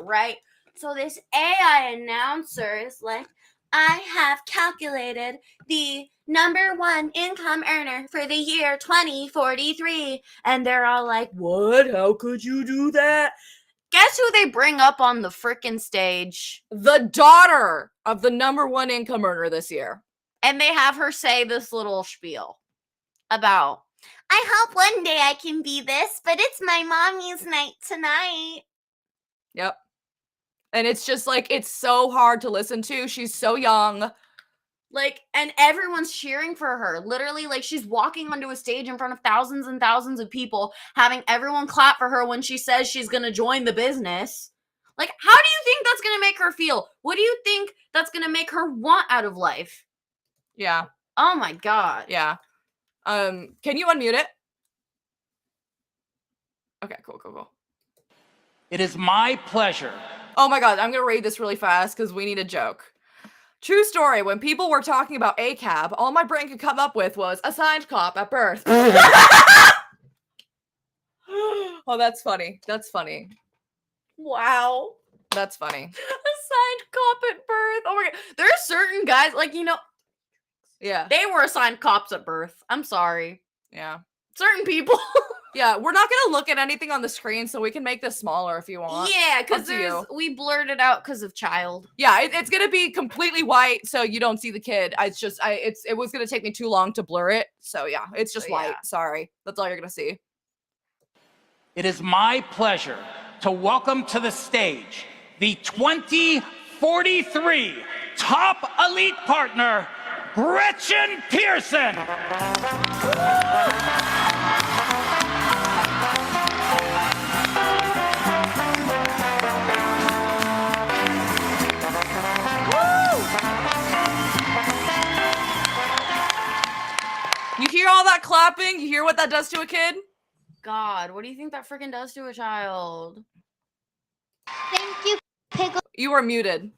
right? So this AI announcer is like, I have calculated the #1 income earner for the year 2043. And they're all like, what? How could you do that? Guess guess who they bring up on the frickin' stage? The daughter of the #1 income earner this year. And they have her say this little spiel about, I hope one day I can be this, but it's my mommy's night tonight. Yep. And it's just like, it's so hard to listen to. She's so young. Like, and everyone's cheering for her. Literally, like, she's walking onto a stage in front of thousands and thousands of people, having everyone clap for her when she says she's gonna join the business. Like, how do you think that's gonna make her feel? What do you think that's gonna make her want out of life? Yeah. Oh my god. Yeah. Can you unmute it? Okay, cool. It is my pleasure. Oh my god, I'm gonna read this really fast because we need a joke. True story, when people were talking about ACAB, all my brain could come up with was assigned cop at birth. Oh, that's funny. That's funny. Wow. That's funny. Assigned cop at birth. Oh my god. There are certain guys, like, you know, Yeah. they were assigned cops at birth. I'm sorry. Yeah. Certain people. Yeah, we're not gonna look at anything on the screen, so we can make this smaller if you want. Yeah, because Up to you. we blurred it out because of child. Yeah, it's gonna be completely white, so you don't see the kid. It was gonna take me too long to blur it, so yeah, it's just So, white. yeah. Sorry, that's all you're gonna see. It is my pleasure to welcome to the stage the 2043 Top Elite Partner, Gretchen Pearson. You hear all that clapping? You hear what that does to a kid? God, what do you think that freaking does to a child? Thank you, Pickle. You are muted.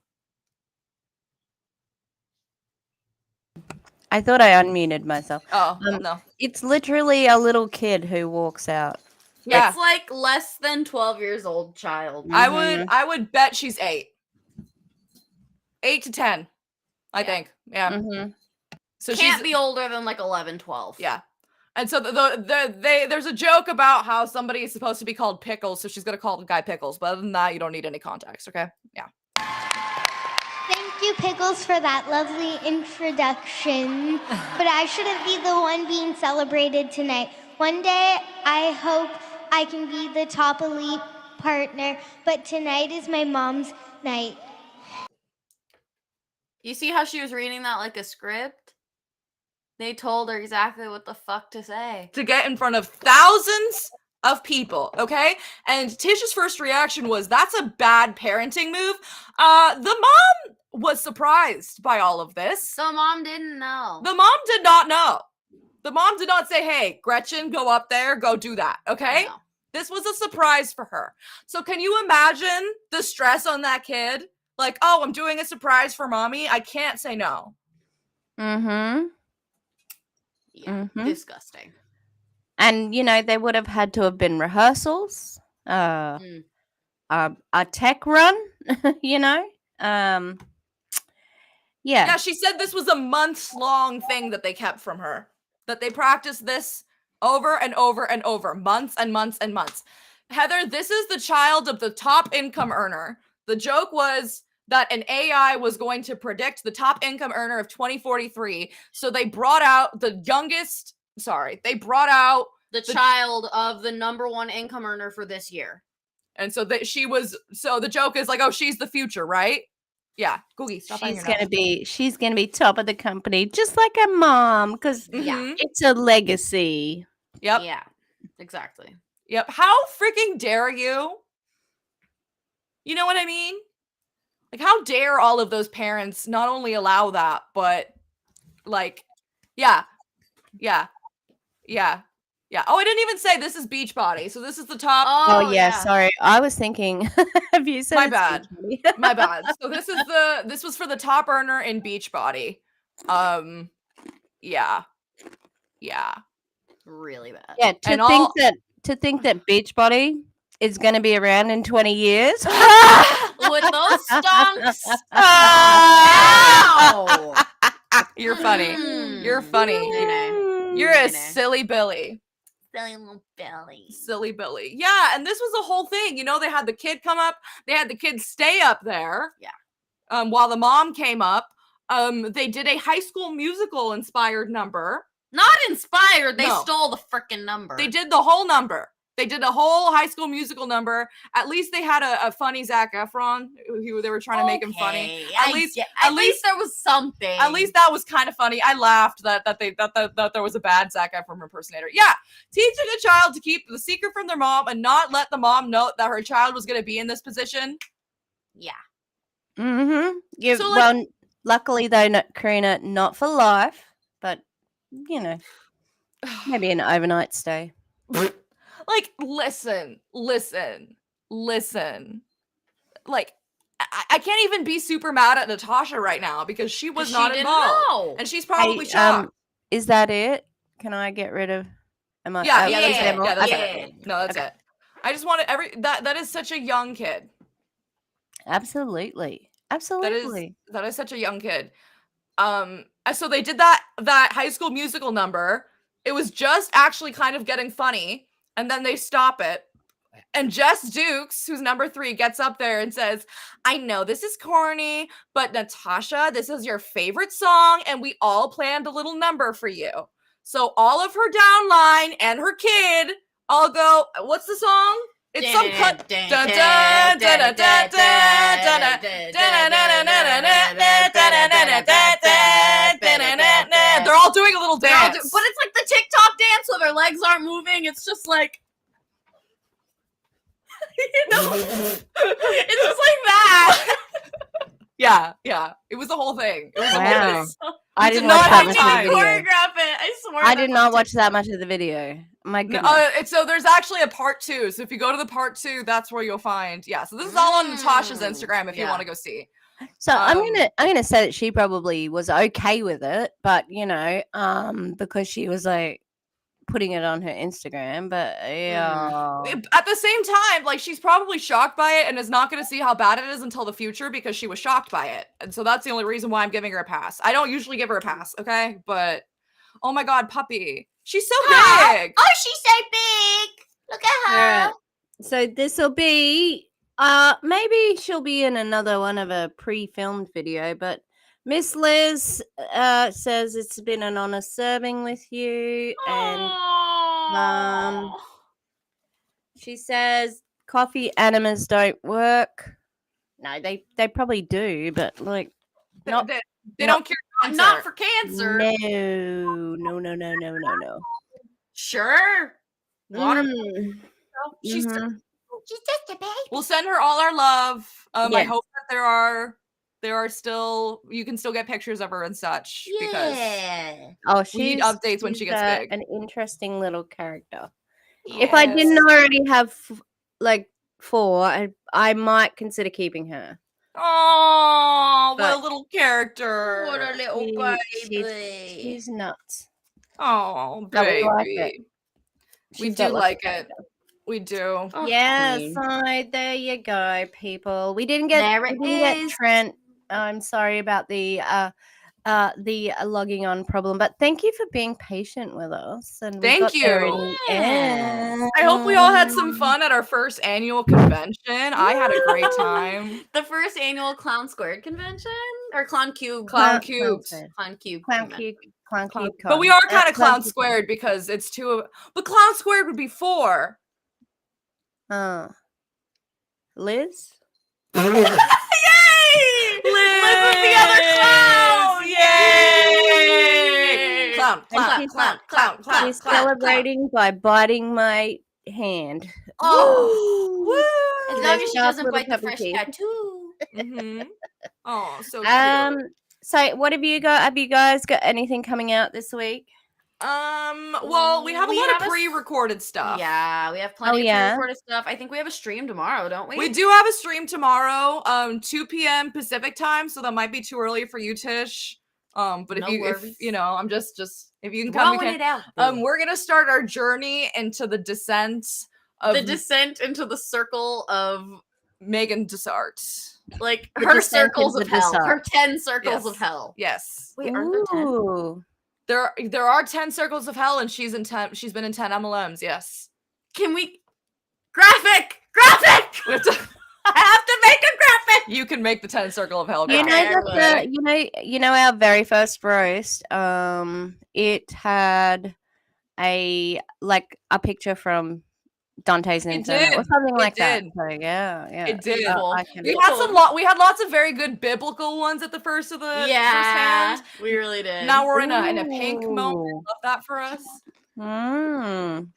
I thought I unmuted myself. Oh, no. It's literally a little kid who walks out. Yeah. It's like less than 12 years old child. I would bet she's 8. 8 to 10, I think. Yeah. Mm-hmm. So Can't be older than like 11, 12. Yeah. And so there's a joke about how somebody is supposed to be called Pickles, so she's gonna call the guy Pickles. But other than that, you don't need any context, okay? Yeah. Thank you, Pickles, for that lovely introduction. But I shouldn't be the one being celebrated tonight. One day, I hope I can be the top elite partner, but tonight is my mom's night. You see how she was reading that like a script? They told her exactly what the fuck to say. To get in front of thousands of people, okay? And Tish's first reaction was, that's a bad parenting move. The mom was surprised by all of this. So mom didn't know. The mom did not know. The mom did not say, hey, Gretchen, go up there, go do that, okay? No. This was a surprise for her. So can you imagine the stress on that kid? Like, oh, I'm doing a surprise for mommy. I can't say no. Mm-hmm. Yeah, Mhm. disgusting. And, you know, they would have had to have been rehearsals, a tech run, you know? Yeah. Yeah, she said this was a months-long thing that they kept from her. That they practiced this over and over and over, months and months and months. Heather, this is the child of the top income earner. The joke was that an AI was going to predict the top income earner of 2043. So they brought out the child of the #1 income earner for this year. And so that so the joke is like, oh, she's the future, right? Yeah. Googie, stop banging She's your gonna nose. she's gonna be top of the company, just like her mom, because Mhm. it's a legacy. Yep. Yeah, exactly. Yep. How freaking dare you? You know what I mean? Like, how dare all of those parents not only allow that, but like, yeah. Oh, I didn't even say this is Beachbody. So this is the top. Oh yeah, sorry. I was thinking, have you said My it's bad. Beachbody? My bad. So this was for the top earner in Beachbody. Yeah. Really bad. Yeah, to think that Beachbody is going to be around in 20 years. With those stonks. Ow! You're funny. You're funny. You're a silly Billy. silly little Billy. Silly Billy. Yeah, and this was a whole thing. You know, they had the kid come up. They had the kid stay up there. Yeah. While the mom came up. They did a High School Musical inspired number. Not inspired. They No. stole the freaking number. They did the whole number. They did a whole High School Musical number. At least they had a funny Zac Efron. They were trying to make him funny. At least there was something. At least that was kind of funny. I laughed that there was a bad Zac Efron impersonator. Yeah, teaching a child to keep the secret from their mom and not let the mom know that her child was going to be in this position. Yeah. Mm-hmm. Yeah. So, Well, luckily though, Karina, not for life, but you know, maybe an overnight stay. Like, listen. Like, I can't even be super mad at Natasha right now because she was not involved. Know. And she's probably shocked. Is that it? Can I get rid of? Am I? Yeah, is there more? that's Okay. it. No, that's it. I just wanted that is such a young kid. Absolutely. That is such a young kid. So they did that High School Musical number. It was just actually kind of getting funny, and then they stop it. And Jess Dukes, who's number 3, gets up there and says, I know this is corny, but Natasha, this is your favorite song, and we all planned a little number for you. So all of her downline and her kid all go, what's the song? It's some cut. They're all doing a little dance. But it's like the TikTok dance where their legs aren't moving. It's just like, you know, it's just like that. Yeah. It was the whole thing. It was Wow. I did didn't not watch have that much of time. the video. Choreograph it. I swear. I did not watch that much of the video. My goodness. So there's actually a part 2. So if you go to the part 2, that's where you'll find. Yeah. So this is all on Natasha's Instagram if you want to go see. So I'm gonna say that she probably was okay with it, but you know, because she was like putting it on her Instagram, but yeah. At the same time, like she's probably shocked by it and is not going to see how bad it is until the future because she was shocked by it. And so that's the only reason why I'm giving her a pass. I don't usually give her a pass, okay? But oh my god, puppy. She's so big. Oh, she's so big. Look at her. Alright. So this will be maybe she'll be in another one of a pre-filmed video, but Miss Liz says it's been an honor serving with you, and she says coffee enemas don't work. No, they probably do, but like not they don't cure cancer. Not for cancer. No. Sure. Water. She's She's just a baby. We'll send her all our love. I Yes. hope that there are still you can still get pictures of her and such because Oh, we need updates when she gets big. An interesting little character. If I didn't already have like 4, I might consider keeping her. Oh, what But- a little character. What a little baby. She's nuts. Oh, But baby. we like it. We She's do got lots like of it. We do. Oh, Yes, queen. so there you go, people. We didn't get There it get is. Trent. I'm sorry about the logging on problem, but thank you for being patient with us. And we Thank got there you. in the Yeah. end. I hope we all had some fun at our first annual convention. I had a great time. The first annual Clown Squared convention or Clown Cube? Clown Cubes. Clown Cube. Clown convention. Cube. Clown Cube. But we are Con. kind of Clown Clown Cube. Squared because it's 2 of but Clown Squared would be 4. Liz? Yay! Liz with the other clown! Yay! Clown. She's celebrating by biting my hand. Oh, as long Nice as she job, doesn't little bite the puppy fresh teeth. tattoo. Mm-hmm. Oh, so cute. So what have you got? Have you guys got anything coming out this week? Well, we have a We lot have of a pre-recorded stuff. Yeah, we have plenty of yeah? pre-recorded stuff. I think we have a stream tomorrow, don't we? We do have a stream tomorrow, 2 p.m. Pacific time, so that might be too early for you, Tish. But No if worries. you know, I'm just if you can come, we Throwing can. it out. We're gonna start our journey into the descent of the descent into the circle of Megan Desart. like The her descent circles into of hell. Desart. Her 10 circles Yes. of hell. Yes. Wait, aren't there 10? Ooh. There are 10 circles of hell, and she's been in 10 MLMs. Yes. Can we graphic? We have to- I have to make a graphic. you can make the 10 circle of hell. You graphic. know that you know our very first roast. It had a picture from Dante's Inferno or something like that. So yeah. It did. I can- We had lots of very good biblical ones at the first of the first hand. We really did. Now we're in a pink moment. Ooh. Love that for us. Mm.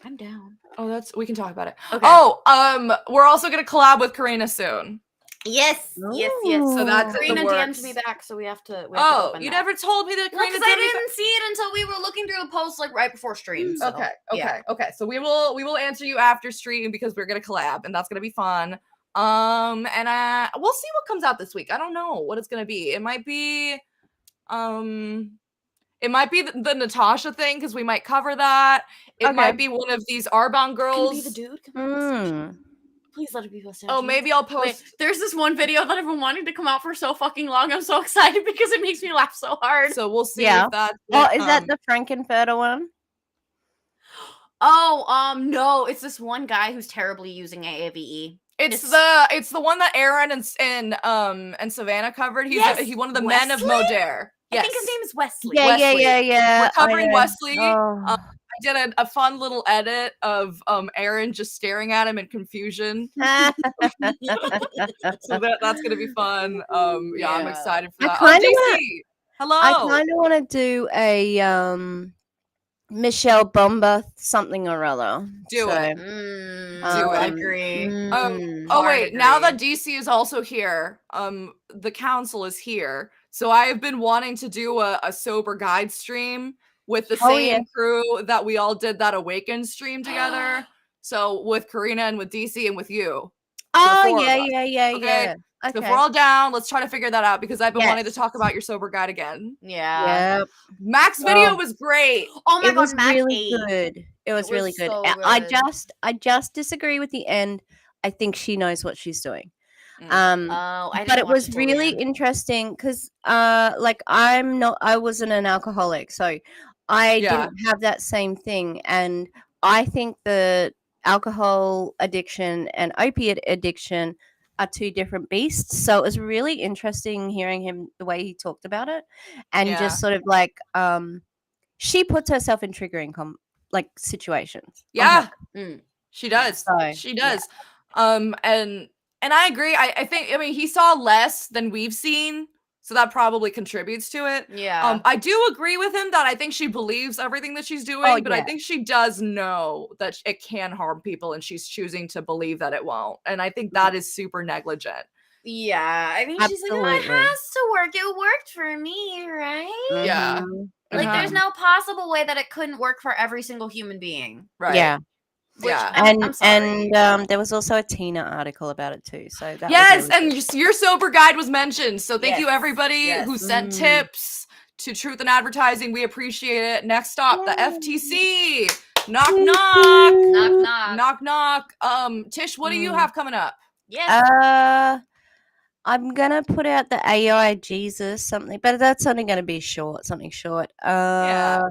I'm down. Oh, we can talk about it. Okay. Oh, we're also gonna collab with Karina soon. Yes. So that's in Karina the DM'd works. me back, so we have to. Oh, open you that. never told me that Well, Karina because I didn't see it until we were looking through the post like right before stream. So, yeah. Okay. So we will answer you after stream because we're gonna collab and that's gonna be fun. And we'll see what comes out this week. I don't know what it's gonna be. It might be the Natasha thing because we might cover that. It might be one of these Arbonne girls. Can it be the dude? Can Please let it be posted. Oh, maybe I'll post. Wait, there's this one video that I've been wanting to come out for so fucking long. I'm so excited because it makes me laugh so hard. So we'll see Yeah. if that's. Oh, is that the Frankenfurter one? Oh, no, it's this one guy who's terribly using AAVE. It's the one that Aaron and Savannah covered. He's one of the men of Wesley? Modare. I think his name is Wesley. Yeah. We're covering I know. Wesley. Oh. I did a fun little edit of Aaron just staring at him in confusion. So that's gonna be fun. Yeah, I'm excited for that. JC, hello. I kind of want to do a Michelle Bomber something or other. Do it. Do it. Agree. Oh wait, now that DC is also here, the council is here. So I have been wanting to do a sober guide stream with the same crew that we all did that Awaken stream together. So with Karina and with DC and with you. Oh yeah. Okay. So if we're all down, let's try to figure that out because I've been wanting to talk about your sober guide again. Yeah. Yep. Mac's video was great. Oh my It god, was Mac really 8. good. It was really good. so I good. just disagree with the end. I think she knows what she's doing. I But didn't it watch was it till the really end. interesting because I wasn't an alcoholic, so I didn't have that same thing. And I think the alcohol addiction and opiate addiction are two different beasts. So it was really interesting hearing him the way he talked about it, and just sort of like she puts herself in triggering situations. Yeah. She does. So, She does. And I agree. I think he saw less than we've seen, so that probably contributes to it. Yeah. I do agree with him that I think she believes everything that she's doing, but I think she does know that it can harm people and she's choosing to believe that it won't. And I think that is super negligent. Yeah. I think she's like, oh, it has to work. It worked for me, right? Yeah. Like, there's no possible way that it couldn't work for every single human being. Right. Yeah. Which, And I'm sorry. there was also a Tina article about it too. So that Yes, was really and your sober guide was mentioned. So thank you Yes, everybody yes. who sent tips to Truth and Advertising. We appreciate it. Next stop, the FTC. Knock knock. Knock knock. Knock knock. Tish, what do you have coming up? Yes. I'm gonna put out the AI Jesus something, but that's only gonna be something short. Yeah,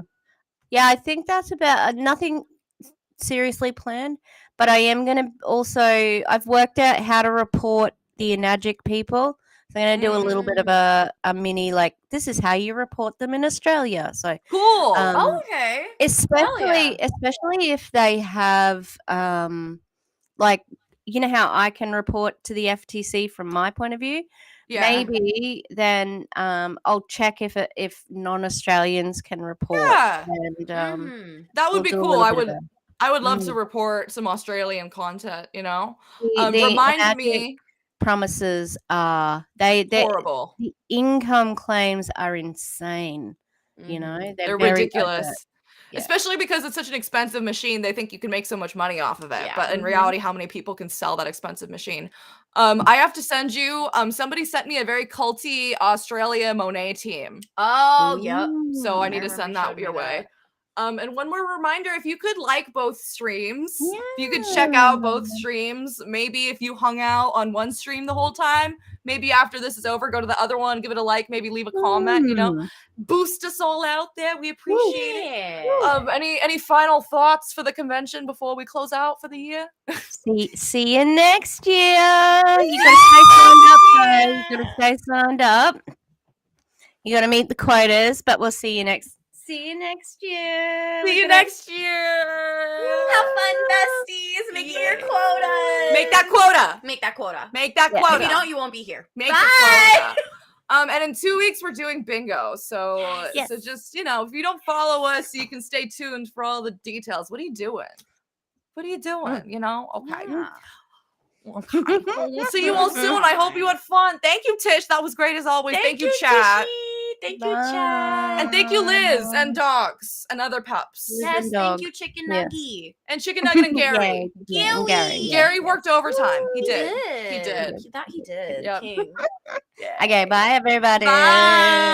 I think that's about nothing seriously planned, but I am going to also, I've worked out how to report the Enagic people. So I'm going to do a little bit of a mini, this is how you report them in Australia. So cool. Okay. Especially if they have, you know how I can report to the FTC from my point of view. Yeah. Maybe then I'll check if non-Australians can report. Yeah. And that would be cool. I would love to report some Australian content, Remind me. Promises are they horrible. The income claims are insane. They're ridiculous. Especially because it's such an expensive machine. They think you can make so much money off of it. Yeah. But in reality, how many people can sell that expensive machine? I have to send you, somebody sent me a very culty Australia Monet team. Oh, yep. So I need to send that your way. And one more reminder, if you could like both streams, if you could check out both streams, maybe if you hung out on one stream the whole time, maybe after this is over, go to the other one, give it a like, maybe leave a comment, boost us all out there. We appreciate it. Any final thoughts for the convention before we close out for the year? See you next year. You gotta stay signed up, guys. You gotta stay signed up. You gotta meet the quotas, but we'll see you next year. See you next year. Have fun, besties. Making your quota. Make that quota. Make that quota. Make that Yeah. quota. If you don't, you won't be here. Make Bye. the quota. And in 2 weeks we're doing bingo. So Yes. so just, if you don't follow us, you can stay tuned for all the details. What are you doing? Okay. Yeah. Okay. Well, we'll see you all soon. I hope you had fun. Thank you, Tish. That was great as always. Thank you, chat. Tishy. Thank you, Bye. chat. And thank you, Liz, and dogs, and other pups. Yes, and thank dog. you, Chicken Yeah. Nuggy. And Chicken Nugget and Gary. Yeah, and Gary. Yeah. Gary worked overtime. He did. He did. Yep. King. Yeah. Okay, bye everybody. Bye.